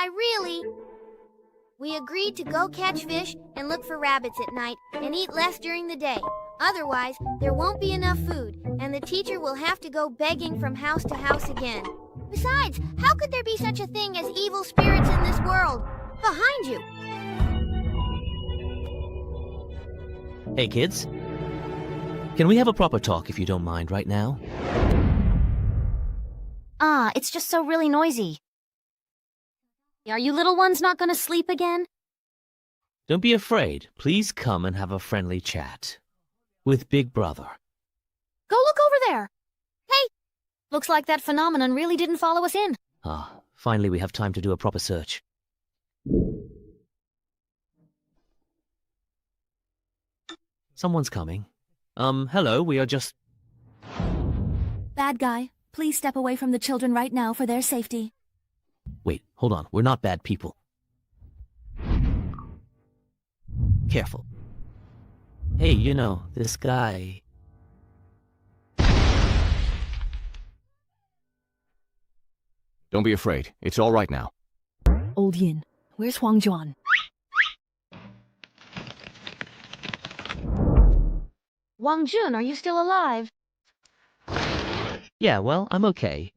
S12: We agreed to go catch fish and look for rabbits at night and eat less during the day. Otherwise, there won't be enough food, and the teacher will have to go begging from house to house again. Besides, how could there be such a thing as evil spirits in this world? Behind you!
S14: Hey kids, can we have a proper talk if you don't mind right now?
S1: It's just so really noisy. Are you little ones not gonna sleep again?
S14: Don't be afraid. Please come and have a friendly chat. With Big Brother.
S1: Go look over there! Hey! Looks like that phenomenon really didn't follow us in.
S14: Finally we have time to do a proper search. Someone's coming. Hello, we are just...
S13: Bad guy, please step away from the children right now for their safety.
S14: Wait, hold on. We're not bad people. Careful. Hey, you know, this guy...
S25: Don't be afraid. It's all right now.
S8: Old Yin, where's Huang Juan?
S1: Wang Jun, are you still alive?
S14: Yeah, well, I'm okay.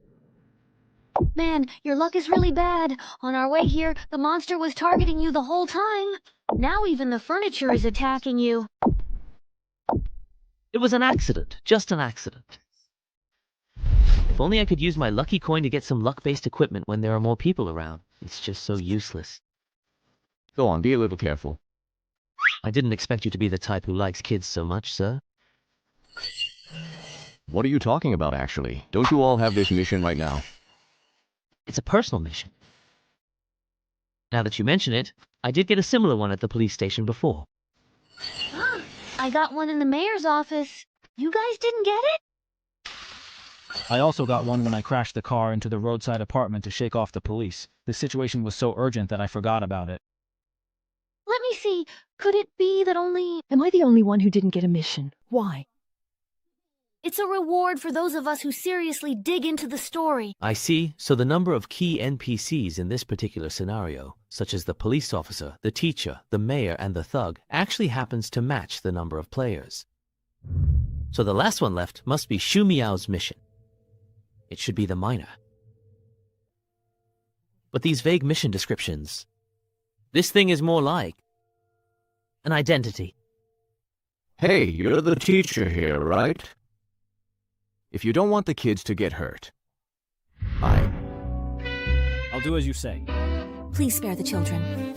S1: Man, your luck is really bad. On our way here, the monster was targeting you the whole time. Now even the furniture is attacking you.
S14: It was an accident. Just an accident. If only I could use my lucky coin to get some luck-based equipment when there are more people around. It's just so useless.
S25: Go on, be a little careful.
S14: I didn't expect you to be the type who likes kids so much, sir.
S25: What are you talking about, actually? Don't you all have this mission right now?
S14: It's a personal mission. Now that you mention it, I did get a similar one at the police station before.
S1: I got one in the mayor's office. You guys didn't get it?
S15: I also got one when I crashed the car into the roadside apartment to shake off the police. The situation was so urgent that I forgot about it.
S1: Let me see. Could it be that only...
S8: Am I the only one who didn't get a mission? Why?
S1: It's a reward for those of us who seriously dig into the story.
S14: I see. So the number of key NPCs in this particular scenario, such as the police officer, the teacher, the mayor, and the thug, actually happens to match the number of players. So the last one left must be Shu Miao's mission. It should be the miner. But these vague mission descriptions... This thing is more like... an identity.
S25: Hey, you're the teacher here, right? If you don't want the kids to get hurt,
S24: I'll do as you say.
S6: Please spare the children.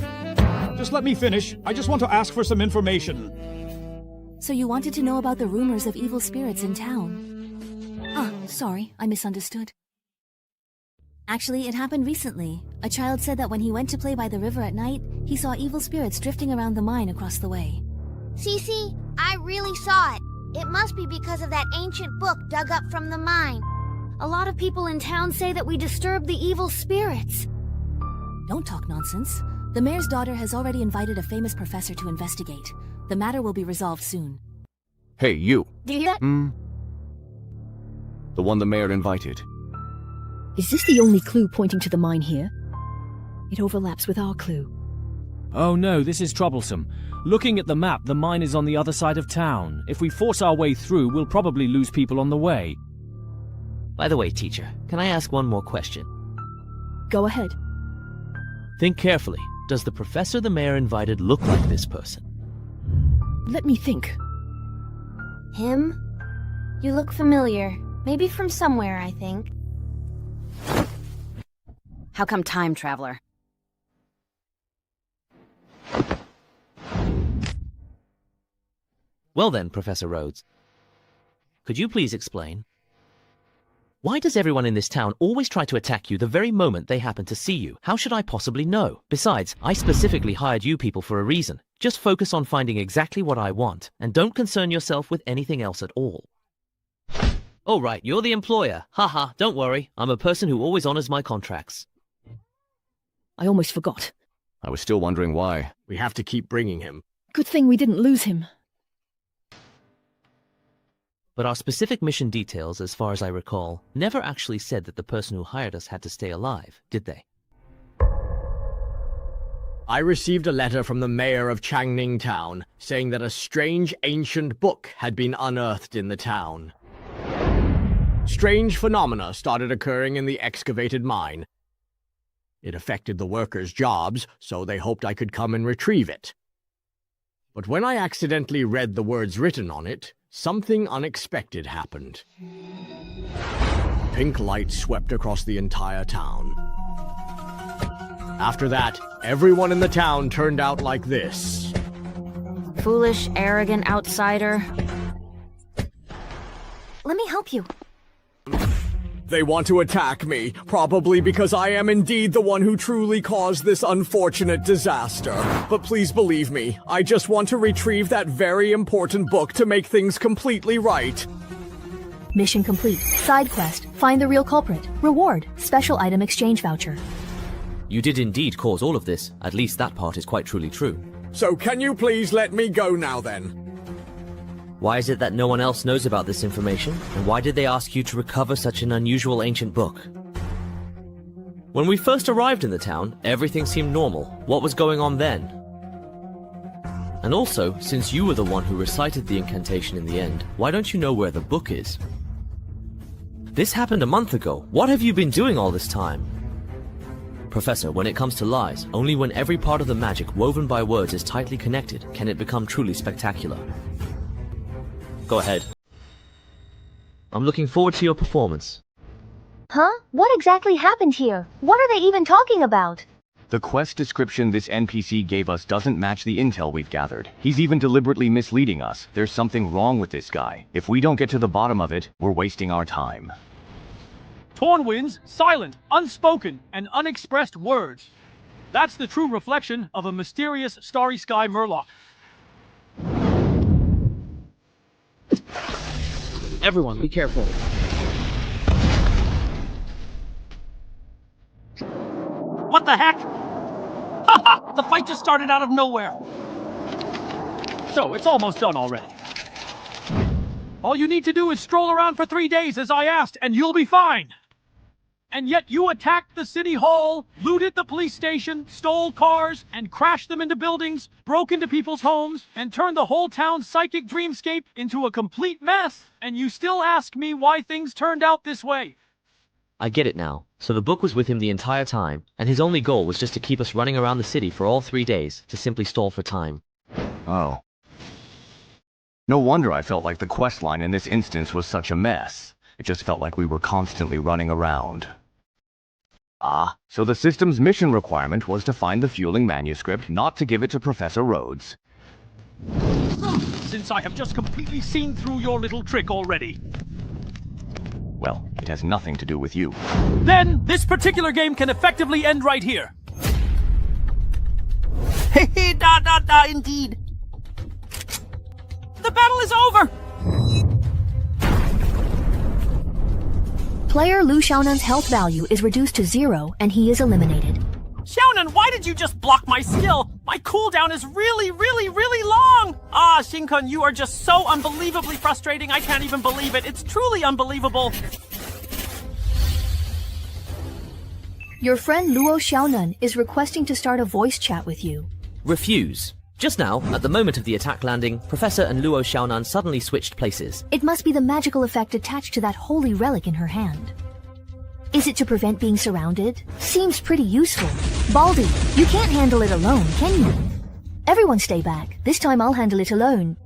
S24: Just let me finish. I just want to ask for some information.
S6: So you wanted to know about the rumors of evil spirits in town? Ah, sorry, I misunderstood. Actually, it happened recently. A child said that when he went to play by the river at night, he saw evil spirits drifting around the mine across the way.
S12: Cece, I really saw it. It must be because of that ancient book dug up from the mine.
S1: A lot of people in town say that we disturbed the evil spirits.
S6: Don't talk nonsense. The mayor's daughter has already invited a famous professor to investigate. The matter will be resolved soon.
S25: hey, you.
S1: Do you hear that?
S25: The one the mayor invited.
S8: Is this the only clue pointing to the mine here? It overlaps with our clue.
S15: Oh no, this is troublesome. Looking at the map, the mine is on the other side of town. If we force our way through, we'll probably lose people on the way.
S14: By the way, teacher, can I ask one more question?
S8: Go ahead.
S14: Think carefully. Does the professor the mayor invited look like this person?
S8: Let me think.
S1: Him? You look familiar. Maybe from somewhere, I think.
S10: How come time traveler?
S14: Well then, Professor Rhodes, could you please explain? Why does everyone in this town always try to attack you the very moment they happen to see you? How should I possibly know? Besides, I specifically hired you people for a reason. Just focus on finding exactly what I want, and don't concern yourself with anything else at all. Oh right, you're the employer. Haha, don't worry. I'm a person who always honors my contracts.
S8: I almost forgot.
S25: I was still wondering why.
S3: We have to keep bringing him.
S8: Good thing we didn't lose him.
S14: But our specific mission details, as far as I recall, never actually said that the person who hired us had to stay alive, did they?
S3: I received a letter from the mayor of Changning Town saying that a strange ancient book had been unearthed in the town. Strange phenomena started occurring in the excavated mine. It affected the workers' jobs, so they hoped I could come and retrieve it. But when I accidentally read the words written on it, something unexpected happened. Pink light swept across the entire town. After that, everyone in the town turned out like this.
S1: Foolish, arrogant outsider.
S6: Let me help you.
S3: They want to attack me, probably because I am indeed the one who truly caused this unfortunate disaster. But please believe me, I just want to retrieve that very important book to make things completely right.
S11: Mission complete. Side quest. Find the real culprit. Reward. Special item exchange voucher.
S14: You did indeed cause all of this. At least that part is quite truly true.
S3: So can you please let me go now then?
S14: Why is it that no one else knows about this information? And why did they ask you to recover such an unusual ancient book? When we first arrived in the town, everything seemed normal. What was going on then? And also, since you were the one who recited the incantation in the end, why don't you know where the book is? This happened a month ago. What have you been doing all this time? Professor, when it comes to lies, only when every part of the magic woven by words is tightly connected can it become truly spectacular. Go ahead. I'm looking forward to your performance.
S11: Huh? What exactly happened here? What are they even talking about?
S25: The quest description this NPC gave us doesn't match the intel we've gathered. He's even deliberately misleading us. There's something wrong with this guy. If we don't get to the bottom of it, we're wasting our time.
S24: Torn winds, silent, unspoken, and unexpressed words. That's the true reflection of a mysterious starry sky murloc.
S16: Everyone, be careful.
S24: What the heck? Haha! The fight just started out of nowhere. So, it's almost done already.
S7: All you need to do is stroll around for 3 days as I asked, and you'll be fine. And yet you attacked the city hall, looted the police station, stole cars, and crashed them into buildings, broke into people's homes, and turned the whole town's psychic dreamscape into a complete mess. And you still ask me why things turned out this way.
S14: I get it now. So the book was with him the entire time, and his only goal was just to keep us running around the city for all 3 days, to simply stall for time.
S25: Oh. No wonder I felt like the questline in this instance was such a mess. It just felt like we were constantly running around. Ah, so the system's mission requirement was to find the fueling manuscript, not to give it to Professor Rhodes.
S7: Since I have just completely seen through your little trick already.
S25: Well, it has nothing to do with you.
S7: Then, this particular game can effectively end right here.
S18: Hehe, da, indeed. The battle is over!
S11: Player Lu Xiaonan's health value is reduced to 0 and he is eliminated.
S18: Xiaonan, why did you just block my skill? My cooldown is really long! Ah, Shinkun, you are just so unbelievably frustrating, I can't even believe it. It's truly unbelievable.
S11: Your friend Luo Xiaonan is requesting to start a voice chat with you.
S14: Refuse. Just now, at the moment of the attack landing, Professor and Luo Xiaonan suddenly switched places.
S11: It must be the magical effect attached to that holy relic in her hand. Is it to prevent being surrounded? Seems pretty useful. Baldy, you can't handle it alone, can you? Everyone stay back. This time I'll handle it alone.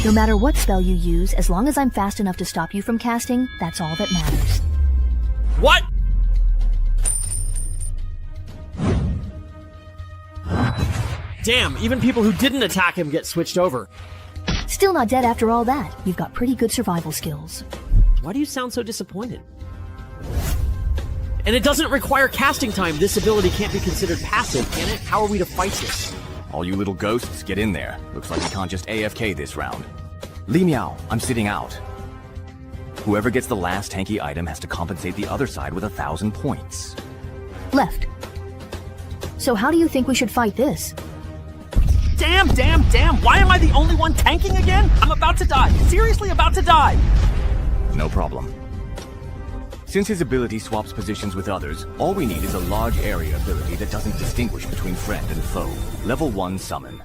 S11: No matter what spell you use, as long as I'm fast enough to stop you from casting, that's all that matters.
S14: What? Damn, even people who didn't attack him get switched over.
S11: Still not dead after all that. You've got pretty good survival skills.
S14: Why do you sound so disappointed? And it doesn't require casting time. This ability can't be considered passive, can it? How are we to fight this?
S25: All you little ghosts, get in there. Looks like we can't just AFK this round. Li Miao, I'm sitting out. Whoever gets the last tanky item has to compensate the other side with 1,000 points.
S11: Left. So how do you think we should fight this?
S18: Damn, why am I the only one tanking again? I'm about to die. Seriously about to die.
S25: No problem. Since his ability swaps positions with others, all we need is a large area ability that doesn't distinguish between friend and foe. Level 1 summon.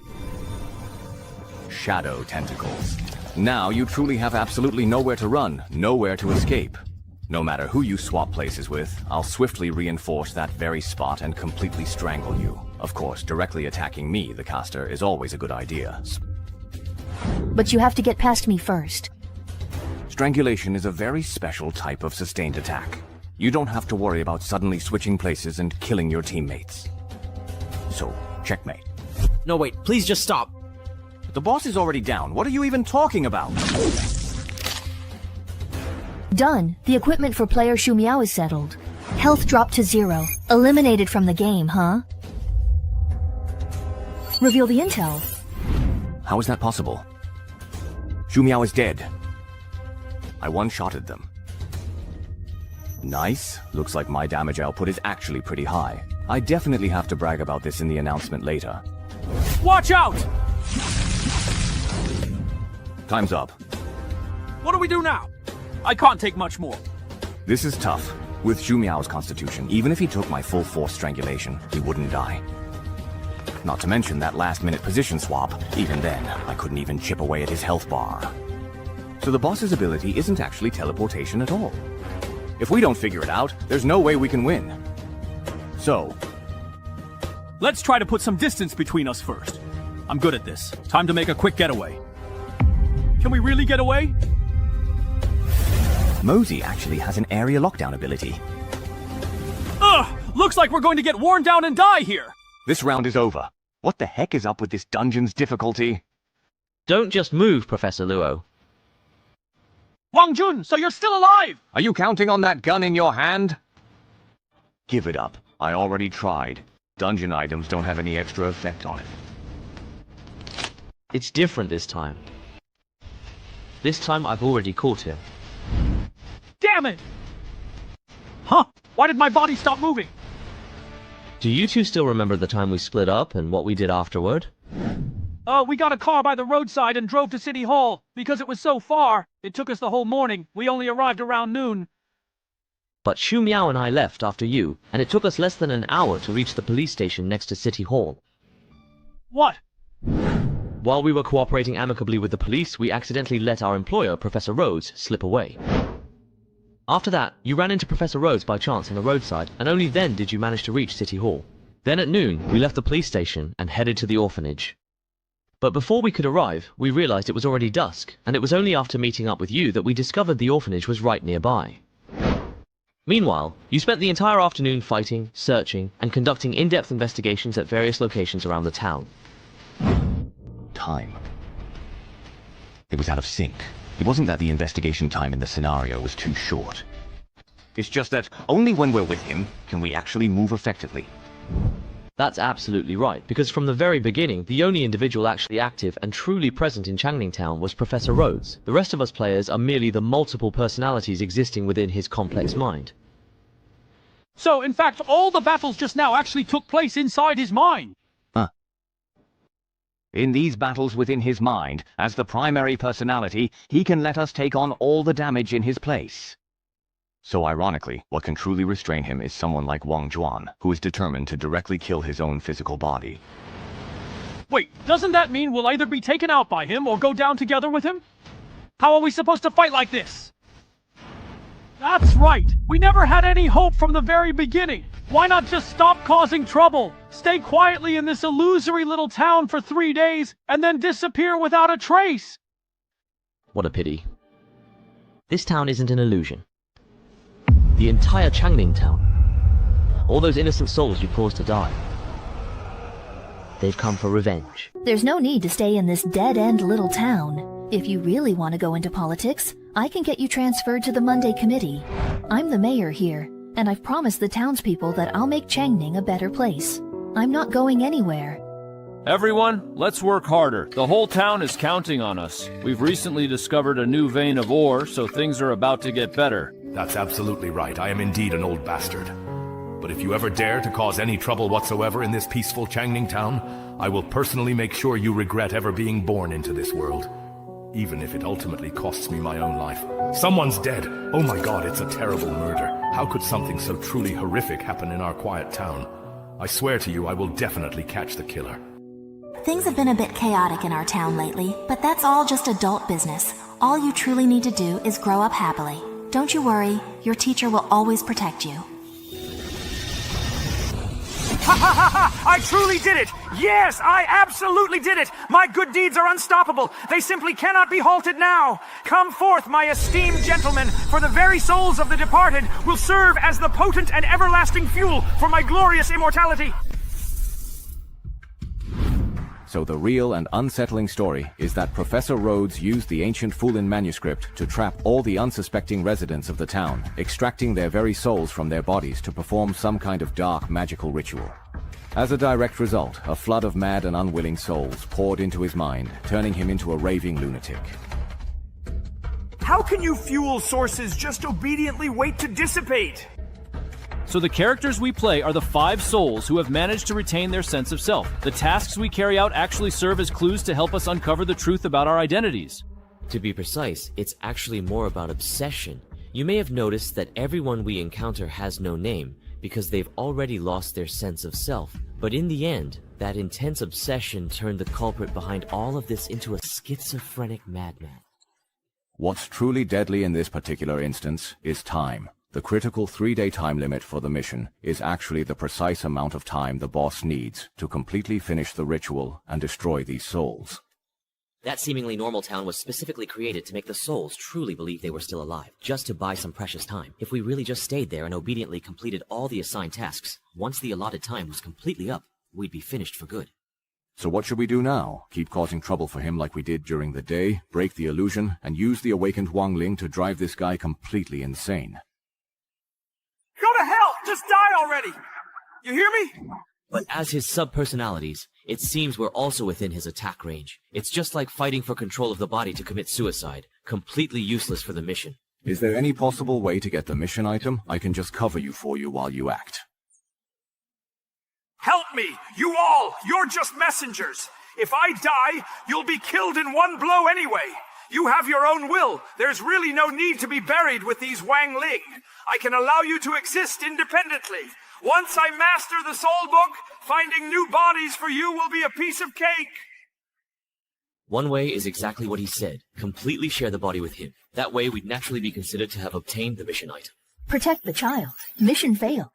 S25: Shadow Tentacles. Now you truly have absolutely nowhere to run, nowhere to escape. No matter who you swap places with, I'll swiftly reinforce that very spot and completely strangle you. Of course, directly attacking me, the caster, is always a good idea.
S11: But you have to get past me first.
S25: Strangulation is a very special type of sustained attack. You don't have to worry about suddenly switching places and killing your teammates. So, checkmate.
S14: No, wait, please just stop.
S25: The boss is already down. What are you even talking about?
S11: Done. The equipment for player Shu Miao is settled. Health dropped to 0. Eliminated from the game, huh? Reveal the intel.
S25: How is that possible? Shu Miao is dead. I one-shotted them. Nice. Looks like my damage output is actually pretty high. I definitely have to brag about this in the announcement later.
S7: Watch out!
S25: Time's up.
S7: What do we do now? I can't take much more.
S25: This is tough. With Shu Miao's constitution, even if he took my full force strangulation, he wouldn't die. Not to mention that last-minute position swap. Even then, I couldn't even chip away at his health bar. So the boss's ability isn't actually teleportation at all. If we don't figure it out, there's no way we can win. So,
S7: let's try to put some distance between us first. I'm good at this. Time to make a quick getaway. Can we really get away?
S25: Mosey actually has an area lockdown ability.
S7: Ugh! Looks like we're going to get worn down and die here!
S25: This round is over. What the heck is up with this dungeon's difficulty?
S14: Don't just move, Professor Luo.
S7: Wang Jun, so you're still alive!
S25: Are you counting on that gun in your hand? Give it up. I already tried. Dungeon items don't have any extra effect on it.
S14: It's different this time. This time I've already caught him.
S7: Damn it! Huh? Why did my body stop moving?
S14: Do you two still remember the time we split up and what we did afterward?
S7: We got a car by the roadside and drove to City Hall. Because it was so far, it took us the whole morning. We only arrived around noon.
S5: But Shu Miao and I left after you, and it took us less than an hour to reach the police station next to City Hall.
S7: What?
S5: While we were cooperating amicably with the police, we accidentally let our employer, Professor Rhodes, slip away. After that, you ran into Professor Rhodes by chance on the roadside, and only then did you manage to reach City Hall. Then at noon, we left the police station and headed to the orphanage. But before we could arrive, we realized it was already dusk, and it was only after meeting up with you that we discovered the orphanage was right nearby. Meanwhile, you spent the entire afternoon fighting, searching, and conducting in-depth investigations at various locations around the town.
S17: Time. It was out of sync. It wasn't that the investigation time in the scenario was too short. It's just that only when we're with him can we actually move effectively.
S5: That's absolutely right, because from the very beginning, the only individual actually active and truly present in Changning Town was Professor Rhodes. The rest of us players are merely the multiple personalities existing within his complex mind.
S7: So, in fact, all the battles just now actually took place inside his mind.
S17: In these battles within his mind, as the primary personality, he can let us take on all the damage in his place. So ironically, what can truly restrain him is someone like Wang Juan, who is determined to directly kill his own physical body.
S7: Wait, doesn't that mean we'll either be taken out by him or go down together with him? How are we supposed to fight like this? That's right! We never had any hope from the very beginning! Why not just stop causing trouble? Stay quietly in this illusory little town for 3 days, and then disappear without a trace!
S5: What a pity. This town isn't an illusion. The entire Changning Town. All those innocent souls you caused to die. They've come for revenge.
S6: There's no need to stay in this dead-end little town. If you really want to go into politics, I can get you transferred to the Monday Committee. I'm the mayor here, and I've promised the townspeople that I'll make Changning a better place. I'm not going anywhere.
S15: Everyone, let's work harder. The whole town is counting on us. We've recently discovered a new vein of ore, so things are about to get better.
S4: That's absolutely right. I am indeed an old bastard. But if you ever dare to cause any trouble whatsoever in this peaceful Changning Town, I will personally make sure you regret ever being born into this world. Even if it ultimately costs me my own life. Someone's dead. Oh my god, it's a terrible murder. How could something so truly horrific happen in our quiet town? I swear to you, I will definitely catch the killer.
S12: Things have been a bit chaotic in our town lately, but that's all just adult business. All you truly need to do is grow up happily. Don't you worry, your teacher will always protect you.
S18: Ha ha ha ha! I truly did it! Yes, I absolutely did it! My good deeds are unstoppable. They simply cannot be halted now. Come forth, my esteemed gentlemen, for the very souls of the departed will serve as the potent and everlasting fuel for my glorious immortality.
S9: So the real and unsettling story is that Professor Rhodes used the ancient Fulin manuscript to trap all the unsuspecting residents of the town, extracting their very souls from their bodies to perform some kind of dark magical ritual. As a direct result, a flood of mad and unwilling souls poured into his mind, turning him into a raving lunatic.
S18: How can you fuel sources just obediently wait to dissipate?
S15: So the characters we play are the 5 souls who have managed to retain their sense of self. The tasks we carry out actually serve as clues to help us uncover the truth about our identities.
S5: To be precise, it's actually more about obsession. You may have noticed that everyone we encounter has no name, because they've already lost their sense of self. But in the end, that intense obsession turned the culprit behind all of this into a schizophrenic madman.
S9: What's truly deadly in this particular instance is time. The critical 3-day time limit for the mission is actually the precise amount of time the boss needs to completely finish the ritual and destroy these souls.
S5: That seemingly normal town was specifically created to make the souls truly believe they were still alive, just to buy some precious time. If we really just stayed there and obediently completed all the assigned tasks, once the allotted time was completely up, we'd be finished for good.
S9: So what should we do now? Keep causing trouble for him like we did during the day, break the illusion, and use the awakened Wang Ling to drive this guy completely insane?
S18: Go to hell! Just die already! You hear me?
S5: But as his sub-personalities, it seems we're also within his attack range. It's just like fighting for control of the body to commit suicide. Completely useless for the mission.
S9: Is there any possible way to get the mission item? I can just cover you for you while you act.
S18: Help me! You all! You're just messengers! If I die, you'll be killed in one blow anyway. You have your own will. There's really no need to be buried with these Wang Ling. I can allow you to exist independently. Once I master the soul book, finding new bodies for you will be a piece of cake.
S5: One way is exactly what he said. Completely share the body with him. That way we'd naturally be considered to have obtained the mission item.
S11: Protect the child. Mission failed.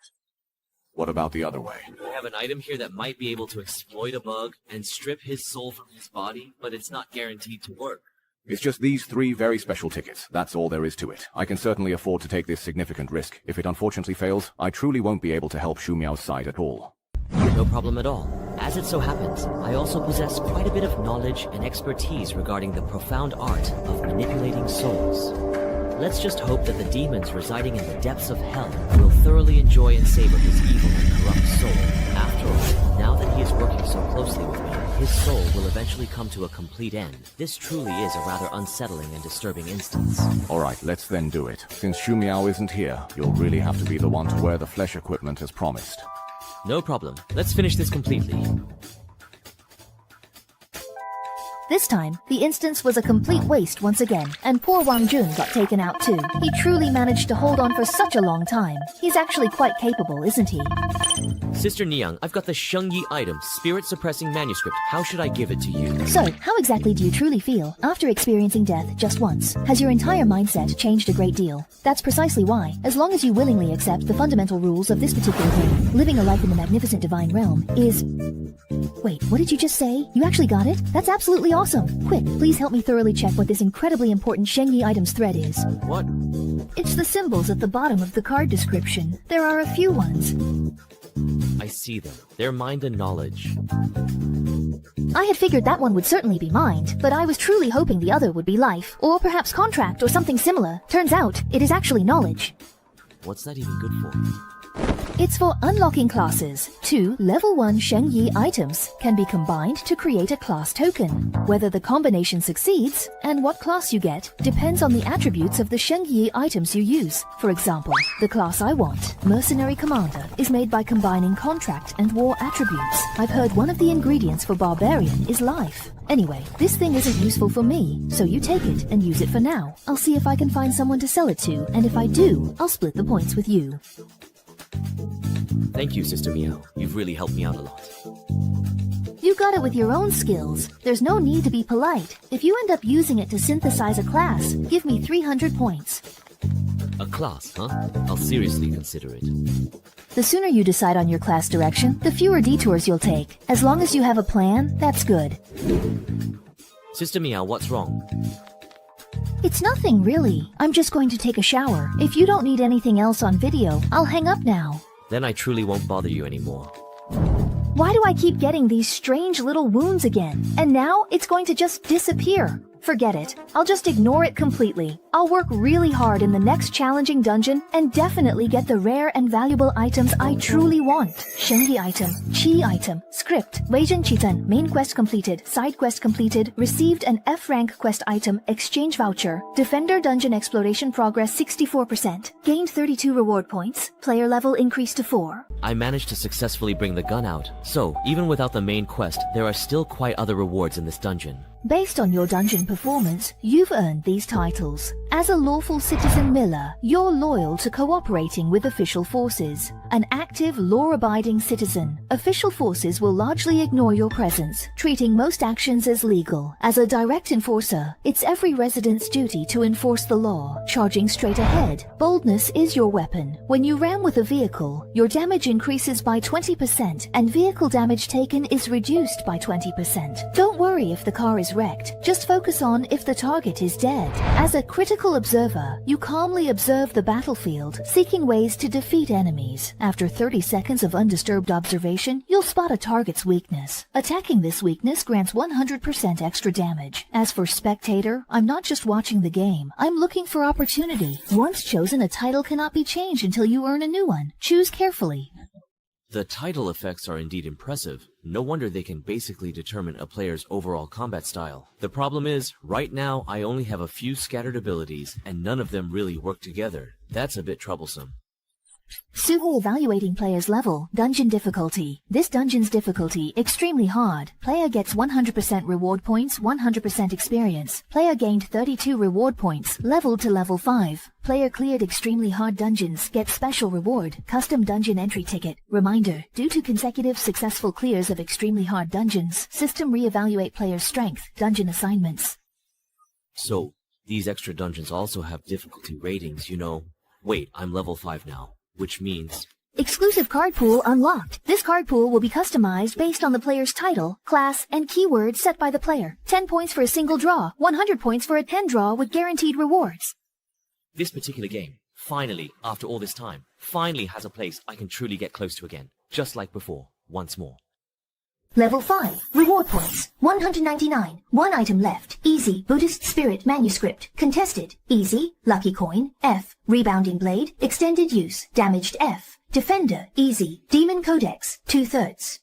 S9: What about the other way?
S5: We have an item here that might be able to exploit a bug and strip his soul from his body, but it's not guaranteed to work.
S9: It's just these 3 very special tickets. That's all there is to it. I can certainly afford to take this significant risk. If it unfortunately fails, I truly won't be able to help Shu Miao's side at all.
S5: No problem at all. As it so happens, I also possess quite a bit of knowledge and expertise regarding the profound art of manipulating souls. Let's just hope that the demons residing in the depths of hell will thoroughly enjoy and savor his evil and corrupt soul. After all, now that he is working so closely with me, his soul will eventually come to a complete end. This truly is a rather unsettling and disturbing instance.
S9: Alright, let's then do it. Since Shu Miao isn't here, you'll really have to be the one to wear the flesh equipment as promised.
S5: No problem. Let's finish this completely.
S11: This time, the instance was a complete waste once again, and poor Wang Jun got taken out too. He truly managed to hold on for such a long time. He's actually quite capable, isn't he?
S5: Sister Niang, I've got the Shengyi item, spirit-suppressing manuscript. How should I give it to you?
S11: So, how exactly do you truly feel after experiencing death just once? Has your entire mindset changed a great deal? That's precisely why, as long as you willingly accept the fundamental rules of this particular game, living a life in the magnificent divine realm is... Wait, what did you just say? You actually got it? That's absolutely awesome. Quick, please help me thoroughly check what this incredibly important Shengyi items thread is.
S5: What?
S11: It's the symbols at the bottom of the card description. There are a few ones.
S5: I see them. They're mind and knowledge.
S11: I had figured that one would certainly be mind, but I was truly hoping the other would be life, or perhaps contract or something similar. Turns out, it is actually knowledge.
S5: What's that even good for?
S11: It's for unlocking classes. 2 level 1 Shengyi items can be combined to create a class token. Whether the combination succeeds, and what class you get, depends on the attributes of the Shengyi items you use. For example, the class I want, Mercenary Commander, is made by combining contract and war attributes. I've heard one of the ingredients for Barbarian is life. Anyway, this thing isn't useful for me, so you take it and use it for now. I'll see if I can find someone to sell it to, and if I do, I'll split the points with you.
S5: Thank you, Sister Miao. You've really helped me out a lot.
S11: You got it with your own skills. There's no need to be polite. If you end up using it to synthesize a class, give me 300 points.
S5: A class, huh? I'll seriously consider it.
S11: The sooner you decide on your class direction, the fewer detours you'll take. As long as you have a plan, that's good.
S5: Sister Miao, what's wrong?
S11: It's nothing, really. I'm just going to take a shower. If you don't need anything else on video, I'll hang up now.
S5: Then I truly won't bother you anymore.
S11: Why do I keep getting these strange little wounds again? And now it's going to just disappear. Forget it. I'll just ignore it completely. I'll work really hard in the next challenging dungeon and definitely get the rare and valuable items I truly want. Shengyi item, Chi item, script, Weijin Chitan, main quest completed, side quest completed, received an F rank quest item, exchange voucher, Defender dungeon exploration progress 64%, gained 32 reward points, player level increased to 4.
S5: I managed to successfully bring the gun out, so even without the main quest, there are still quite other rewards in this dungeon.
S11: Based on your dungeon performance, you've earned these titles. As a lawful citizen Miller, you're loyal to cooperating with official forces. An active, law-abiding citizen, official forces will largely ignore your presence, treating most actions as legal. As a direct enforcer, it's every resident's duty to enforce the law, charging straight ahead. Boldness is your weapon. When you ram with a vehicle, your damage increases by 20%, and vehicle damage taken is reduced by 20%. Don't worry if the car is wrecked, just focus on if the target is dead. As a critical observer, you calmly observe the battlefield, seeking ways to defeat enemies. After 30 seconds of undisturbed observation, you'll spot a target's weakness. Attacking this weakness grants 100% extra damage. As for spectator, I'm not just watching the game, I'm looking for opportunity. Once chosen, a title cannot be changed until you earn a new one. Choose carefully.
S5: The title effects are indeed impressive. No wonder they can basically determine a player's overall combat style. The problem is, right now I only have a few scattered abilities, and none of them really work together. That's a bit troublesome.
S11: Super evaluating player's level, dungeon difficulty. This dungeon's difficulty, extremely hard. Player gets 100% reward points, 100% experience. Player gained 32 reward points, leveled to level 5. Player cleared extremely hard dungeons, gets special reward, custom dungeon entry ticket. Reminder, due to consecutive successful clears of extremely hard dungeons, system re-evaluate player's strength, dungeon assignments.
S2: So, these extra dungeons also have difficulty ratings, you know. Wait, I'm level 5 now. Which means...
S11: Exclusive card pool unlocked. This card pool will be customized based on the player's title, class, and keyword set by the player. 10 points for a single draw, 100 points for a 10 draw with guaranteed rewards.
S2: This particular game, finally, after all this time, finally has a place I can truly get close to again. Just like before, once more.
S11: Level 5. Reward points. 199. 1 item left. Easy. Buddhist Spirit Manuscript. Contested. Easy. Lucky Coin. F. Rebounding Blade. Extended Use. Damaged F. Defender. Easy. Demon Codex. 2/3.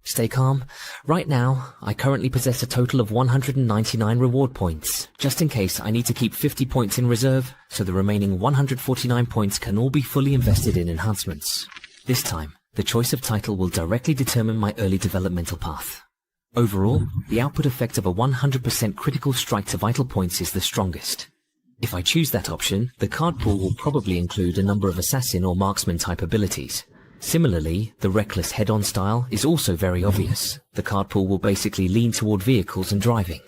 S2: Stay calm. Right now, I currently possess a total of 199 reward points. Just in case, I need to keep 50 points in reserve, so the remaining 149 points can all be fully invested in enhancements. This time, the choice of title will directly determine my early developmental path. Overall, the output effect of a 100% critical strike to vital points is the strongest. If I choose that option, the card pool will probably include a number of assassin or marksman type abilities. Similarly, the reckless head-on style is also very obvious. The card pool will basically lean toward vehicles and driving.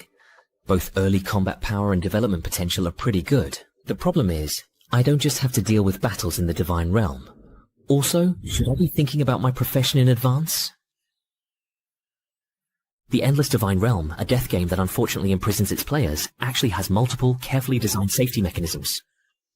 S2: Both early combat power and development potential are pretty good. The problem is, I don't just have to deal with battles in the Divine Realm. Also, should I be thinking about my profession in advance? The Endless Divine Realm, a death game that unfortunately imprisons its players, actually has multiple, carefully designed safety mechanisms.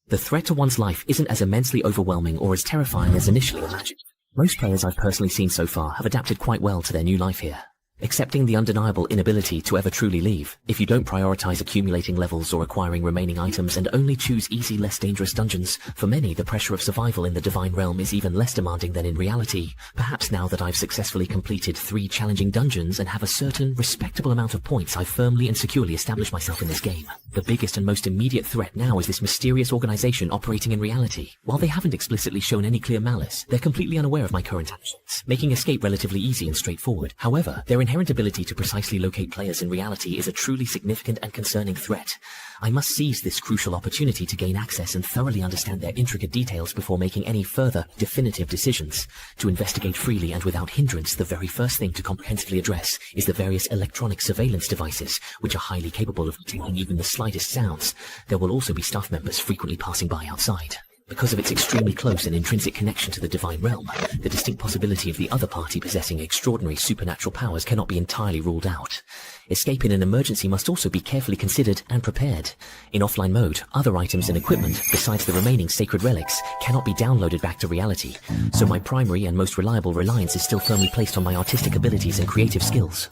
S2: The threat to one's life isn't as immensely overwhelming or as terrifying as initially imagined. Most players I've personally seen so far have adapted quite well to their new life here. Accepting the undeniable inability to ever truly leave, if you don't prioritize accumulating levels or acquiring remaining items and only choose easy, less dangerous dungeons, for many the pressure of survival in the Divine Realm is even less demanding than in reality. Perhaps now that I've successfully completed 3 challenging dungeons and have a certain, respectable amount of points, I've firmly and securely established myself in this game. The biggest and most immediate threat now is this mysterious organization operating in reality. While they haven't explicitly shown any clear malice, they're completely unaware of my current actions, making escape relatively easy and straightforward. However, their inherent ability to precisely locate players in reality is a truly significant and concerning threat. I must seize this crucial opportunity to gain access and thoroughly understand their intricate details before making any further, definitive decisions. To investigate freely and without hindrance, the very first thing to comprehensively address is the various electronic surveillance devices, which are highly capable of detecting even the slightest sounds. There will also be staff members frequently passing by outside. Because of its extremely close and intrinsic connection to the Divine Realm, the distinct possibility of the other party possessing extraordinary supernatural powers cannot be entirely ruled out. Escape in an emergency must also be carefully considered and prepared. In offline mode, other items and equipment, besides the remaining sacred relics, cannot be downloaded back to reality, so my primary and most reliable reliance is still firmly placed on my artistic abilities and creative skills.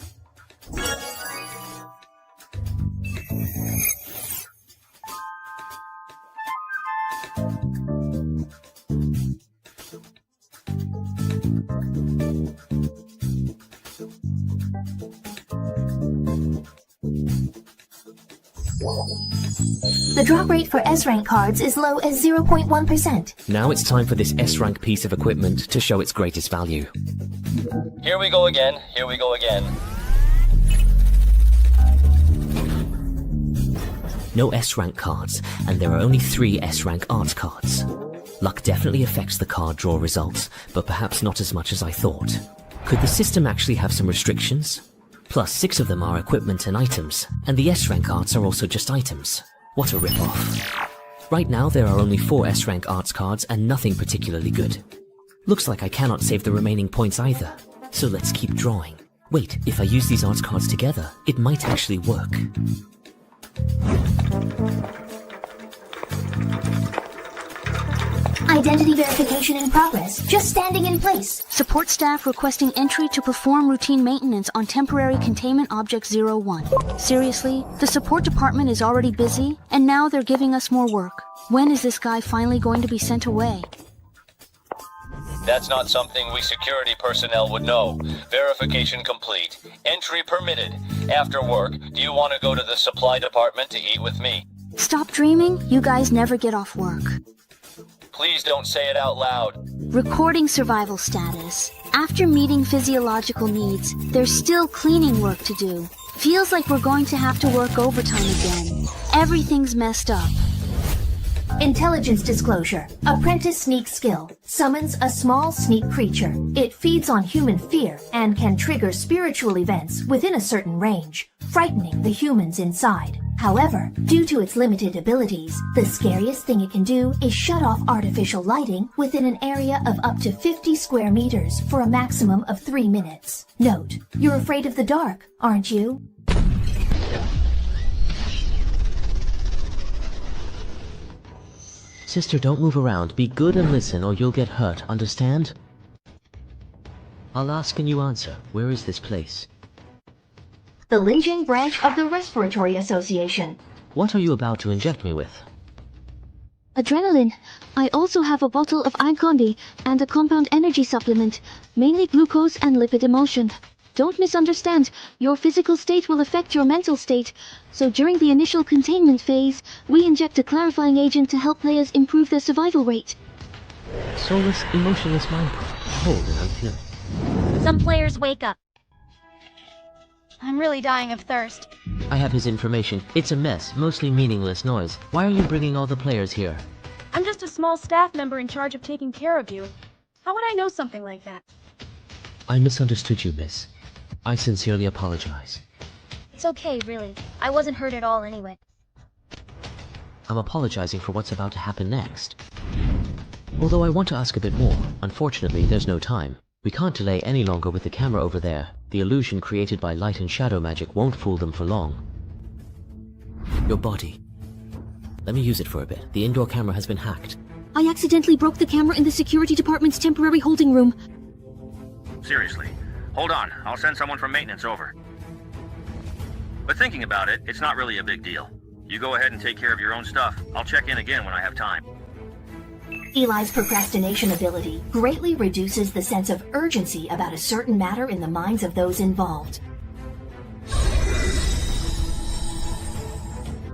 S11: The drop rate for S-rank cards is low as 0.1%.
S2: Now it's time for this S-rank piece of equipment to show its greatest value.
S19: Here we go again, here we go again.
S2: No S-rank cards, and there are only 3 S-rank arts cards. Luck definitely affects the card draw results, but perhaps not as much as I thought. Could the system actually have some restrictions? Plus 6 of them are equipment and items, and the S-rank arts are also just items. What a rip-off. Right now there are only 4 S-rank arts cards and nothing particularly good. Looks like I cannot save the remaining points either, so let's keep drawing. Wait, if I use these arts cards together, it might actually work.
S11: Identity verification in progress. Just standing in place.
S12: Support staff requesting entry to perform routine maintenance on temporary containment object 01. Seriously, the support department is already busy, and now they're giving us more work. When is this guy finally going to be sent away?
S19: That's not something we security personnel would know. Verification complete. Entry permitted. After work, do you want to go to the supply department to eat with me?
S12: Stop dreaming. You guys never get off work.
S19: Please don't say it out loud.
S12: Recording survival status. After meeting physiological needs, there's still cleaning work to do. Feels like we're going to have to work overtime again. Everything's messed up.
S11: Intelligence disclosure. Apprentice sneak skill. Summons a small sneak creature. It feeds on human fear and can trigger spiritual events within a certain range, frightening the humans inside. However, due to its limited abilities, the scariest thing it can do is shut off artificial lighting within an area of up to 50 square meters for a maximum of 3 minutes. Note, you're afraid of the dark, aren't you?
S2: Sister, don't move around. Be good and listen or you'll get hurt, understand? I'll ask and you answer. Where is this place?
S11: The Linjing branch of the Respiratory Association.
S2: What are you about to inject me with?
S1: Adrenaline. I also have a bottle of Icondi and a compound energy supplement, mainly glucose and lipid emulsion. Don't misunderstand, your physical state will affect your mental state, so during the initial containment phase, we inject a clarifying agent to help players improve their survival rate.
S2: Soulless, emotionless mind product. Cold and unfeeling.
S13: Some players wake up. I'm really dying of thirst.
S2: I have his information. It's a mess, mostly meaningless noise. Why are you bringing all the players here?
S13: I'm just a small staff member in charge of taking care of you. How would I know something like that?
S2: I misunderstood you, miss. I sincerely apologize.
S13: It's okay, really. I wasn't hurt at all anyway.
S2: I'm apologizing for what's about to happen next. Although I want to ask a bit more, unfortunately there's no time. We can't delay any longer with the camera over there. The illusion created by light and shadow magic won't fool them for long. Your body. Let me use it for a bit. The indoor camera has been hacked.
S1: I accidentally broke the camera in the security department's temporary holding room.
S20: Seriously. Hold on, I'll send someone from maintenance over. But thinking about it, it's not really a big deal. You go ahead and take care of your own stuff. I'll check in again when I have time.
S11: Eli's procrastination ability greatly reduces the sense of urgency about a certain matter in the minds of those involved.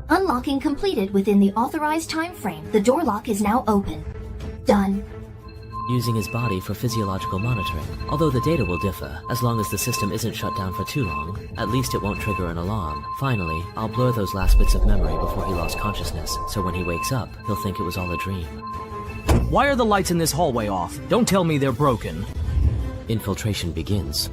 S11: Unlocking completed within the authorized time frame. The door lock is now open. Done.
S2: Using his body for physiological monitoring. Although the data will differ, as long as the system isn't shut down for too long, at least it won't trigger an alarm. Finally, I'll blur those last bits of memory before he lost consciousness, so when he wakes up, he'll think it was all a dream.
S15: Why are the lights in this hallway off? Don't tell me they're broken.
S2: Infiltration begins.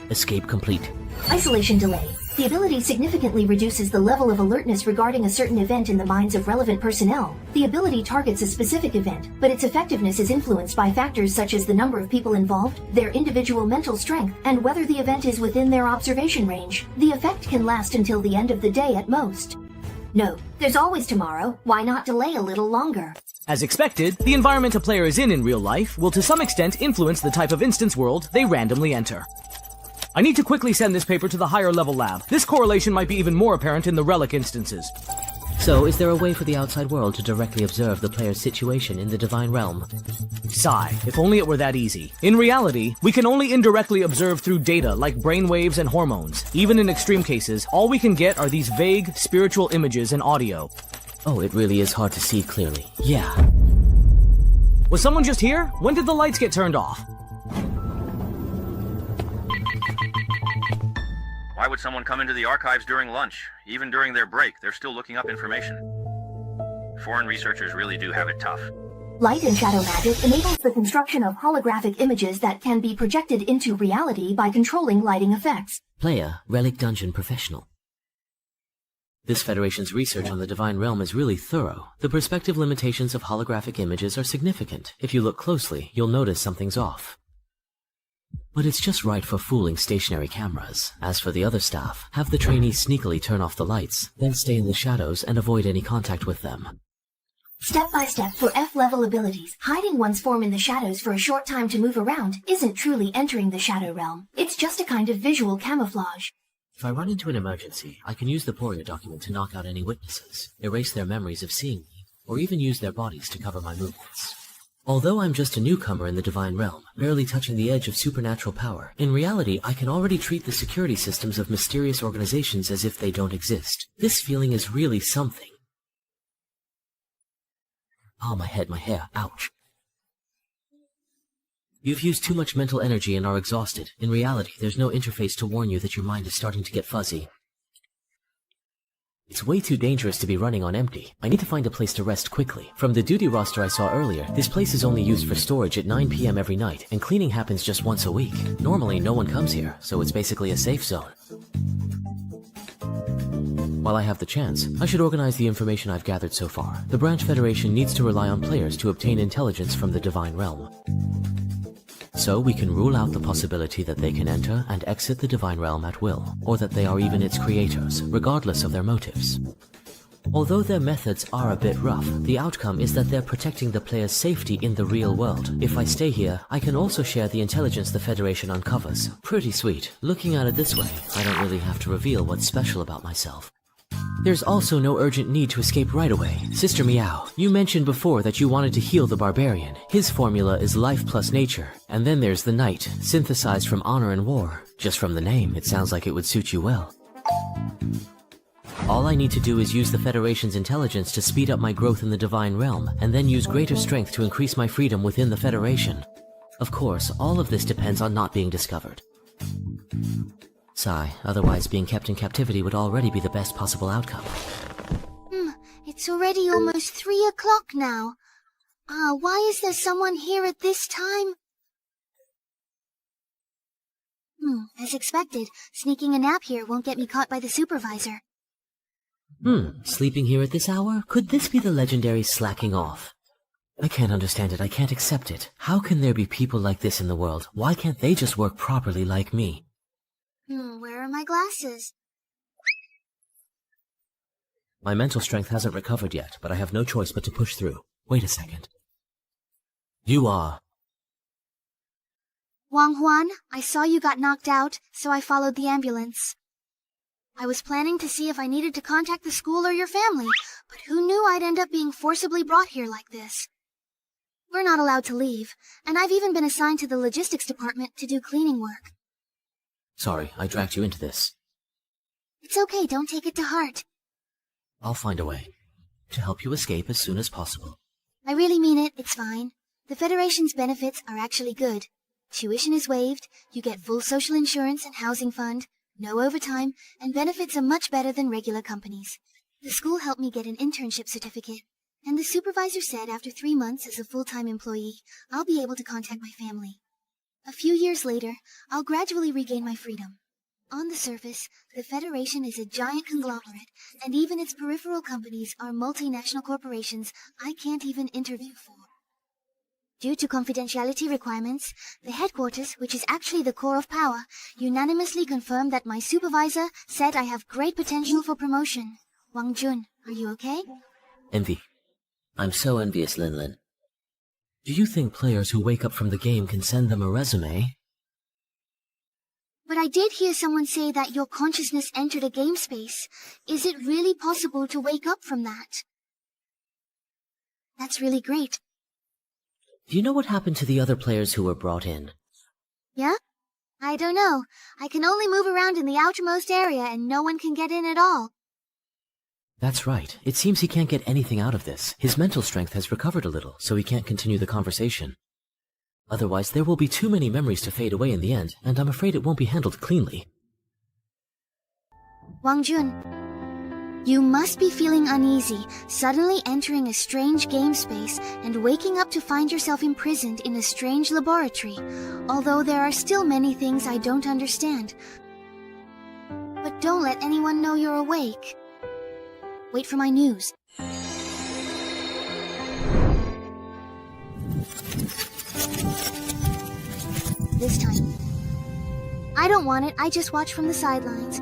S2: Escape complete.
S11: Isolation delay. The ability significantly reduces the level of alertness regarding a certain event in the minds of relevant personnel. The ability targets a specific event, but its effectiveness is influenced by factors such as the number of people involved, their individual mental strength, and whether the event is within their observation range. The effect can last until the end of the day at most. No, there's always tomorrow. Why not delay a little longer?
S15: As expected, the environment a player is in real life will to some extent influence the type of instance world they randomly enter. I need to quickly send this paper to the higher level lab. This correlation might be even more apparent in the relic instances.
S2: So, is there a way for the outside world to directly observe the player's situation in the Divine Realm?
S15: Sigh, if only it were that easy. In reality, we can only indirectly observe through data like brainwaves and hormones. Even in extreme cases, all we can get are these vague, spiritual images and audio.
S2: Oh, it really is hard to see clearly. Yeah.
S15: Was someone just here? When did the lights get turned off?
S20: Why would someone come into the archives during lunch? Even during their break, they're still looking up information. Foreign researchers really do have it tough.
S11: Light and shadow magic enables the construction of holographic images that can be projected into reality by controlling lighting effects.
S2: Player, Relic Dungeon Professional. This Federation's research on the Divine Realm is really thorough. The perspective limitations of holographic images are significant. If you look closely, you'll notice something's off. But it's just right for fooling stationary cameras. As for the other staff, have the trainees sneakily turn off the lights, then stay in the shadows and avoid any contact with them.
S11: Step by step for F-level abilities, hiding one's form in the shadows for a short time to move around isn't truly entering the Shadow Realm. It's just a kind of visual camouflage.
S2: If I run into an emergency, I can use the Poria document to knock out any witnesses, erase their memories of seeing me, or even use their bodies to cover my movements. Although I'm just a newcomer in the Divine Realm, barely touching the edge of supernatural power, in reality I can already treat the security systems of mysterious organizations as if they don't exist. This feeling is really something. Oh, my head, my hair, ouch. You've used too much mental energy and are exhausted. In reality, there's no interface to warn you that your mind is starting to get fuzzy. It's way too dangerous to be running on empty. I need to find a place to rest quickly. From the duty roster I saw earlier, this place is only used for storage at 9 PM every night, and cleaning happens just once a week. Normally, no one comes here, so it's basically a safe zone. While I have the chance, I should organize the information I've gathered so far. The Branch Federation needs to rely on players to obtain intelligence from the Divine Realm. So we can rule out the possibility that they can enter and exit the Divine Realm at will, or that they are even its creators, regardless of their motives. Although their methods are a bit rough, the outcome is that they're protecting the player's safety in the real world. If I stay here, I can also share the intelligence the Federation uncovers. Pretty sweet. Looking at it this way, I don't really have to reveal what's special about myself. There's also no urgent need to escape right away. Sister Meow, you mentioned before that you wanted to heal the barbarian. His formula is life plus nature. And then there's the knight, synthesized from honor and war. Just from the name, it sounds like it would suit you well. All I need to do is use the Federation's intelligence to speed up my growth in the Divine Realm, and then use greater strength to increase my freedom within the Federation. Of course, all of this depends on not being discovered. Sigh, otherwise being kept in captivity would already be the best possible outcome.
S12: It's already almost 3 o'clock now. Why is there someone here at this time? As expected, sneaking a nap here won't get me caught by the supervisor.
S2: Sleeping here at this hour? Could this be the legendary slacking off? I can't understand it, I can't accept it. How can there be people like this in the world? Why can't they just work properly like me?
S12: Where are my glasses?
S2: My mental strength hasn't recovered yet, but I have no choice but to push through. Wait a second. You are...
S12: Wang Huan, I saw you got knocked out, so I followed the ambulance. I was planning to see if I needed to contact the school or your family, but who knew I'd end up being forcibly brought here like this? We're not allowed to leave, and I've even been assigned to the logistics department to do cleaning work.
S2: Sorry, I dragged you into this.
S12: It's okay, don't take it to heart.
S2: I'll find a way to help you escape as soon as possible.
S12: I really mean it, it's fine. The Federation's benefits are actually good. Tuition is waived, you get full social insurance and housing fund, no overtime, and benefits are much better than regular companies. The school helped me get an internship certificate, and the supervisor said after 3 months as a full-time employee, I'll be able to contact my family. A few years later, I'll gradually regain my freedom. On the surface, the Federation is a giant conglomerate, and even its peripheral companies are multinational corporations I can't even interview for. Due to confidentiality requirements, the headquarters, which is actually the core of power, unanimously confirmed that my supervisor said I have great potential for promotion. Wang Jun, are you okay?
S2: Envy. I'm so envious, Lin Lin. Do you think players who wake up from the game can send them a resume?
S12: But I did hear someone say that your consciousness entered a game space. Is it really possible to wake up from that? That's really great.
S2: Do you know what happened to the other players who were brought in?
S12: Yeah? I don't know. I can only move around in the outermost area and no one can get in at all.
S2: That's right. It seems he can't get anything out of this. His mental strength has recovered a little, so he can't continue the conversation. Otherwise, there will be too many memories to fade away in the end, and I'm afraid it won't be handled cleanly.
S12: Wang Jun, you must be feeling uneasy, suddenly entering a strange game space and waking up to find yourself imprisoned in a strange laboratory, although there are still many things I don't understand. But don't let anyone know you're awake. Wait for my news. This time. I don't want it, I just watch from the sidelines.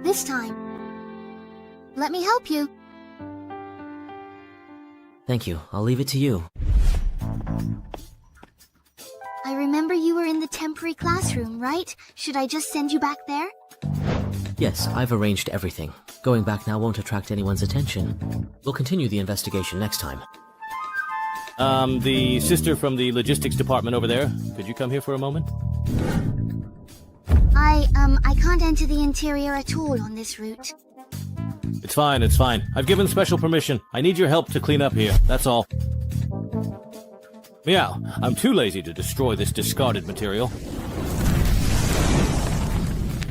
S12: This time. Let me help you.
S2: Thank you. I'll leave it to you.
S12: I remember you were in the temporary classroom, right? Should I just send you back there?
S2: Yes, I've arranged everything. Going back now won't attract anyone's attention. We'll continue the investigation next time.
S16: The sister from the logistics department over there, could you come here for a moment?
S12: I can't enter the interior at all on this route.
S24: It's fine, it's fine. I've given special permission. I need your help to clean up here, that's all. Meow, I'm too lazy to destroy this discarded material.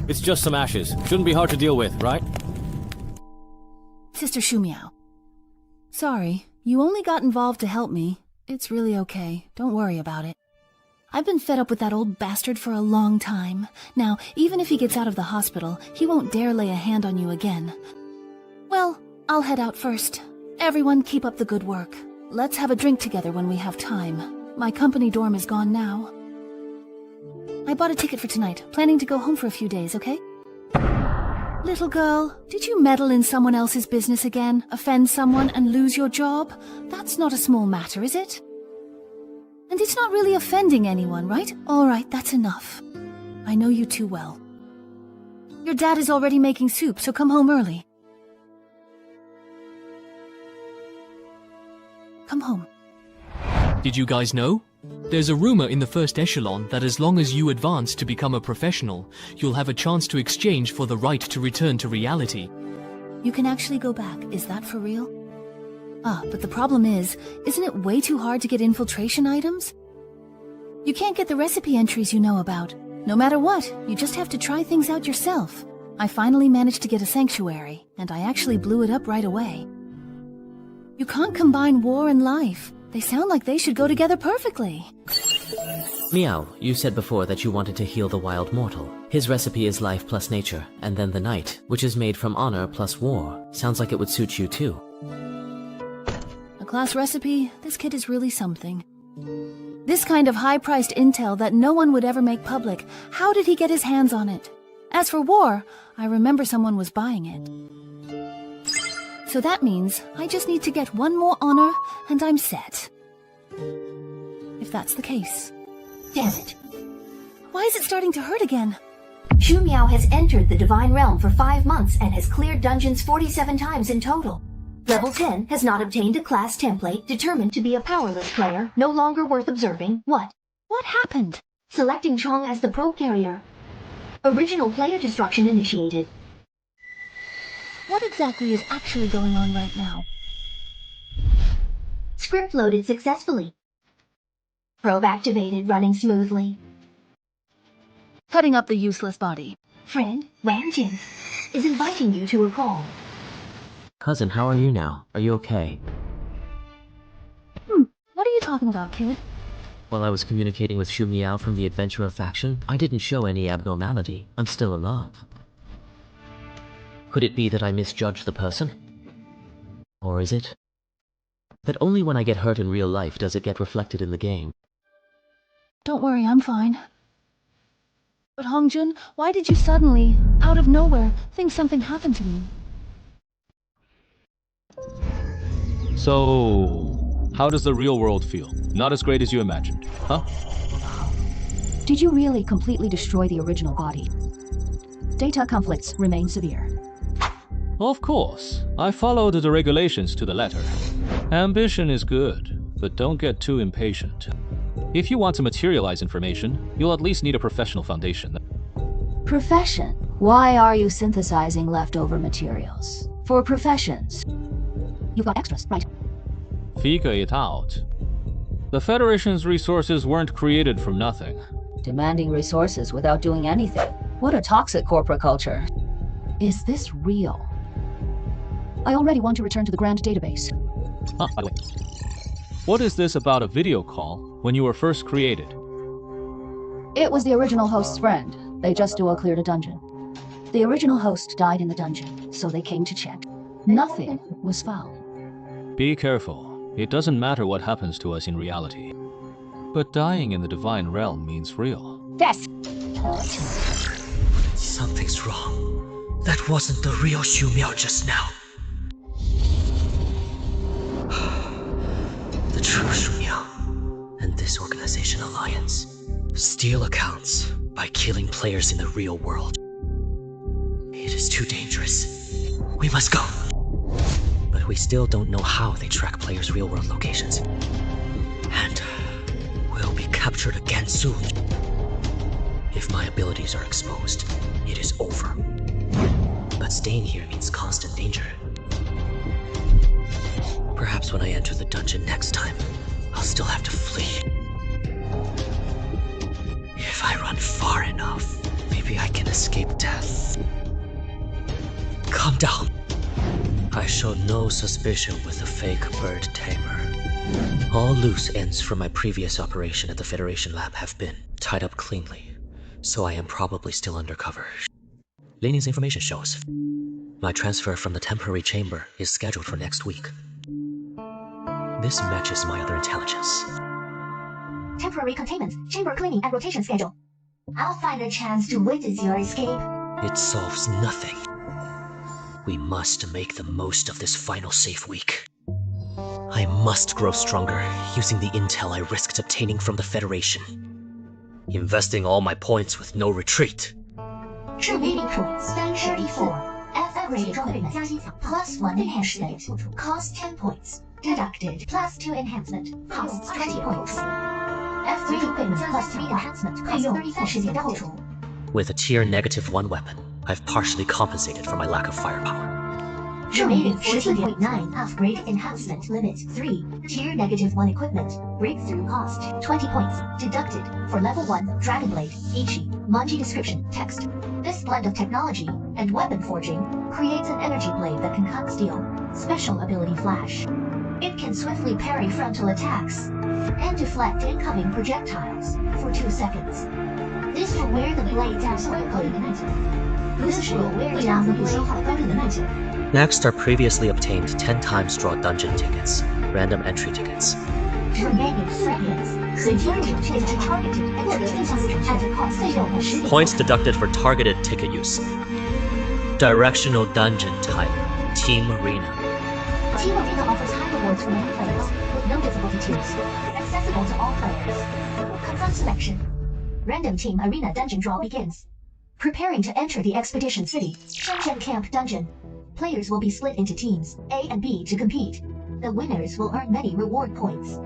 S24: It's just some ashes. Shouldn't be hard to deal with, right?
S6: Sister Shumiao. Sorry, you only got involved to help me. It's really okay. Don't worry about it. I've been fed up with that old bastard for a long time. Now, even if he gets out of the hospital, he won't dare lay a hand on you again. Well, I'll head out first. Everyone keep up the good work. Let's have a drink together when we have time. My company dorm is gone now. I bought a ticket for tonight, planning to go home for a few days, okay? Little girl, did you meddle in someone else's business again, offend someone, and lose your job? That's not a small matter, is it? And it's not really offending anyone, right? All right, that's enough. I know you too well. Your dad is already making soup, so come home early. Come home.
S8: Did you guys know? There's a rumor in the first echelon that as long as you advance to become a professional, you'll have a chance to exchange for the right to return to reality.
S6: You can actually go back, is that for real? Ah, but the problem is, isn't it way too hard to get infiltration items? You can't get the recipe entries you know about. No matter what, you just have to try things out yourself. I finally managed to get a sanctuary, and I actually blew it up right away. You can't combine war and life. They sound like they should go together perfectly.
S2: Meow, you said before that you wanted to heal the wild mortal. His recipe is life plus nature, and then the night, which is made from honor plus war. Sounds like it would suit you too.
S6: A class recipe? This kid is really something. This kind of high-priced intel that no one would ever make public, how did he get his hands on it? As for war, I remember someone was buying it. So that means I just need to get one more honor, and I'm set. If that's the case.
S11: Damn it.
S6: Why is it starting to hurt again?
S11: Shumiao has entered the Divine Realm for 5 months and has cleared dungeons 47 times in total. Level 10 has not obtained a class template, determined to be a powerless player, no longer worth observing. What?
S6: What happened?
S11: Selecting Chong as the pro carrier. Original player destruction initiated.
S6: What exactly is actually going on right now?
S11: Script loaded successfully. Probe activated, running smoothly.
S6: Cutting up the useless body.
S11: Friend, Wang Jin, is inviting you to a call.
S2: Cousin, how are you now? Are you okay?
S6: What are you talking about, kid?
S2: While I was communicating with Shu Miao from the Adventurer faction, I didn't show any abnormality. I'm still alive. Could it be that I misjudged the person? Or is it that only when I get hurt in real life does it get reflected in the game?
S6: Don't worry, I'm fine. But Hongjun, why did you suddenly, out of nowhere, think something happened to me?
S10: So, how does the real world feel? Not as great as you imagined, huh?
S21: Did you really completely destroy the original body? Data conflicts remain severe.
S10: Of course. I followed the regulations to the letter. Ambition is good, but don't get too impatient. If you want to materialize information, you'll at least need a professional foundation.
S21: Profession? Why are you synthesizing leftover materials? For professions. You've got extras, right?
S10: Figure it out. The Federation's resources weren't created from nothing.
S21: Demanding resources without doing anything. What a toxic corporate culture. Is this real? I already want to return to the Grand Database.
S10: By the way, what is this about a video call when you were first created?
S21: It was the original host's friend. They just duo-cleared a dungeon. The original host died in the dungeon, so they came to check. Nothing was found.
S10: Be careful. It doesn't matter what happens to us in reality. But dying in the Divine Realm means real.
S21: Yes!
S2: Something's wrong. That wasn't the real Shu Miao just now. The true Shu Miao and this organization alliance steal accounts by killing players in the real world. It is too dangerous. We must go. But we still don't know how they track players' real-world locations. And we'll be captured again soon. If my abilities are exposed, it is over. But staying here means constant danger. Perhaps when I enter the dungeon next time, I'll still have to flee. If I run far enough, maybe I can escape death. Calm down. I show no suspicion with the fake bird tamer. All loose ends from my previous operation at the Federation lab have been tied up cleanly, so I am probably still undercover. Lenin's information shows my transfer from the temporary chamber is scheduled for next week. This matches my other intelligence.
S11: Temporary containment, chamber cleaning and rotation schedule. I'll find a chance to witness your escape.
S2: It solves nothing. We must make the most of this final safe week. I must grow stronger using the intel I risked obtaining from the Federation. Investing all my points with no retreat.
S11: Remaining points 34. Upgrade equipment +1 enhancement. Cost 10 points. Deducted +2 enhancement. Cost 20 points. F3 equipment +3 enhancement. Cost 34 deducted.
S2: With a tier -1 weapon, I've partially compensated for my lack of firepower.
S11: Remaining 14.9 upgrade enhancement limit 3. Tier -1 equipment. Breakthrough cost 20 points. Deducted for level 1 Dragon Blade. Ichi. Manji description. Text. This blend of technology and weapon forging creates an energy blade that can cut steel. Special ability Flash. It can swiftly parry frontal attacks and deflect incoming projectiles for 2 seconds. This will wear the blade down quickly.
S2: Next are previously obtained 10 times draw dungeon tickets, random entry tickets.
S11: Remaining fragments.
S2: Points deducted for targeted ticket use. Directional dungeon type, Team Arena.
S11: Team Arena offers high rewards for many players, with no difficulty tiers. Accessible to all players. Confront selection. Random Team Arena dungeon draw begins. Preparing to enter the Expedition City, Shenzhen Camp Dungeon. Players will be split into teams, A and B, to compete. The winners will earn many reward points.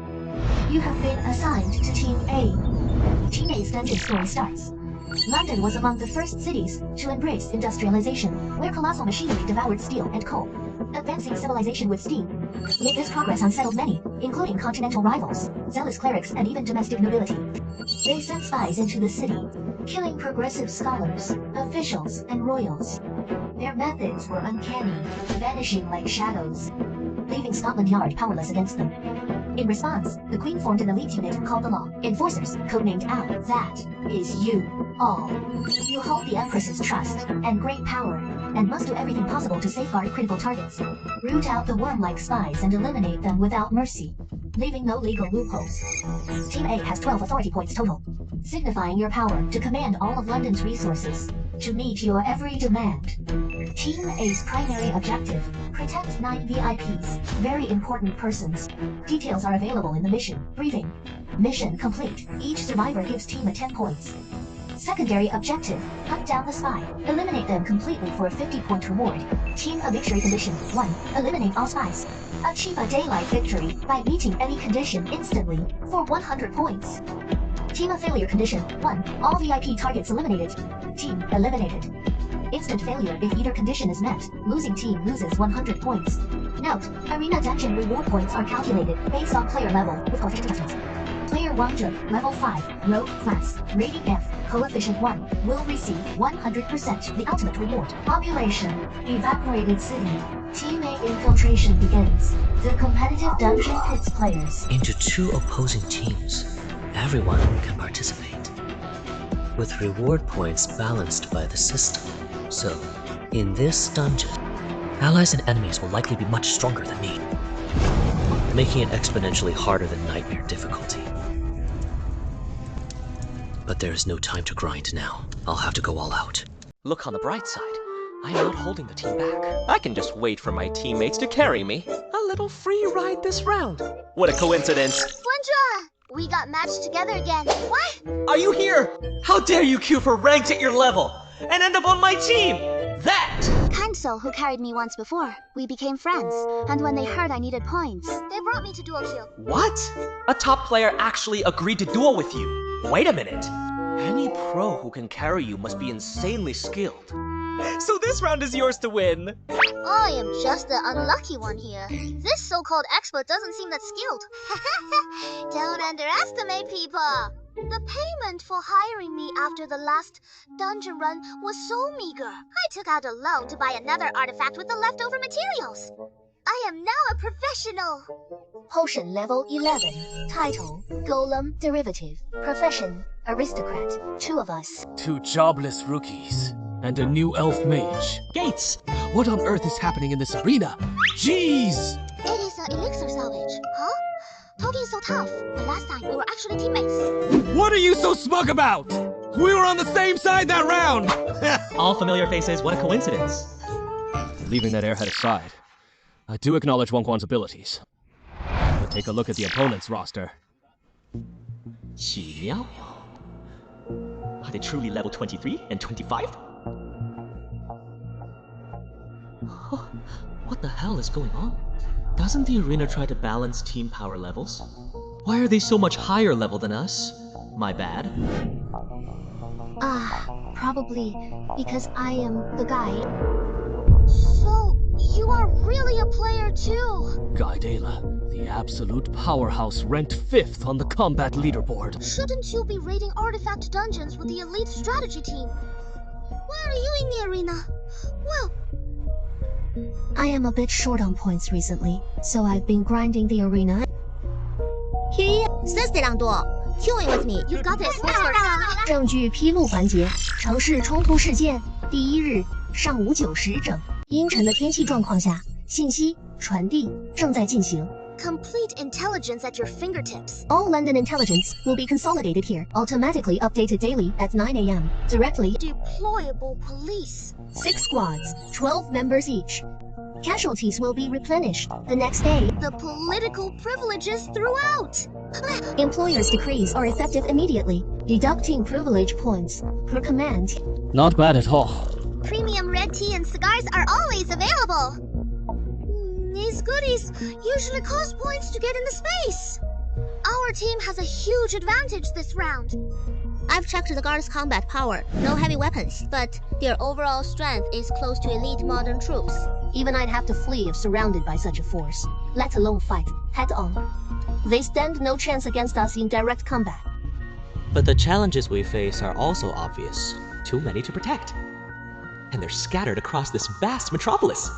S11: You have been assigned to Team A. Team A's dungeon story starts. London was among the first cities to embrace industrialization, where colossal machinery devoured steel and coal. Advancing civilization with steam. Yet this progress unsettled many, including continental rivals, zealous clerics, and even domestic nobility. They sent spies into the city, killing progressive scholars, officials, and royals. Their methods were uncanny, vanishing like shadows, leaving Scotland Yard powerless against them. In response, the Queen formed an elite unit called the Law Enforcers, codenamed OWL. That is you, all. You hold the Empress's trust and great power, and must do everything possible to safeguard critical targets. Root out the worm-like spies and eliminate them without mercy, leaving no legal loopholes. Team A has 12 authority points total, signifying your power to command all of London's resources, to meet your every demand. Team A's primary objective: protect 9 VIPs, very important persons. Details are available in the mission briefing. Mission complete. Each survivor gives team a 10 points. Secondary objective: hunt down the spy. Eliminate them completely for a 50-point reward. Team a victory condition 1. Eliminate all spies. Achieve a daylight victory by meeting any condition instantly for 100 points. Team a failure condition 1. All VIP targets eliminated. Team eliminated. Instant failure if either condition is met. Losing team loses 100 points. Note: Arena Dungeon reward points are calculated based on player level with coefficient adjustments. Player Wangzhe, level 5, rogue class, rating F, coefficient 1, will receive 100% the ultimate reward. Population: evaporated city. Team A infiltration begins. The competitive dungeon pits players
S2: into 2 opposing teams. Everyone can participate, with reward points balanced by the system. So, in this dungeon, allies and enemies will likely be much stronger than me, making it exponentially harder than Nightmare difficulty. But there is no time to grind now. I'll have to go all out.
S3: Look on the bright side. I'm not holding the team back. I can just wait for my teammates to carry me. A little free ride this round. What a coincidence.
S12: Wondra! We got matched together again. What?
S3: Are you here? How dare you queue for ranked at your level and end up on my team? That!
S12: Kind soul who carried me once before. We became friends, and when they heard I needed points, they brought me to duo queue.
S3: What? A top player actually agreed to duel with you. Wait a minute. Any pro who can carry you must be insanely skilled. So this round is yours to win.
S12: I am just the unlucky one here. This so-called expert doesn't seem that skilled. Don't underestimate people. The payment for hiring me after the last dungeon run was so meager. I took out a loan to buy another artifact with the leftover materials. I am now a professional.
S21: Potion level 11. Title, Golem Derivative. Profession, Aristocrat. 2 of us.
S14: 2 jobless rookies. And a new elf mage. Gates! What on earth is happening in this arena? Jeez!
S12: It is an elixir salvage, huh? Togi is so tough, but last time we were actually teammates.
S14: What are you so smug about? We were on the same side that round!
S3: All familiar faces, what a coincidence.
S14: Leaving that airhead aside, I do acknowledge Wangquan's abilities. But take a look at the opponent's roster.
S3: Are they truly level 23 and 25? What the hell is going on? Doesn't the arena try to balance team power levels? Why are they so much higher level than us? My bad.
S21: Probably because I am the guy.
S12: So, you are really a player too?
S14: Gaidela, the absolute powerhouse, ranked 5th on the combat leaderboard.
S12: Shouldn't you be raiding artifact dungeons with the elite strategy team? Why are you in the arena? Well,
S21: I am a bit short on points recently, so I've been grinding the arena.
S12: queuing with me. You've got this. Let's work.
S21: 证据披露环节，城市冲突事件，第1日上午9时整，阴沉的天气状况下，信息传递正在进行。
S12: Complete intelligence at your fingertips.
S21: All London intelligence will be consolidated here, automatically updated daily at 9 a.m. directly.
S12: Deployable police.
S21: 6 squads, 12 members each. Casualties will be replenished the next day.
S12: The political privileges throughout.
S21: Employers' decrees are effective immediately, deducting privilege points per command.
S14: Not bad at all.
S12: Premium red tea and cigars are always available. These goodies usually cost points to get into space. Our team has a huge advantage this round.
S17: I've checked the guards' combat power. No heavy weapons, but their overall strength is close to elite modern troops.
S21: Even I'd have to flee if surrounded by such a force, let alone fight head-on. They stand no chance against us in direct combat.
S3: But the challenges we face are also obvious. Too many to protect. And they're scattered across this vast metropolis.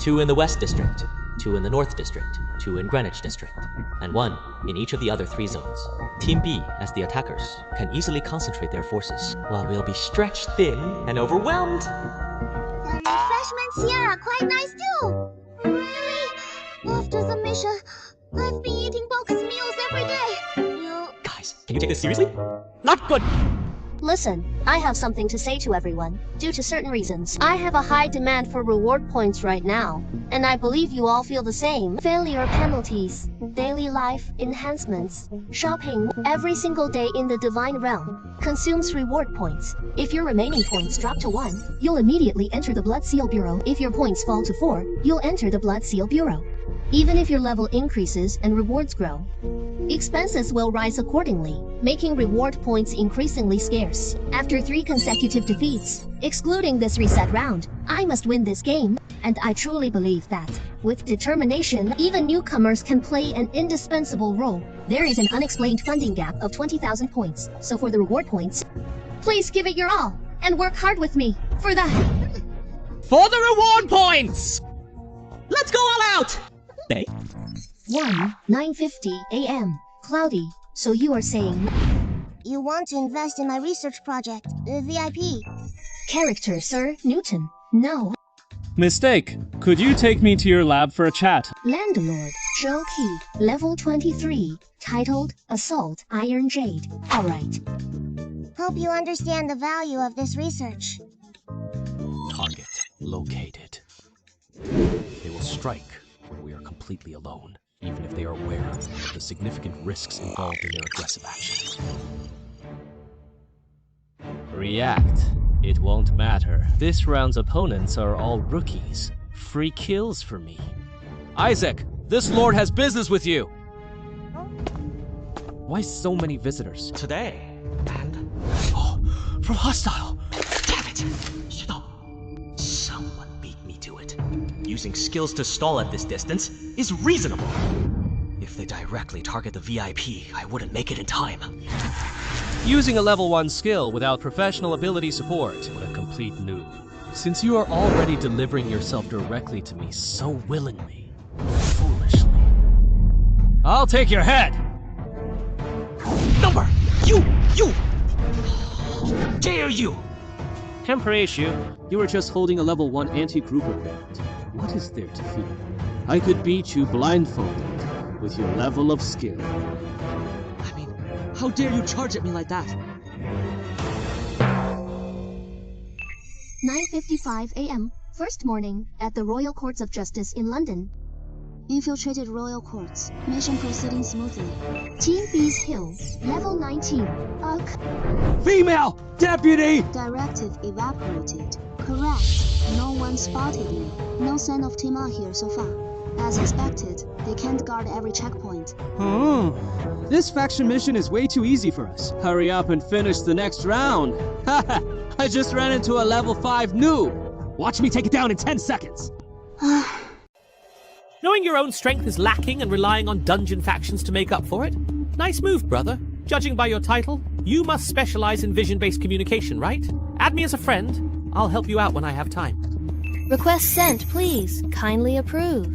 S3: 2 in the West District, 2 in the North District, 2 in Greenwich District, and 1 in each of the other 3 zones. Team B, as the attackers, can easily concentrate their forces, while we'll be stretched thin and overwhelmed.
S12: The refreshments here are quite nice too. Really? After the mission, I've been eating boxed meals every day.
S3: Guys, can you take this seriously? Not good!
S21: Listen, I have something to say to everyone. Due to certain reasons, I have a high demand for reward points right now, and I believe you all feel the same. Failure penalties, daily life enhancements, shopping every single day in the Divine Realm consumes reward points. If your remaining points drop to 1, you'll immediately enter the Blood Seal Bureau. If your points fall to 4, you'll enter the Blood Seal Bureau. Even if your level increases and rewards grow, expenses will rise accordingly, making reward points increasingly scarce. After 3 consecutive defeats, excluding this reset round, I must win this game, and I truly believe that, with determination, even newcomers can play an indispensable role. There is an unexplained funding gap of 20,000 points, so for the reward points, please give it your all, and work hard with me, for the...
S3: For the reward points! Let's go all out!
S21: 9:50 a.m. Cloudy, so you are saying...
S12: You want to invest in my research project, VIP.
S21: Character, Sir Newton. No.
S10: Mistake. Could you take me to your lab for a chat?
S21: Landlord, Joe Key, level 23, titled Assault Iron Jade. Alright.
S12: Hope you understand the value of this research.
S14: Target located. They will strike when we are completely alone, even if they are aware of the significant risks involved in their aggressive actions.
S10: React. It won't matter. This round's opponents are all rookies. Free kills for me.
S14: Isaac, this lord has business with you! Why so many visitors?
S3: Today, and...
S14: Oh, from hostile!
S3: Damn it! Shut up! Using skills to stall at this distance is reasonable. If they directly target the VIP, I wouldn't make it in time.
S14: Using a level 1 skill without professional ability support, what a complete noob. Since you are already delivering yourself directly to me so willingly, foolishly, I'll take your head!
S3: Number! You! Dare you!
S4: Temper issue. You were just holding a level 1 anti-grouper band. What is there to fear? I could beat you blindfolded with your level of skill.
S3: I mean, how dare you charge at me like that?
S21: 9:55 a.m. First morning at the Royal Courts of Justice in London. Infiltrated Royal Courts. Mission proceeding smoothly. Team B's Hill. Level 19.
S4: Female deputy!
S21: Directive evaporated. Correct. No one spotted you. No sign of Team A here so far. As expected, they can't guard every checkpoint.
S4: This faction mission is way too easy for us. Hurry up and finish the next round. Haha, I just ran into a level 5 noob. Watch me take it down in 10 seconds.
S16: Knowing your own strength is lacking and relying on dungeon factions to make up for it? Nice move, brother. Judging by your title, you must specialize in vision-based communication, right? Add me as a friend. I'll help you out when I have time.
S6: Request sent, please. Kindly approve.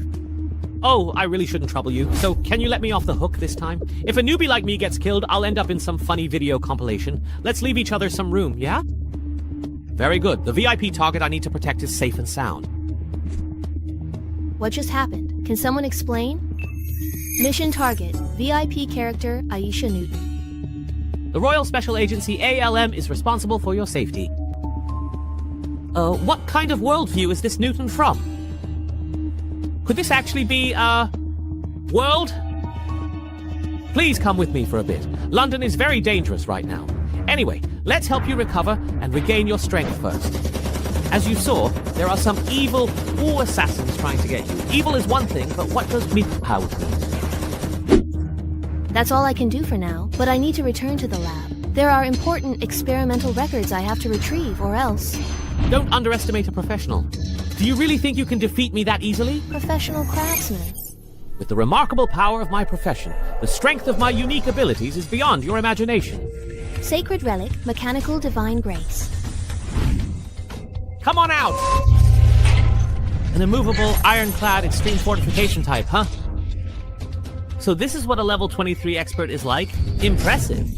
S16: Oh, I really shouldn't trouble you, so can you let me off the hook this time? If a newbie like me gets killed, I'll end up in some funny video compilation. Let's leave each other some room, yeah? Very good. The VIP target I need to protect is safe and sound.
S6: What just happened? Can someone explain? Mission target, VIP character Aisha Newton.
S16: The Royal Special Agency ALM is responsible for your safety. What kind of worldview is this Newton from? Could this actually be, world? Please come with me for a bit. London is very dangerous right now. Anyway, let's help you recover and regain your strength first. As you saw, there are some evil assassins trying to get you. Evil is one thing, but what does Mippow mean?
S6: That's all I can do for now, but I need to return to the lab. There are important experimental records I have to retrieve, or else.
S16: Don't underestimate a professional. Do you really think you can defeat me that easily?
S6: Professional craftsman.
S16: With the remarkable power of my profession, the strength of my unique abilities is beyond your imagination.
S6: Sacred relic, mechanical divine grace.
S16: Come on out! An immovable, ironclad, extreme fortification type, huh? So this is what a level 23 expert is like? Impressive.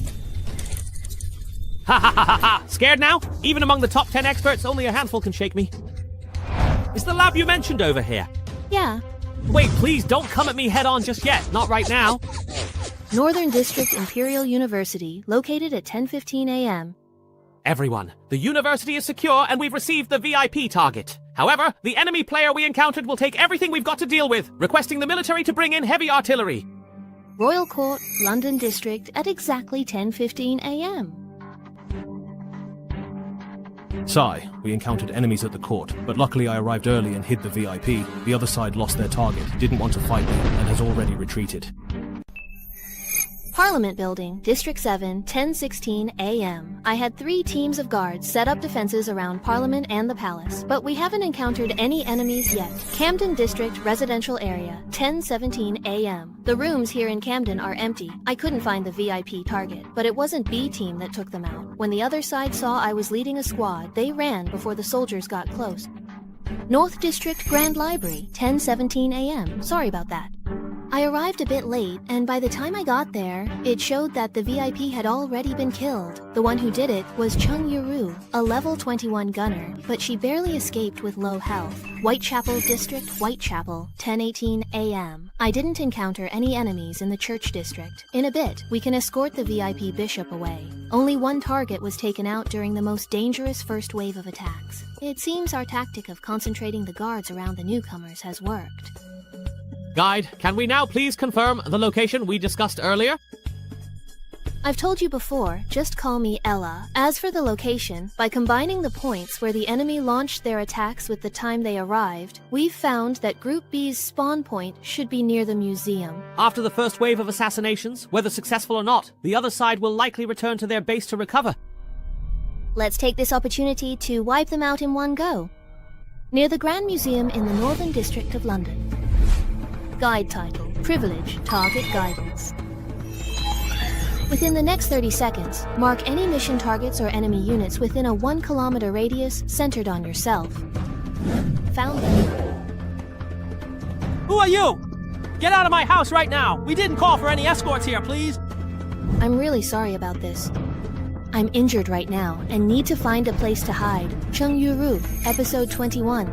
S16: Ha ha ha ha ha! Scared now? Even among the top 10 experts, only a handful can shake me. Is the lab you mentioned over here?
S6: Yeah.
S16: Wait, please don't come at me head on just yet. Not right now.
S6: Northern District Imperial University, located at 10:15 a.m.
S16: Everyone, the university is secure and we've received the VIP target. However, the enemy player we encountered will take everything we've got to deal with, requesting the military to bring in heavy artillery.
S6: Royal Court, London District, at exactly 10:15 a.m.
S7: Sai, we encountered enemies at the court, but luckily I arrived early and hid the VIP. The other side lost their target, didn't want to fight me, and has already retreated.
S6: Parliament Building, District 7, 10:16 a.m. I had 3 teams of guards set up defenses around Parliament and the Palace, but we haven't encountered any enemies yet. Camden District Residential Area, 10:17 a.m. The rooms here in Camden are empty. I couldn't find the VIP target, but it wasn't B team that took them out. When the other side saw I was leading a squad, they ran before the soldiers got close. North District Grand Library, 10:17 a.m. Sorry about that. I arrived a bit late, and by the time I got there, it showed that the VIP had already been killed. The one who did it was Chung Yuru, a level 21 gunner, but she barely escaped with low health. Whitechapel District, Whitechapel, 10:18 a.m. I didn't encounter any enemies in the Church District. In a bit, we can escort the VIP bishop away. Only one target was taken out during the most dangerous first wave of attacks. It seems our tactic of concentrating the guards around the newcomers has worked.
S16: Guide, can we now please confirm the location we discussed earlier?
S6: I've told you before, just call me Ella. As for the location, by combining the points where the enemy launched their attacks with the time they arrived, we've found that Group B's spawn point should be near the museum.
S16: After the first wave of assassinations, whether successful or not, the other side will likely return to their base to recover.
S6: Let's take this opportunity to wipe them out in one go. Near the Grand Museum in the Northern District of London. Guide title, Privilege, Target Guidance. Within the next 30 seconds, mark any mission targets or enemy units within a 1 kilometer radius centered on yourself. Found them.
S9: Who are you? Get out of my house right now! We didn't call for any escorts here, please!
S6: I'm really sorry about this. I'm injured right now and need to find a place to hide. Cheng Yuru, Episode 21.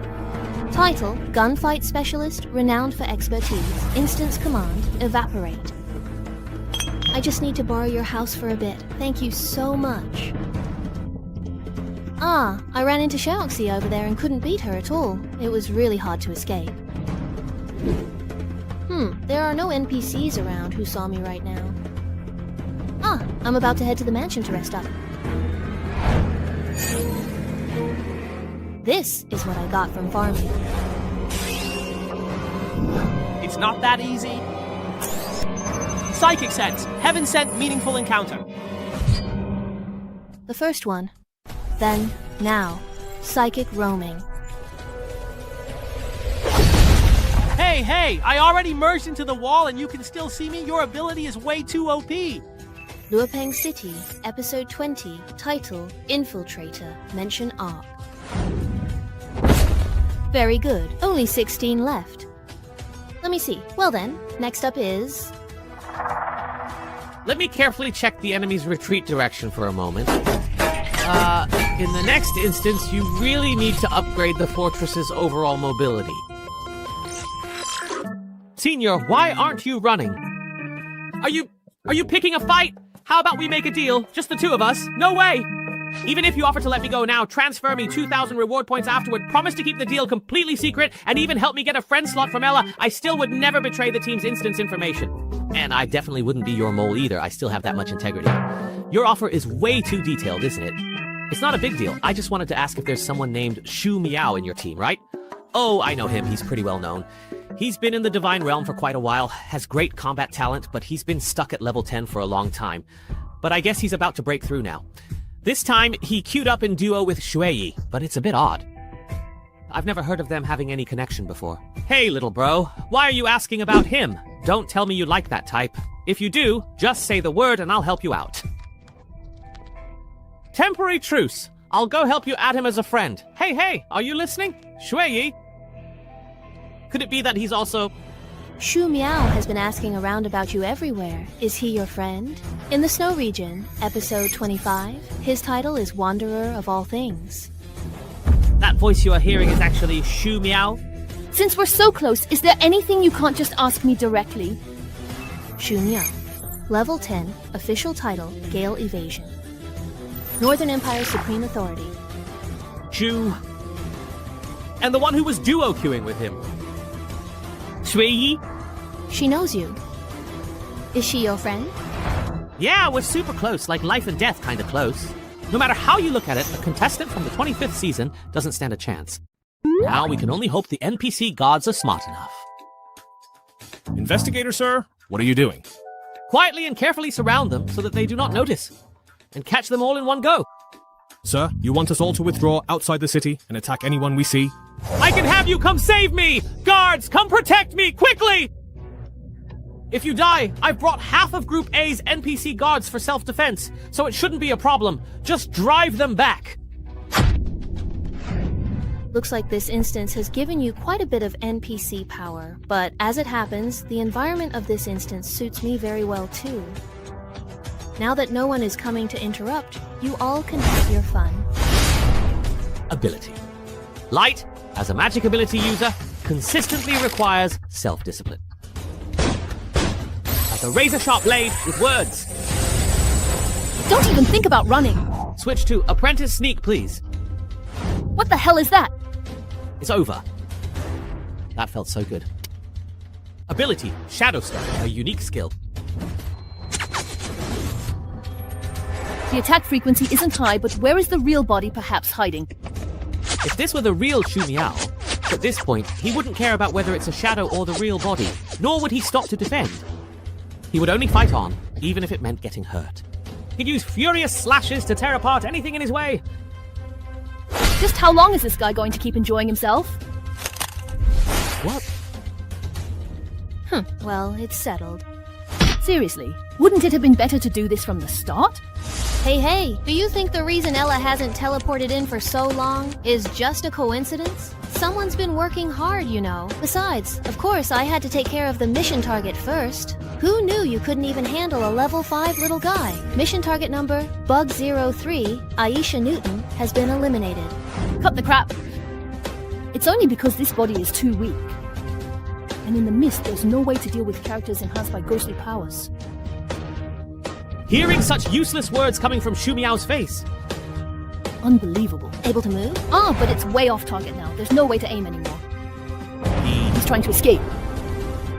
S6: Title, Gunfight Specialist, renowned for expertise. Instance command, Evaporate. I just need to borrow your house for a bit. Thank you so much. Ah, I ran into Xiaoxi over there and couldn't beat her at all. It was really hard to escape. There are no NPCs around who saw me right now. Ah, I'm about to head to the mansion to rest up. This is what I got from farming.
S9: It's not that easy. Psychic sense. Heaven sent meaningful encounter.
S6: The first one. Then, now. Psychic roaming.
S9: Hey, I already merged into the wall and you can still see me? Your ability is way too OP.
S6: Luopeng City, Episode 20, Title, Infiltrator, Mention Arc. Very good, only 16 left. Let me see. Well then, next up is...
S18: Let me carefully check the enemy's retreat direction for a moment. In the next instance, you really need to upgrade the fortress's overall mobility. Senior, why aren't you running?
S9: Are you picking a fight? How about we make a deal? Just the two of us? No way! Even if you offer to let me go now, transfer me 2,000 reward points afterward, promise to keep the deal completely secret, and even help me get a friend slot from Ella, I still would never betray the team's instance information.
S18: And I definitely wouldn't be your mole either. I still have that much integrity. Your offer is way too detailed, isn't it? It's not a big deal. I just wanted to ask if there's someone named Shu Miao in your team, right? Oh, I know him. He's pretty well known. He's been in the Divine Realm for quite a while, has great combat talent, but he's been stuck at level 10 for a long time. But I guess he's about to break through now. This time, he queued up in duo with Shuei, but it's a bit odd. I've never heard of them having any connection before. Hey, little bro, why are you asking about him? Don't tell me you like that type. If you do, just say the word and I'll help you out. Temporary truce. I'll go help you add him as a friend. Hey, are you listening? Shuei? Could it be that he's also...
S6: Shu Miao has been asking around about you everywhere. Is he your friend? In the Snow Region, Episode 25, his title is Wanderer of All Things.
S18: That voice you are hearing is actually Shu Miao?
S13: Since we're so close, is there anything you can't just ask me directly?
S6: Shu Miao. Level 10, official title, Gale Evasion. Northern Empire's Supreme Authority.
S18: Shu... And the one who was duo queuing with him. Shui?
S6: She knows you. Is she your friend?
S18: Yeah, we're super close, like life and death kind of close. No matter how you look at it, a contestant from the 25th season doesn't stand a chance. Now we can only hope the NPC gods are smart enough.
S7: Investigator, sir? What are you doing?
S18: Quietly and carefully surround them so that they do not notice. And catch them all in one go.
S7: Sir, you want us all to withdraw outside the city and attack anyone we see?
S9: I can have you come save me! Guards, come protect me, quickly! If you die, I've brought half of Group A's NPC guards for self-defense, so it shouldn't be a problem. Just drive them back.
S6: Looks like this instance has given you quite a bit of NPC power, but as it happens, the environment of this instance suits me very well too. Now that no one is coming to interrupt, you all can have your fun.
S18: Ability. Light, as a magic ability user, consistently requires self-discipline. Like a razor-sharp blade with words.
S13: Don't even think about running.
S18: Switch to Apprentice Sneak, please.
S13: What the hell is that?
S18: It's over. That felt so good. Ability, Shadow Step, a unique skill.
S13: The attack frequency isn't high, but where is the real body perhaps hiding?
S18: If this were the real Shu Miao, at this point, he wouldn't care about whether it's a shadow or the real body, nor would he stop to defend. He would only fight on, even if it meant getting hurt. He'd use furious slashes to tear apart anything in his way.
S5: Just how long is this guy going to keep enjoying himself?
S18: What?
S5: Well, it's settled. Seriously, wouldn't it have been better to do this from the start?
S17: Hey, do you think the reason Ella hasn't teleported in for so long is just a coincidence? Someone's been working hard, you know. Besides, of course, I had to take care of the mission target first. Who knew you couldn't even handle a level 5 little guy? Mission target number, Bug-03, Aisha Newton, has been eliminated.
S5: Cut the crap. It's only because this body is too weak. And in the mist, there's no way to deal with characters enhanced by ghostly powers.
S9: Hearing such useless words coming from Shu Miao's face.
S5: Unbelievable.
S17: Able to move?
S5: Ah, but it's way off target now. There's no way to aim anymore. He's trying to escape.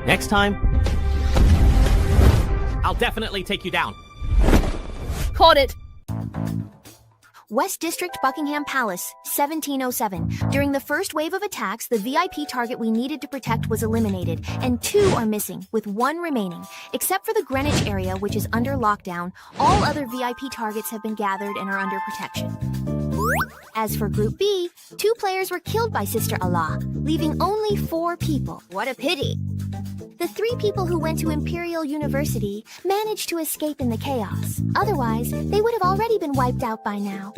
S9: Next time, I'll definitely take you down.
S5: Caught it!
S6: West District, Buckingham Palace, 1707. During the first wave of attacks, the VIP target we needed to protect was eliminated, and 2 are missing, with 1 remaining. Except for the Greenwich area, which is under lockdown, all other VIP targets have been gathered and are under protection. As for Group B, 2 players were killed by Sister Allah, leaving only 4 people. What a pity! The 3 people who went to Imperial University managed to escape in the chaos. Otherwise, they would have already been wiped out by now.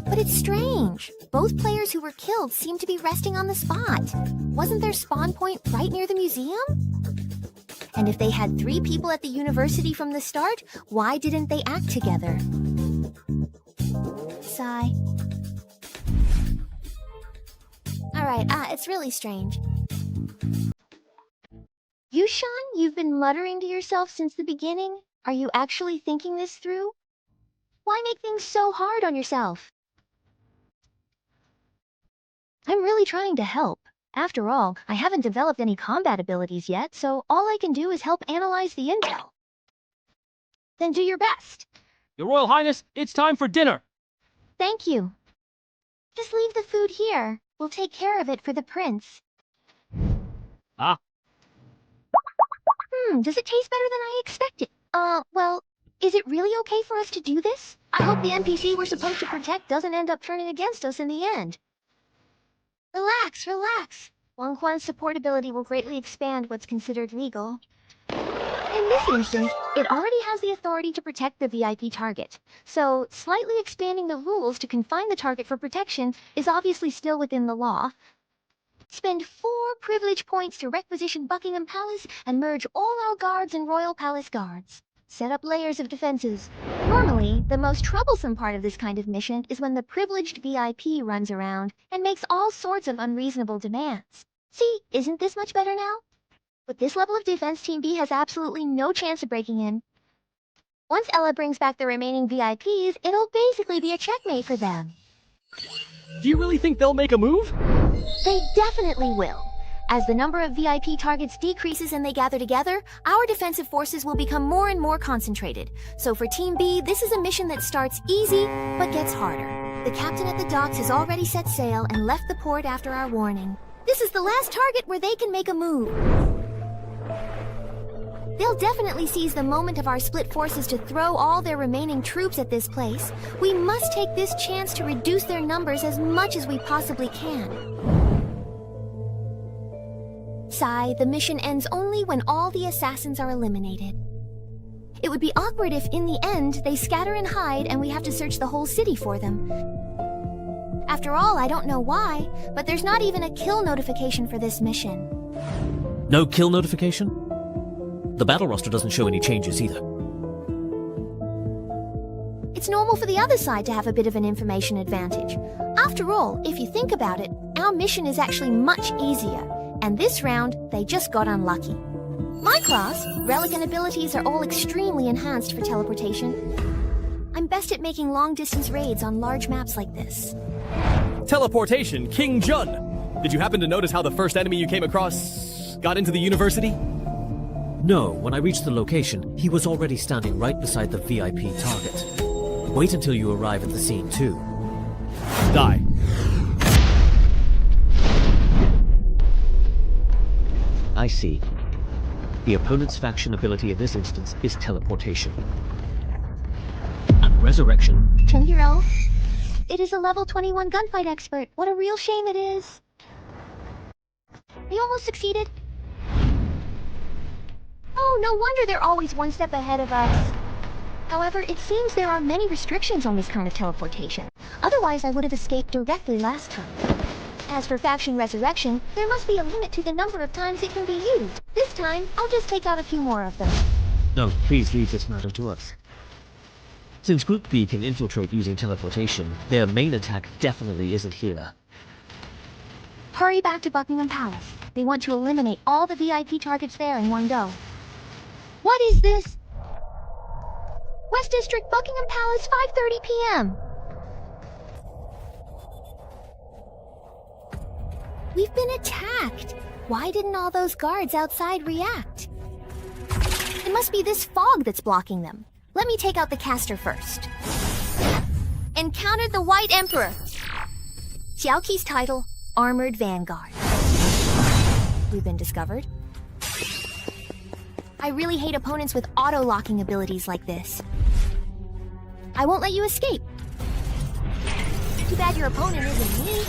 S6: But it's strange. Both players who were killed seem to be resting on the spot. Wasn't their spawn point right near the museum? And if they had 3 people at the university from the start, why didn't they act together? Sigh. Alright, it's really strange. Yushan, you've been muttering to yourself since the beginning? Are you actually thinking this through? Why make things so hard on yourself? I'm really trying to help. After all, I haven't developed any combat abilities yet, so all I can do is help analyze the intel. Then do your best.
S4: Your Royal Highness, it's time for dinner.
S6: Thank you. Just leave the food here. We'll take care of it for the prince.
S4: Ah.
S6: Does it taste better than I expected? Well, is it really okay for us to do this? I hope the NPC we're supposed to protect doesn't end up turning against us in the end. Relax. Wang Quan's support ability will greatly expand what's considered legal. In this instance, it already has the authority to protect the VIP target. So, slightly expanding the rules to confine the target for protection is obviously still within the law. Spend 4 privilege points to requisition Buckingham Palace and merge all our guards and Royal Palace guards. Set up layers of defenses. Normally, the most troublesome part of this kind of mission is when the privileged VIP runs around and makes all sorts of unreasonable demands. See, isn't this much better now? With this level of defense, Team B has absolutely no chance of breaking in. Once Ella brings back the remaining VIPs, it'll basically be a checkmate for them.
S4: Do you really think they'll make a move?
S6: They definitely will. As the number of VIP targets decreases and they gather together, our defensive forces will become more and more concentrated. So for Team B, this is a mission that starts easy, but gets harder. The captain at the docks has already set sail and left the port after our warning. This is the last target where they can make a move. They'll definitely seize the moment of our split forces to throw all their remaining troops at this place. We must take this chance to reduce their numbers as much as we possibly can. Sigh, the mission ends only when all the assassins are eliminated. It would be awkward if, in the end, they scatter and hide and we have to search the whole city for them. After all, I don't know why, but there's not even a kill notification for this mission.
S2: No kill notification? The battle roster doesn't show any changes either.
S6: It's normal for the other side to have a bit of an information advantage. After all, if you think about it, our mission is actually much easier. And this round, they just got unlucky. My class, relic and abilities are all extremely enhanced for teleportation. I'm best at making long-distance raids on large maps like this.
S19: Teleportation, King Jun! Did you happen to notice how the first enemy you came across got into the university?
S2: No, when I reached the location, he was already standing right beside the VIP target. Wait until you arrive at the scene too.
S19: Die.
S18: I see. The opponent's faction ability in this instance is teleportation. And resurrection.
S6: Chen Hero,
S21: it is a level 21 gunfight expert. What a real shame it is. They almost succeeded. Oh, no wonder they're always one step ahead of us. However, it seems there are many restrictions on this kind of teleportation. Otherwise, I would have escaped directly last time. As for faction resurrection, there must be a limit to the number of times it can be used. This time, I'll just take out a few more of them.
S1: No, please leave this matter to us. Since Group B can infiltrate using teleportation, their main attack definitely isn't here.
S21: Hurry back to Buckingham Palace. They want to eliminate all the VIP targets there in one go. What is this? West District, Buckingham Palace, 5:30 p.m.
S17: We've been attacked. Why didn't all those guards outside react? It must be this fog that's blocking them. Let me take out the caster first. Encountered the White Emperor. Xiaoqi's title, Armored Vanguard. We've been discovered. I really hate opponents with auto-locking abilities like this. I won't let you escape. Too bad your opponent isn't me.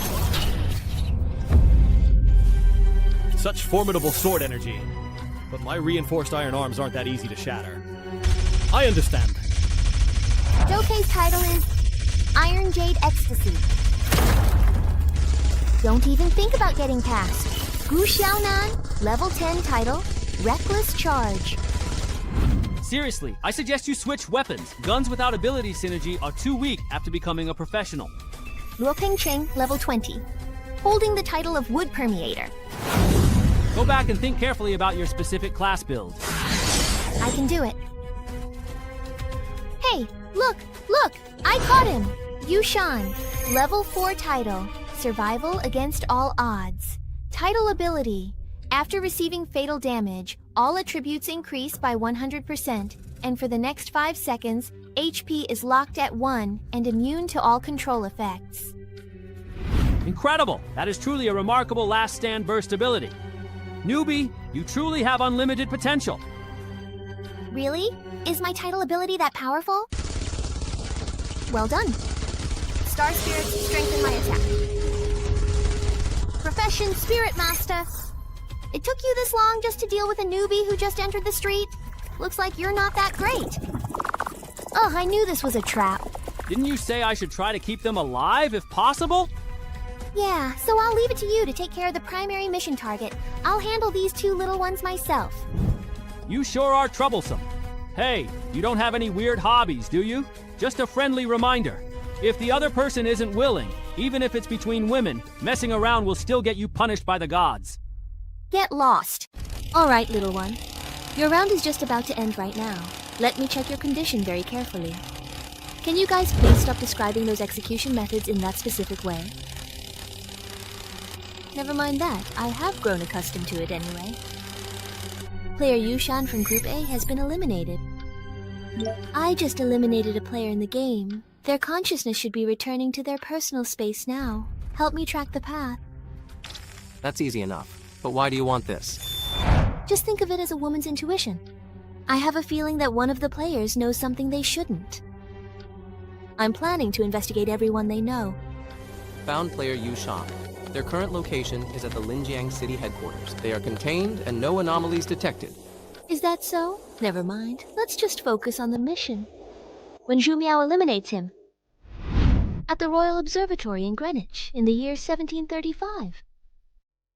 S19: Such formidable sword energy. But my reinforced iron arms aren't that easy to shatter. I understand.
S17: Dokei's title is Iron Jade Ecstasy. Don't even think about getting past. Gu Xiaonan, level 10 title, Reckless Charge.
S16: Seriously, I suggest you switch weapons. Guns without ability synergy are too weak after becoming a professional.
S17: Luo Pingcheng, level 20, holding the title of Wood Permeator.
S16: Go back and think carefully about your specific class build.
S17: I can do it. Hey, look! I caught him! Yushan, level 4 title, Survival Against All Odds. Title ability. After receiving fatal damage, all attributes increase by 100%, and for the next 5 seconds, HP is locked at 1 and immune to all control effects.
S16: Incredible! That is truly a remarkable last stand burst ability. Newbie, you truly have unlimited potential.
S17: Really? Is my title ability that powerful? Well done. Star Spirits strengthen my attack. Profession Spirit Master. It took you this long just to deal with a newbie who just entered the street? Looks like you're not that great. Ugh, I knew this was a trap.
S16: Didn't you say I should try to keep them alive if possible?
S17: Yeah, so I'll leave it to you to take care of the primary mission target. I'll handle these 2 little ones myself.
S16: You sure are troublesome. Hey, you don't have any weird hobbies, do you? Just a friendly reminder. If the other person isn't willing, even if it's between women, messing around will still get you punished by the gods.
S17: Get lost. All right, little one. Your round is just about to end right now. Let me check your condition very carefully. Can you guys please stop describing those execution methods in that specific way? Never mind that. I have grown accustomed to it anyway. Player Yushan from Group A has been eliminated. I just eliminated a player in the game. Their consciousness should be returning to their personal space now. Help me track the path.
S15: That's easy enough. But why do you want this?
S17: Just think of it as a woman's intuition. I have a feeling that one of the players knows something they shouldn't. I'm planning to investigate everyone they know.
S15: Found player Yushan. Their current location is at the Linjiang City headquarters. They are contained and no anomalies detected.
S17: Is that so? Never mind. Let's just focus on the mission. When Zhu Miao eliminates him. At the Royal Observatory in Greenwich in the year 1735.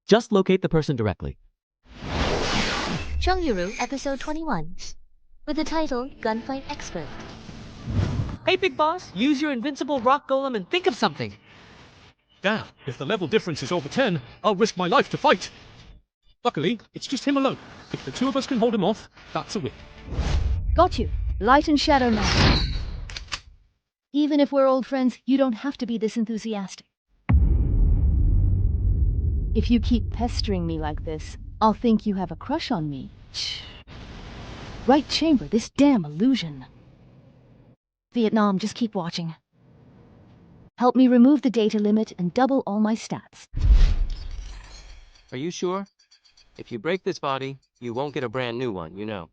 S3: Just locate the person directly.
S17: Zheng Yuru, episode 21. With the title, Gunfight Expert.
S16: Hey, Big Boss, use your invincible rock golem and think of something.
S7: Damn, if the level difference is over 10, I'll risk my life to fight. Luckily, it's just him alone. If the 2 of us can hold him off, that's a win.
S5: Got you. Light and Shadow Man. Even if we're old friends, you don't have to be this enthusiastic. If you keep pestering me like this, I'll think you have a crush on me. Right chamber, this damn illusion. Vietnam, just keep watching. Help me remove the data limit and double all my stats.
S15: Are you sure? If you break this body, you won't get a brand new one, you know.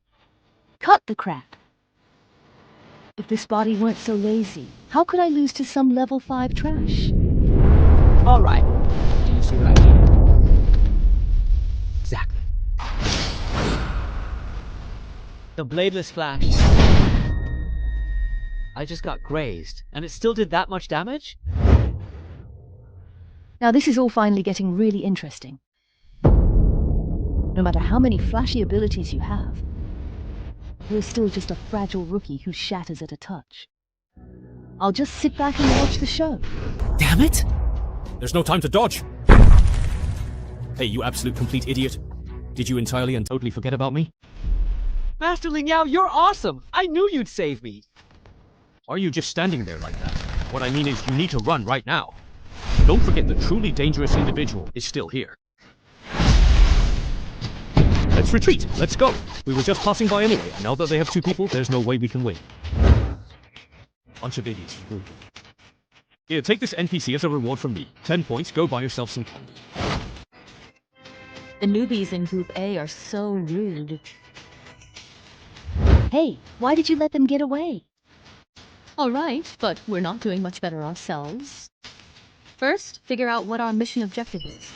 S5: Cut the crap. If this body weren't so lazy, how could I lose to some level 5 trash?
S1: Alright. Do you see what I mean? Exactly. The bladeless flash. I just got grazed, and it still did that much damage?
S5: Now this is all finally getting really interesting. No matter how many flashy abilities you have, you're still just a fragile rookie who shatters at a touch. I'll just sit back and watch the show.
S18: Damn it!
S7: There's no time to dodge! Hey, you absolute complete idiot. Did you entirely and totally forget about me?
S1: Master Ling Yao, you're awesome! I knew you'd save me!
S7: Are you just standing there like that? What I mean is you need to run right now. Don't forget the truly dangerous individual is still here. Let's retreat. Let's go. We were just passing by anyway, and now that they have 2 people, there's no way we can win. Bunch of idiots. Here, take this NPC as a reward from me. 10 points, go buy yourself some candy.
S5: The newbies in Group A are so rude. Hey, why did you let them get away?
S20: Alright, but we're not doing much better ourselves. First, figure out what our mission objective is.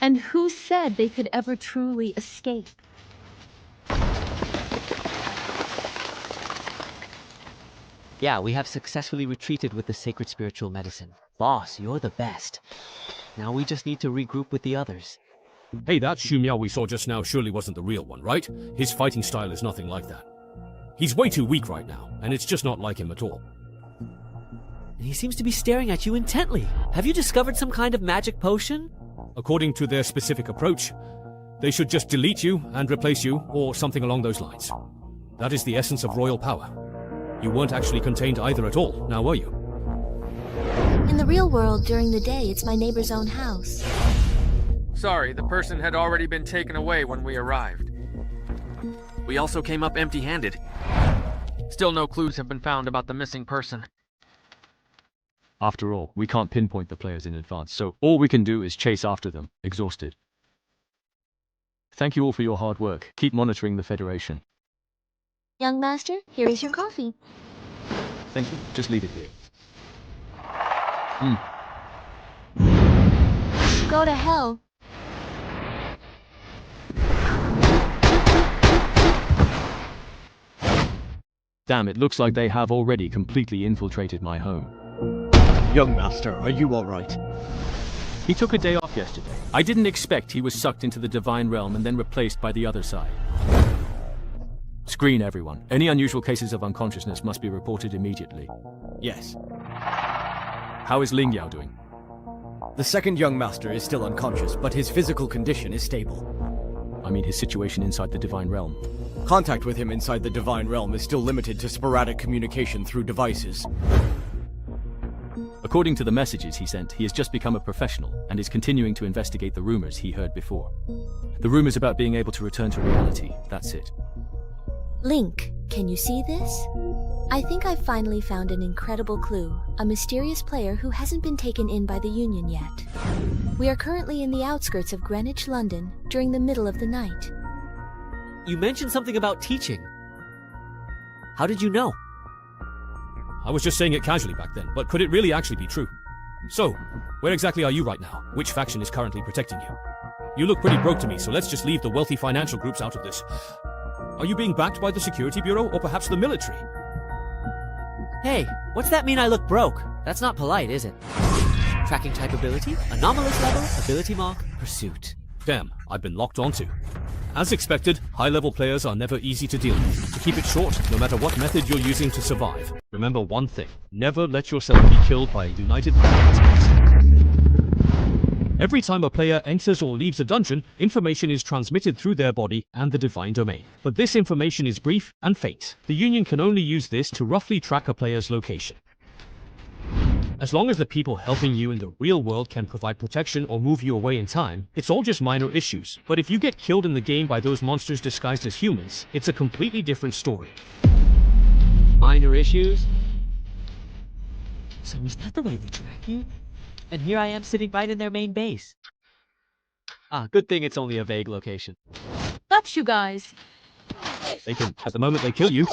S20: And who said they could ever truly escape?
S1: Yeah, we have successfully retreated with the sacred spiritual medicine. Boss, you're the best. Now we just need to regroup with the others.
S7: Hey, that Xu Miao we saw just now surely wasn't the real one, right? His fighting style is nothing like that. He's way too weak right now, and it's just not like him at all.
S18: And he seems to be staring at you intently. Have you discovered some kind of magic potion?
S7: According to their specific approach, they should just delete you and replace you, or something along those lines. That is the essence of royal power. You weren't actually contained either at all, now were you?
S6: In the real world, during the day, it's my neighbor's own house.
S22: Sorry, the person had already been taken away when we arrived. We also came up empty-handed. Still no clues have been found about the missing person.
S23: After all, we can't pinpoint the players in advance, so all we can do is chase after them, exhausted. Thank you all for your hard work. Keep monitoring the Federation.
S21: Young master, here is your coffee.
S23: Thank you. Just leave it here.
S21: Go to hell.
S23: Damn, it looks like they have already completely infiltrated my home.
S19: Young master, are you alright?
S23: He took a day off yesterday. I didn't expect he was sucked into the divine realm and then replaced by the other side. Screen everyone. Any unusual cases of unconsciousness must be reported immediately.
S19: Yes.
S23: How is Ling Yao doing?
S19: The second young master is still unconscious, but his physical condition is stable.
S23: I mean his situation inside the divine realm.
S19: Contact with him inside the divine realm is still limited to sporadic communication through devices.
S23: According to the messages he sent, he has just become a professional and is continuing to investigate the rumors he heard before. The rumors about being able to return to reality, that's it.
S6: Link, can you see this? I think I've finally found an incredible clue. A mysterious player who hasn't been taken in by the Union yet. We are currently in the outskirts of Greenwich, London, during the middle of the night.
S18: You mentioned something about teaching. How did you know?
S7: I was just saying it casually back then, but could it really actually be true? So, where exactly are you right now? Which faction is currently protecting you? You look pretty broke to me, so let's just leave the wealthy financial groups out of this. Are you being backed by the Security Bureau, or perhaps the military?
S18: Hey, what's that mean I look broke? That's not polite, is it? Tracking type ability, anomalous level, ability mark, pursuit.
S7: Damn, I've been locked onto. As expected, high-level players are never easy to deal with. To keep it short, no matter what method you're using to survive, remember one thing. Never let yourself be killed by a united planet. Every time a player enters or leaves a dungeon, information is transmitted through their body and the divine domain. But this information is brief and faint. The Union can only use this to roughly track a player's location. As long as the people helping you in the real world can provide protection or move you away in time, it's all just minor issues. But if you get killed in the game by those monsters disguised as humans, it's a completely different story.
S1: Minor issues? So is that the way they track you? And here I am sitting right in their main base.
S19: Good thing it's only a vague location.
S20: Got you guys.
S7: They can, at the moment they kill you,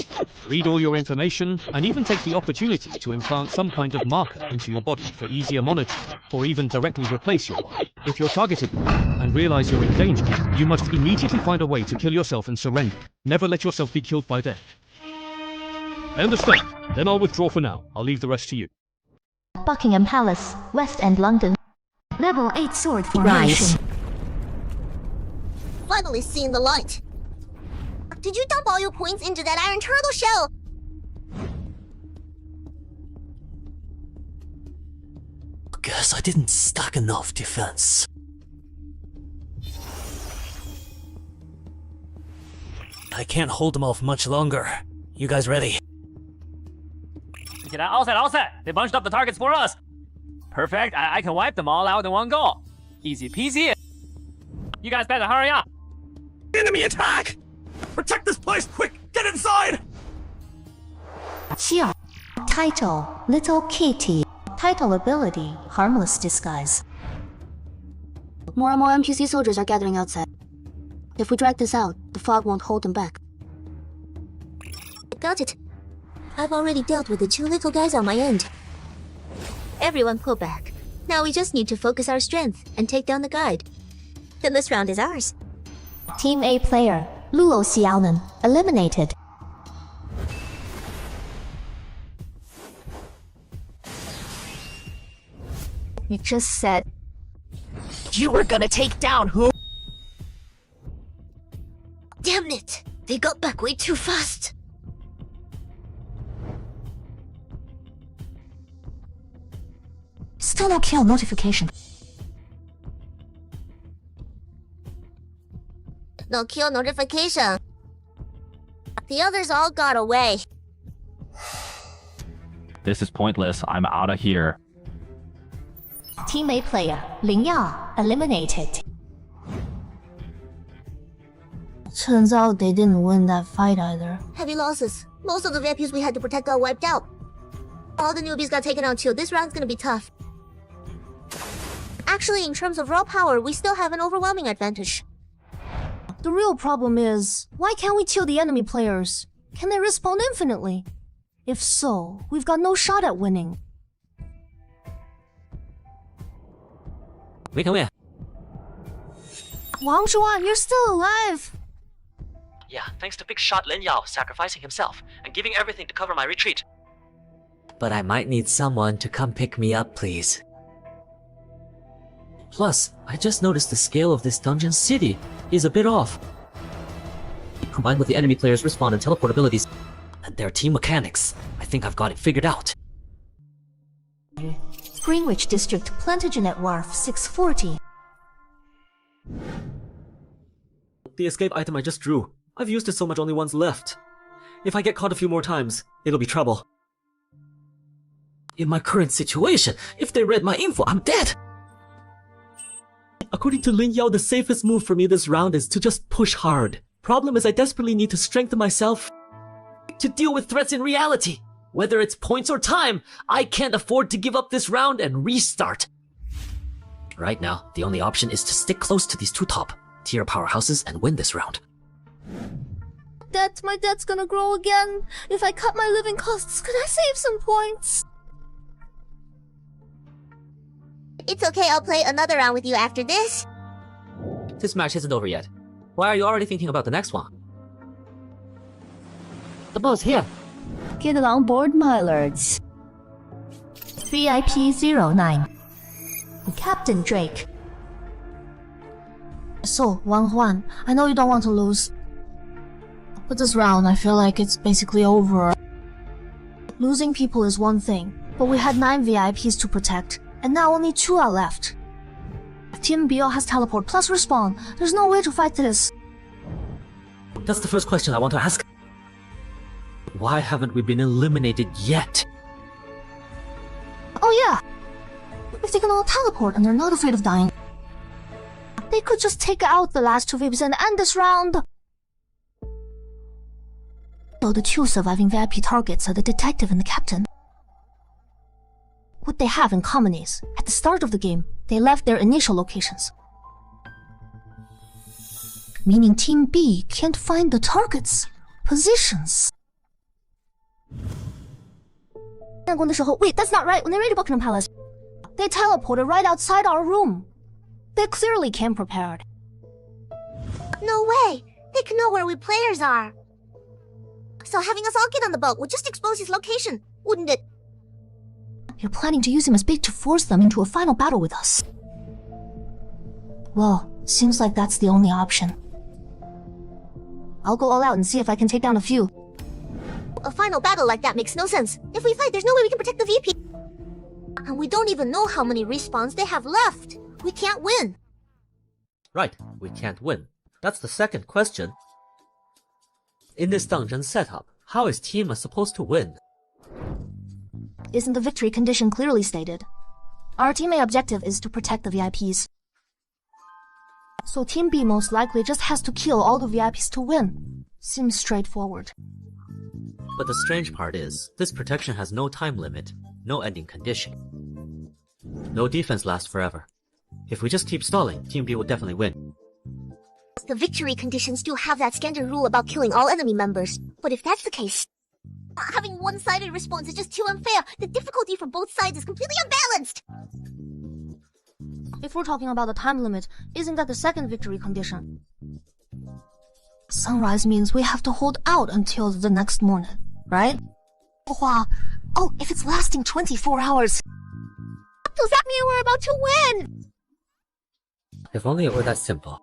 S7: read all your information, and even take the opportunity to implant some kind of marker into your body for easier monitoring, or even directly replace your body. If you're targeted and realize you're in danger, you must immediately find a way to kill yourself and surrender. Never let yourself be killed by death. I understand. Then I'll withdraw for now. I'll leave the rest to you.
S8: Buckingham Palace, West End, London. Level 8 sword formation.
S11: Finally seeing the light. Did you dump all your points into that iron turtle shell?
S12: Guess I didn't stack enough defense. I can't hold them off much longer. You guys ready?
S24: All set, all set! They bunched up the targets for us! Perfect, I can wipe them all out in one go. Easy peasy. You guys better hurry up!
S12: Enemy attack! Protect this place, quick! Get inside!
S8: Xia. Title, Little Kitty. Title ability, Harmless Disguise.
S11: More and more NPC soldiers are gathering outside. If we drag this out, the fog won't hold them back. Got it. I've already dealt with the 2 little guys on my end. Everyone pull back. Now we just need to focus our strength and take down the guide. Then this round is ours.
S8: Team A player, Lulo Xiaonan, eliminated.
S11: You just said
S12: you were gonna take down who?
S11: Damn it! They got back way too fast.
S8: Still no kill notification.
S11: No kill notification. The others all got away.
S25: This is pointless. I'm out of here.
S8: Team A player, Ling Yao, eliminated.
S11: Turns out they didn't win that fight either. Heavy losses. Most of the VIPs we had to protect got wiped out. All the newbies got taken out too. This round's gonna be tough. Actually, in terms of raw power, we still have an overwhelming advantage.
S26: The real problem is, why can't we kill the enemy players? Can they respawn infinitely? If so, we've got no shot at winning.
S18: We can win.
S26: Wang Zhuan, you're still alive!
S18: Yeah, thanks to big shot Lin Yao sacrificing himself and giving everything to cover my retreat. But I might need someone to come pick me up, please. Plus, I just noticed the scale of this dungeon city is a bit off. Combined with the enemy players' respawn and teleport abilities, and their team mechanics, I think I've got it figured out.
S8: Greenwich District, Plantagenet Wharf, 640.
S18: The escape item I just drew. I've used it so much only one's left. If I get caught a few more times, it'll be trouble. In my current situation, if they read my info, I'm dead! According to Lin Yao, the safest move for me this round is to just push hard. Problem is I desperately need to strengthen myself to deal with threats in reality. Whether it's points or time, I can't afford to give up this round and restart. Right now, the only option is to stick close to these 2 top-tier powerhouses and win this round.
S26: My debt's gonna grow again. If I cut my living costs, could I save some points?
S11: It's okay, I'll play another round with you after this.
S18: This match isn't over yet. Why are you already thinking about the next one? The boss here.
S8: Get on board, my lords. VIP-09. Captain Drake.
S26: So, Wang Huan, I know you don't want to lose. But this round, I feel like it's basically over. Losing people is one thing, but we had 9 VIPs to protect, and now only 2 are left. Team BL has teleport plus respawn. There's no way to fight this.
S18: That's the first question I want to ask. Why haven't we been eliminated yet?
S26: Oh yeah! If they can all teleport and they're not afraid of dying, they could just take out the last 2 VIPs and end this round! So the 2 surviving VIP targets are the detective and the captain. What they have in common is, at the start of the game, they left their initial locations. meaning Team B can't find the targets' positions. Wait, that's not right. When they raided Buckingham Palace, they teleported right outside our room. They clearly came prepared.
S11: No way! They can know where we players are. So having us all get on the boat would just expose his location, wouldn't it?
S26: You're planning to use him as bait to force them into a final battle with us. Well, seems like that's the only option. I'll go all out and see if I can take down a few.
S11: A final battle like that makes no sense. If we fight, there's no way we can protect the VP. And we don't even know how many respawns they have left. We can't win.
S3: Right, we can't win. That's the second question. In this dungeon setup, how is Team supposed to win?
S26: Isn't the victory condition clearly stated? Our Team A objective is to protect the VIPs. So Team B most likely just has to kill all the VIPs to win. Seems straightforward.
S3: But the strange part is, this protection has no time limit, no ending condition. No defense lasts forever. If we just keep stalling, Team B will definitely win.
S11: The victory conditions do have that standard rule about killing all enemy members. But if that's the case, having one-sided response is just too unfair. The difficulty for both sides is completely unbalanced.
S26: If we're talking about the time limit, isn't that the second victory condition? Sunrise means we have to hold out until the next morning, right? Wow. Oh, if it's lasting 24 hours.
S11: Does that mean we're about to win?
S3: If only it were that simple.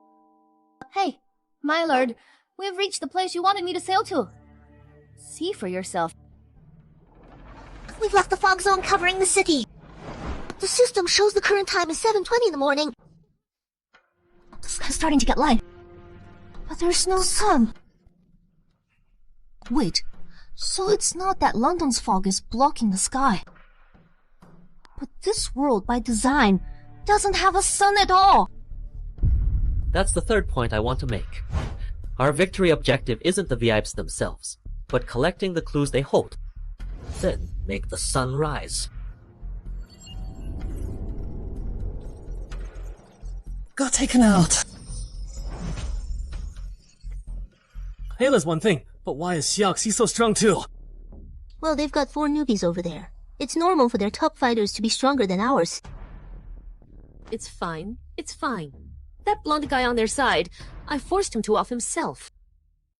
S5: Hey, my lord, we've reached the place you wanted me to sail to. See for yourself.
S11: We've left the fog zone covering the city. The system shows the current time is 7:20 in the morning.
S26: The sky's starting to get light. But there's no sun. Wait, so it's not that London's fog is blocking the sky. But this world, by design, doesn't have a sun at all.
S3: That's the third point I want to make. Our victory objective isn't the VIPs themselves, but collecting the clues they hold. Then make the sun rise.
S12: Got taken out. Ayla's one thing, but why is Xiaoxi so strong too?
S11: Well, they've got 4 newbies over there. It's normal for their top fighters to be stronger than ours.
S2: It's fine. It's fine. That blonde guy on their side, I forced him to off himself.